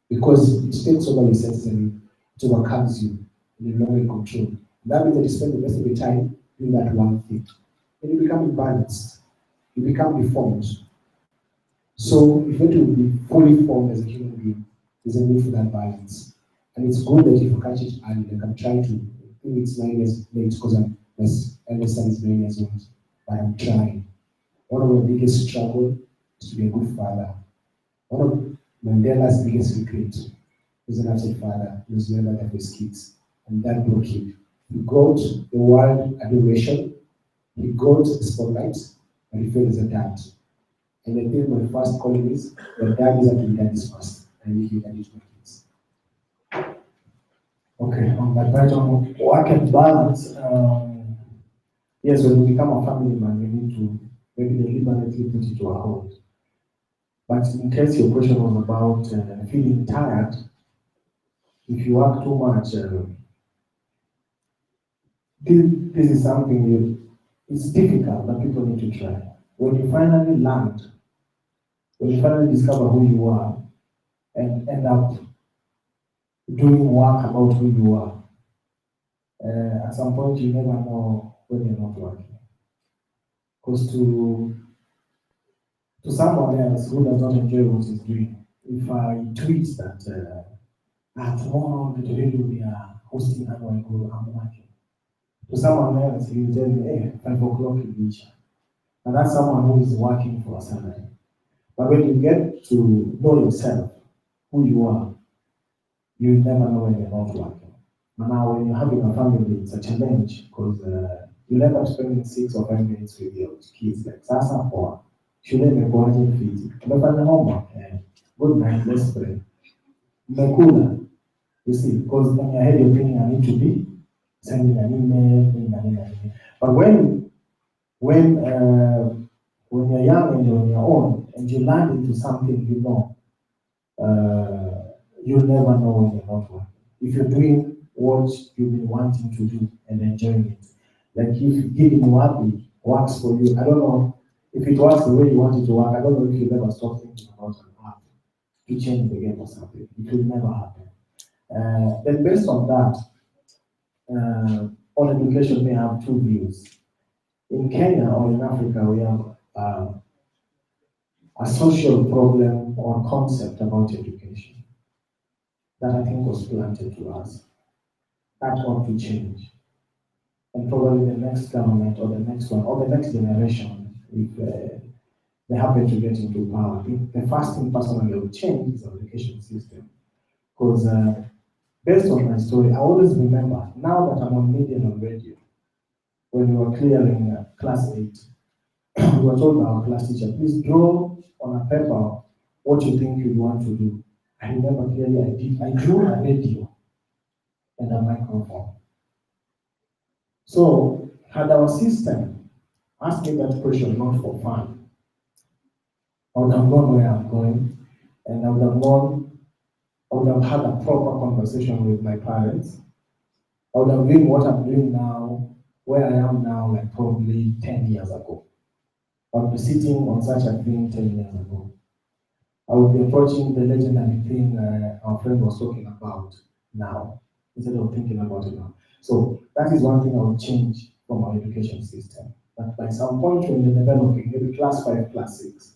Because it takes over your senses and it overcomes you, and you're no longer in control. And that means that you spend the rest of your time doing that one thing. And you become imbalanced, you become deformed. So if you want to be fully formed as a human being, there's a need for that balance. And it's good that if you catch it early, like I'm trying to, I think it's 9 years late because my eldest son is 9 years old, but I'm trying. One of my biggest struggles is to be a good father. One of Mandela's biggest regret was an absent father. He was never there for his kids. And that broke him. He got the world adoration, he got the spotlight, and he failed as a dad. And I think my first calling is that dad is actually daddy's first. I need you daddy's my kids. Okay, on that part on work and balance, yes, when we become a family man, we need to maybe deliberately put it to a hold. But in case your question was about feeling tired, if you work too much, this is something it's difficult, but people need to try. When you finally land, when you finally discover who you are, and end up doing work about who you are, at some point you never know when you're not working. Because to someone else who does not enjoy what he's doing, if I tweet that tomorrow on the radio we are hosting annual goal, I'm working. To someone else, he will tell me, hey, 5 o'clock in reach. And that's someone who is working for a salary. But when you get to know yourself, who you are, you never know when you're not working. And now when you're having a family, it's a challenge because you end up spending 6 or 5 minutes with your kids. Like, Sasa Pawa, should I go and feed? But at the homework, good night, let's pray. Mekula, you see, because in your head you're thinking, I need to be sending an email, But when you're young and you're on your own and you land into something you know, you'll never know when you're not working. If you're doing what you've been wanting to do and enjoying it, like if giving Wabi works for you, I don't know if it works the way you want it to work. I don't know if you'll ever stop thinking about an app to change the game or something. It will never happen. Then based on that, all education may have two views. In Kenya or in Africa, we have a social problem or concept about education that I think was planted to us. That ought to change. And probably the next government or the next one or the next generation, if they happen to get into power, the first thing personally will change is our education system. Because based on my story, I always remember, now that I'm on media and on radio, when we were clearing class 8, we were told by our class teacher, please draw on a paper what you think you want to do. I remember clearly I drew a radio and a microphone. So, had our system asked me that question not for fun, I would have known where I'm going, and I would have had a proper conversation with my parents. I would have been what I'm doing now, where I am now, like probably 10 years ago. I would be sitting on such a thing 10 years ago. I would be approaching the legendary thing our friend was talking about now, instead of thinking about it now. So that is one thing I would change from our education system. That by some point when you're developing, maybe class 5, class 6,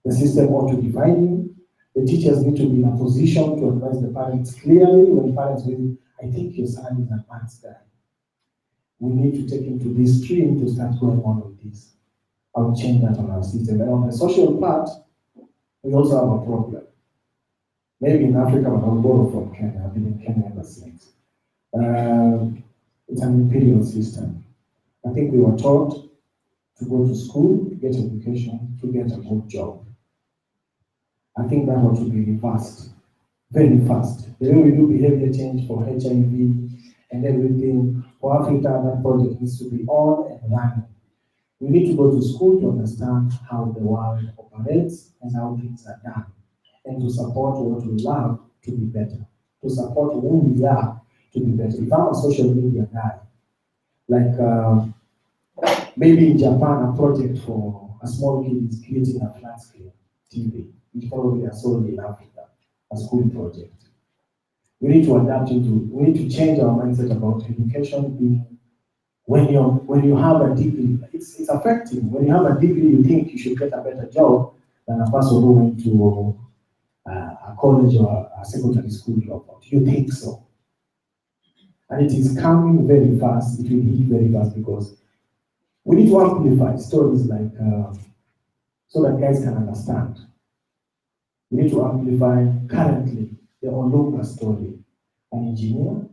the system ought to define you. The teachers need to be in a position to advise the parents clearly. When parents will, I think your son is an arts guy. We need to take him to this stream to start going on with this. I will change that on our system. And on the social part, we also have a problem. Maybe in Africa, but I'll borrow from Kenya. I've been in Kenya ever since. It's an imperial system. I think we were taught to go to school, get education, to get a good job. I think that ought to be reversed very fast. The way we do behavior change for HIV and everything, for Africa, that project needs to be on and running. We need to go to school to understand how the world operates and how things are done, and to support what we love to be better, to support who we are to be better. If I'm a social media guy, like maybe in Japan, a project for a small kid is creating a flat screen TV, which probably are sold in Africa, a school project. We need to adapt we need to change our mindset about education being, when you have a degree, it's effective. When you have a degree, you think you should get a better job than a person who went to a college or a secondary school dropout. You think so. And it is coming very fast, it will hit very fast, because we need to amplify stories like, so that guys can understand. We need to amplify currently the Olunga story, an engineer,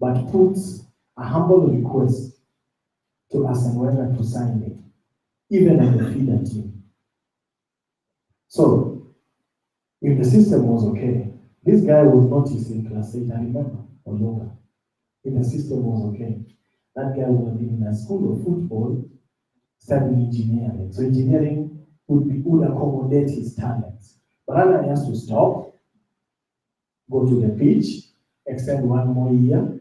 but puts a humble request to Asenwega to sign it, even at the feeder team. So, if the system was okay, this guy was noticed in class 8, I remember, Olunga. If the system was okay, that guy would have been in a school of football studying engineering. So engineering would accommodate his talents. But rather he has to stop, go to the pitch, extend one more year,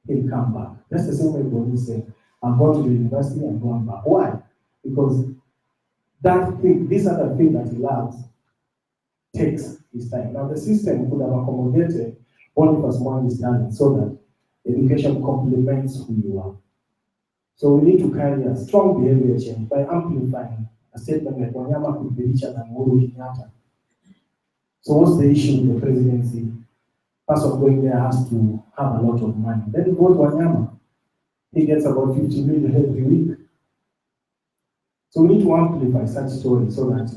he'll come back. That's the same way Boni said, I'm going to the university, I'm going back. Why? Because that thing, this other thing that he loves, takes his time. Now the system could have accommodated Boniface Mwangi's talent so that education complements who you are. So we need to carry a strong behavior change by amplifying a statement like Wanyama could be richer than Uhuru Kenyatta. So what's the issue with the presidency? Person going there has to have a lot of money. Then vote Wanyama. He gets about 50 million every week. So we need to amplify such stories so that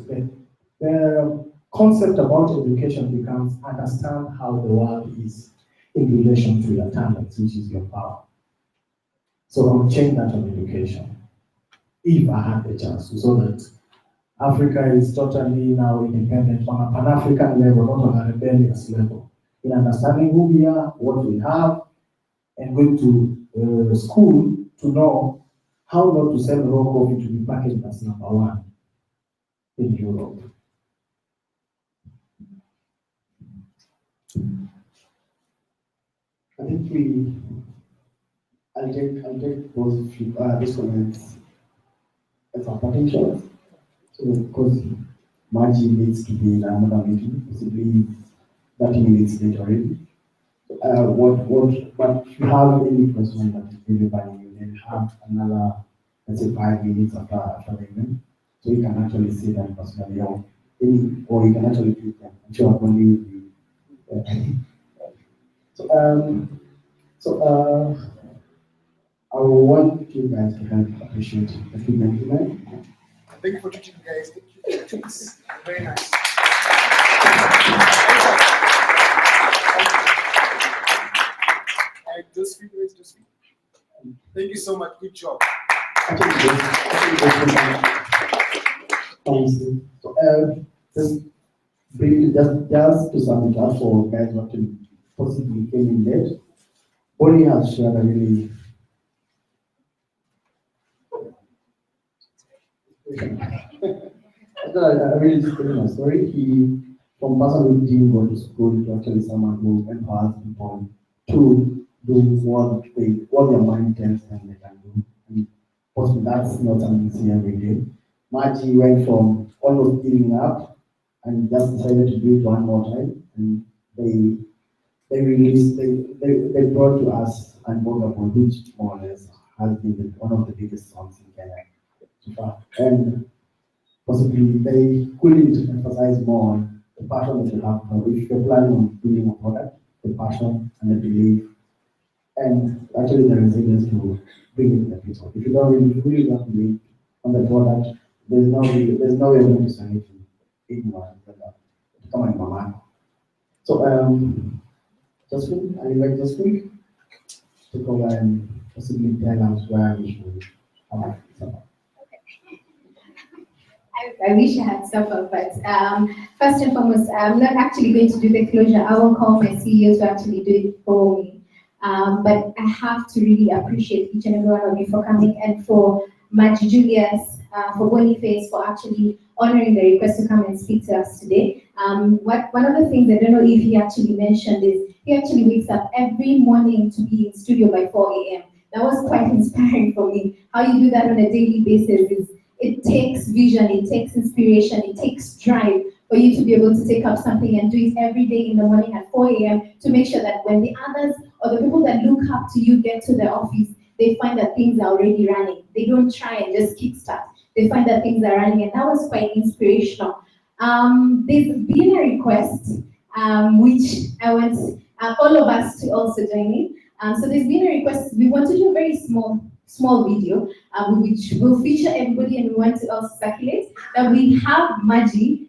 the concept about education becomes understand how the world is in relation to your talents, which is your power. So I'll change that on education, if I had the chance, so that Africa is totally now independent on a Pan-African level, not on a rebellious level, in understanding who we are, what we have, and going to school to know how not to sell raw coffee to be packaged as number one in Europe. I think I'll take those these comments as a potential. So because Maji needs to be in another meeting, possibly 30 minutes late already. But if you have any question that is really funny, you then have another, let's say 5 minutes after the event. So you can actually say that personally, or you can actually pick them. I'm sure only will be. I want you guys to help appreciate the feedback tonight. Thank you for teaching, guys. Thank you. Very nice. Just few minutes, just few. Thank you so much. Good job. So, just briefly, just to sum it up for guys who actually possibly came in late, Boni has shared a really I really just telling my story. He, from person who didn't go to school, to actually someone who empowers people to do what their mind tells them they can do. And possibly that's not something you see every day. Maji went from almost giving up and just decided to do it one more time. And they brought to us Unbogable, which more or less has been one of the biggest songs in Kenya so far. And possibly they couldn't emphasize more on the passion that you have. If you're planning on building a product, the passion and the belief, and actually the resilience to bring it to the people. If you really don't believe on the product, there's no way you're going to sell it to anyone. Come on, mama. So I invite Josephine to come and possibly tell us where we should have it. I wish I had suffered, but first and foremost, I'm not actually going to do the closure. I will call my CEO to actually do it for me. But I have to really appreciate each and every one of you for coming, and for Julius, for Boniface, for actually honoring the request to come and speak to us today. One of the things I don't know if he actually mentioned is he actually wakes up every morning to be in studio by 4 a.m. That was quite inspiring for me. How you do that on a daily basis is, it takes vision, it takes inspiration, it takes drive for you to be able to take up something and do it every day in the morning at 4 a.m. to make sure that when the others or the people that look up to you get to the office, they find that things are already running. They don't try and just kickstart. They find that things are running, and that was quite inspirational. There's been a request, which I want all of us to also join in. So there's been a request. We want to do a very small video, which will feature everybody, and we want to also circulate that we have Maji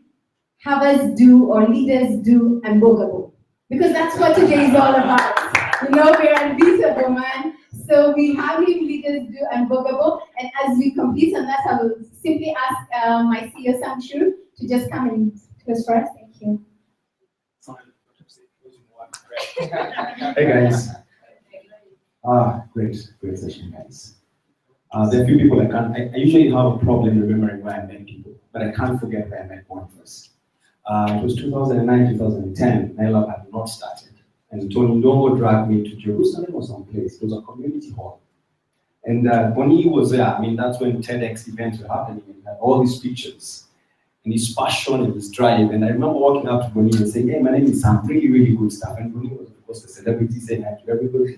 have us do, or leaders do, unbogable, because that's what today is all about. You know, we're unbeatable, man. So we have him leaders do unbogable, and as we complete on that, I will simply ask my CEO Samshu to just come and close for us. Thank you. Hey guys. Great session, guys. There are a few people I usually have a problem remembering where I met people, but I can't forget where I met one of us. It was 2009, 2010, Nailab had not started. And Tony Ndongo dragged me to Jerusalem or someplace. It was a community hall. And Boni was there. I mean, that's when TEDx events were happening. And had all these pictures and his passion and his drive. And I remember walking up to Boni and saying, hey, my name is Sam, really, really good stuff. And Boni was, of course, a celebrity saying hi to everybody.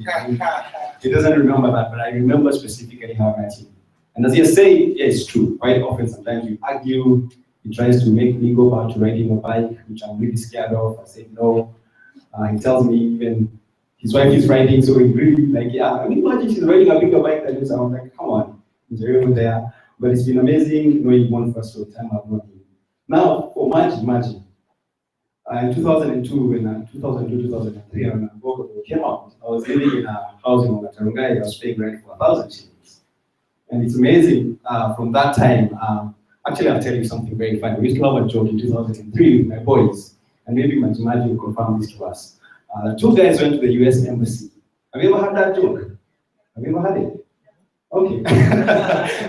He doesn't remember that, but I remember specifically how I met him. And as you say, yeah, it's true. Quite often, sometimes we argue. He tries to make me go back to riding a bike, which I'm really scared of. I say no. He tells me even his wife is riding, so he really like, yeah, I mean, imagine she's riding a bigger bike than you. So I'm like, come on, he's over there. But it's been amazing knowing one first for the time I've known him. Now, for Majimaji, in 2002, when 2002, 2003, when Bogo came out, I was living in a house in Ongatarungai. I was paying rent for 1,000 shillings. And it's amazing from that time. Actually, I'll tell you something very funny. We used to have a joke in 2003 with my boys, and maybe Majimaji will confirm this to us. Two guys went to the US Embassy. Have you ever had that joke? Have you ever had it? Okay.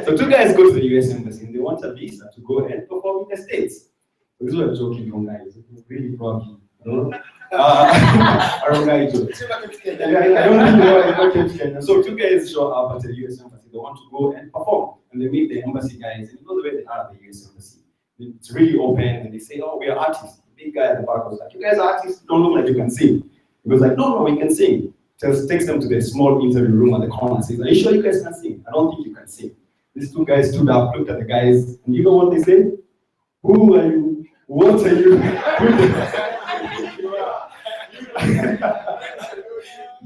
So two guys go to the US Embassy and they want a visa to go and perform in the States. So this was a joking from guys. It was really probably, you know? I don't know joke. I don't think you know. So two guys show up at the US Embassy. They want to go and perform. And they meet the embassy guys, and you know the way they are at the US Embassy. It's really open, and they say, oh, we are artists. The big guy at the back was like, you guys are artists, don't look like you can sing. He was like, no, we can sing. Just takes them to the small interview room at the corner and says, are you sure you guys can sing? I don't think you can sing. These two guys stood up, looked at the guys, and you know what they said? Who are you? What are you?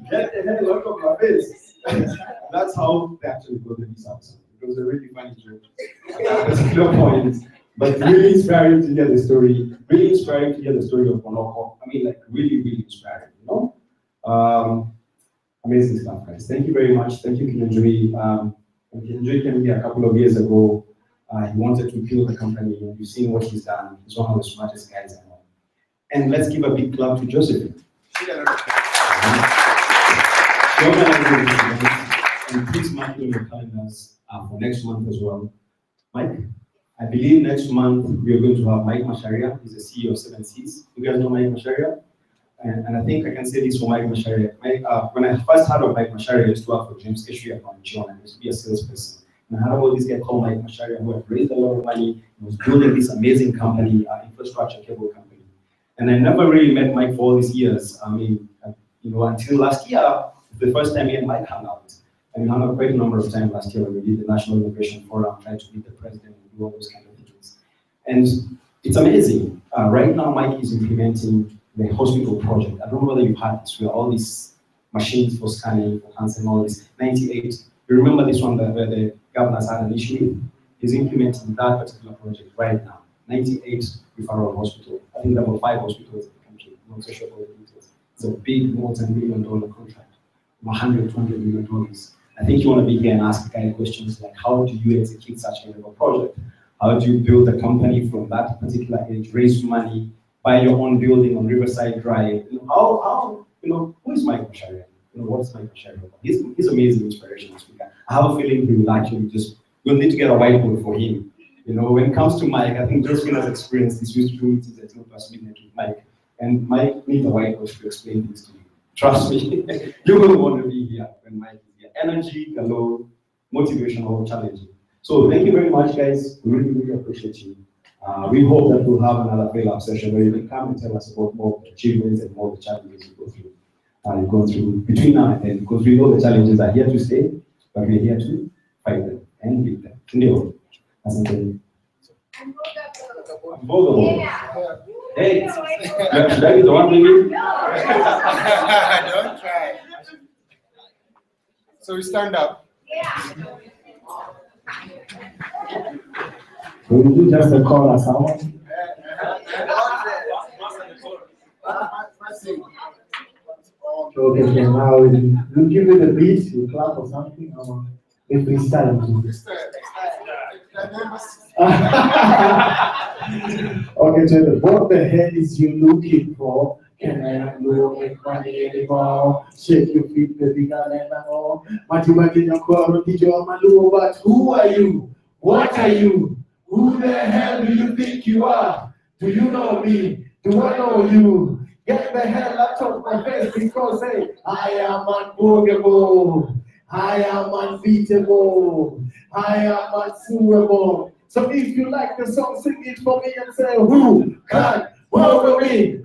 Get the hell out of my face. That's how they actually got the visa. It was a really funny joke at a particular point, but really inspiring to hear the story. Really inspiring to hear the story of Monoko. I mean, like really, really inspiring. You know, amazing stuff, guys. Thank you very much. Thank you, Kinjui. When Kinjui came here a couple of years ago, he wanted to build the company. You've seen what he's done. He's one of the smartest guys I know. And let's give a big clap to Joseph. And please mark it on your calendars for next month as well. Mike, I believe next month we are going to have Mike Masharia. He's the CEO of 7 Seas. You guys know Mike Masharia? And I think I can say this for Mike Masharia. When I first heard of Mike Masharia, I used to work for James Keshuya from John. I used to be a salesperson. And I heard about this guy called Mike Masharia who had raised a lot of money. He was building this amazing company, infrastructure cable company. And I never really met Mike for all these years. I mean, you know, until last year, the first time me and Mike hung out. And we hung out quite a number of times last year when we did the National Innovation Forum, trying to meet the president and do all those kind of things. And it's amazing. Right now, Mike is implementing the hospital project. I don't know whether you've heard this, where all these machines for scanning, for cancer and all this. 98, you remember this one where the governors had an issue with? He's implementing that particular project right now. 98 referral hospital. I think there were 5 hospitals in the country. I'm not so sure about the details. It's a big multi-million-dollar contract, $100, $200 million. I think you want to be here and ask the guy questions like, how do you execute such kind of a project? How do you build a company from that particular age, raise money, buy your own building on Riverside Drive? Who is Michael Sharia? What is Michael Sharia? He's amazing inspirational speaker. I have a feeling he will actually we'll need to get a whiteboard for him. When it comes to Mike, I think Josephine has experienced this. Used to do meetings at with Mike, and Mike needs a whiteboard to explain things to you. Trust me, you will want to be here when Mike is here. Energy, galore, motivational, challenging. So thank you very much, guys. We really, really appreciate you. We hope that we'll have another fail-up session where you can come and tell us about more of the achievements and more of the challenges you go through. You go through between now and then, because we know the challenges are here to stay, but we're here to fight them and beat them. Ndio. Asante. Yeah. Hey, should I be the one doing it? Don't try. So we stand up. Yeah. Will you just call us out? Okay, now we'll give you the beat, you clap or something, or we freestyle. Okay, Jenny, what the hell is you looking for? Can I not make money anymore? Shake your feet, baby girl, and more. Majimaji your core, but who are you? What are you? Who the hell do you think you are? Do you know me? Do I know you? Get the hell out of my face because hey, I am unbogable. I am unbeatable. I am unsuable. So if you like the song, sing it for me and say, who can over me?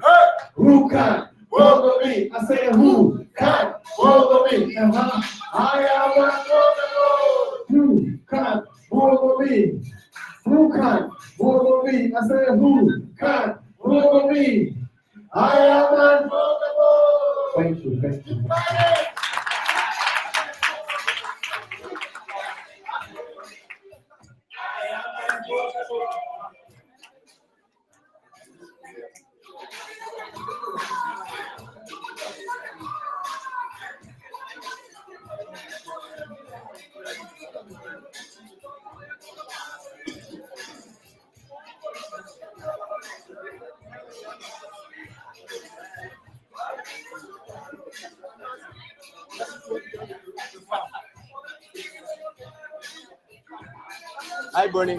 Who can over me? I say, who can over me? I am unbogable. Who can over me? Who can over me? I say, who can over me? I am unbogable. Thank you, thank you. Hi, Bonnie.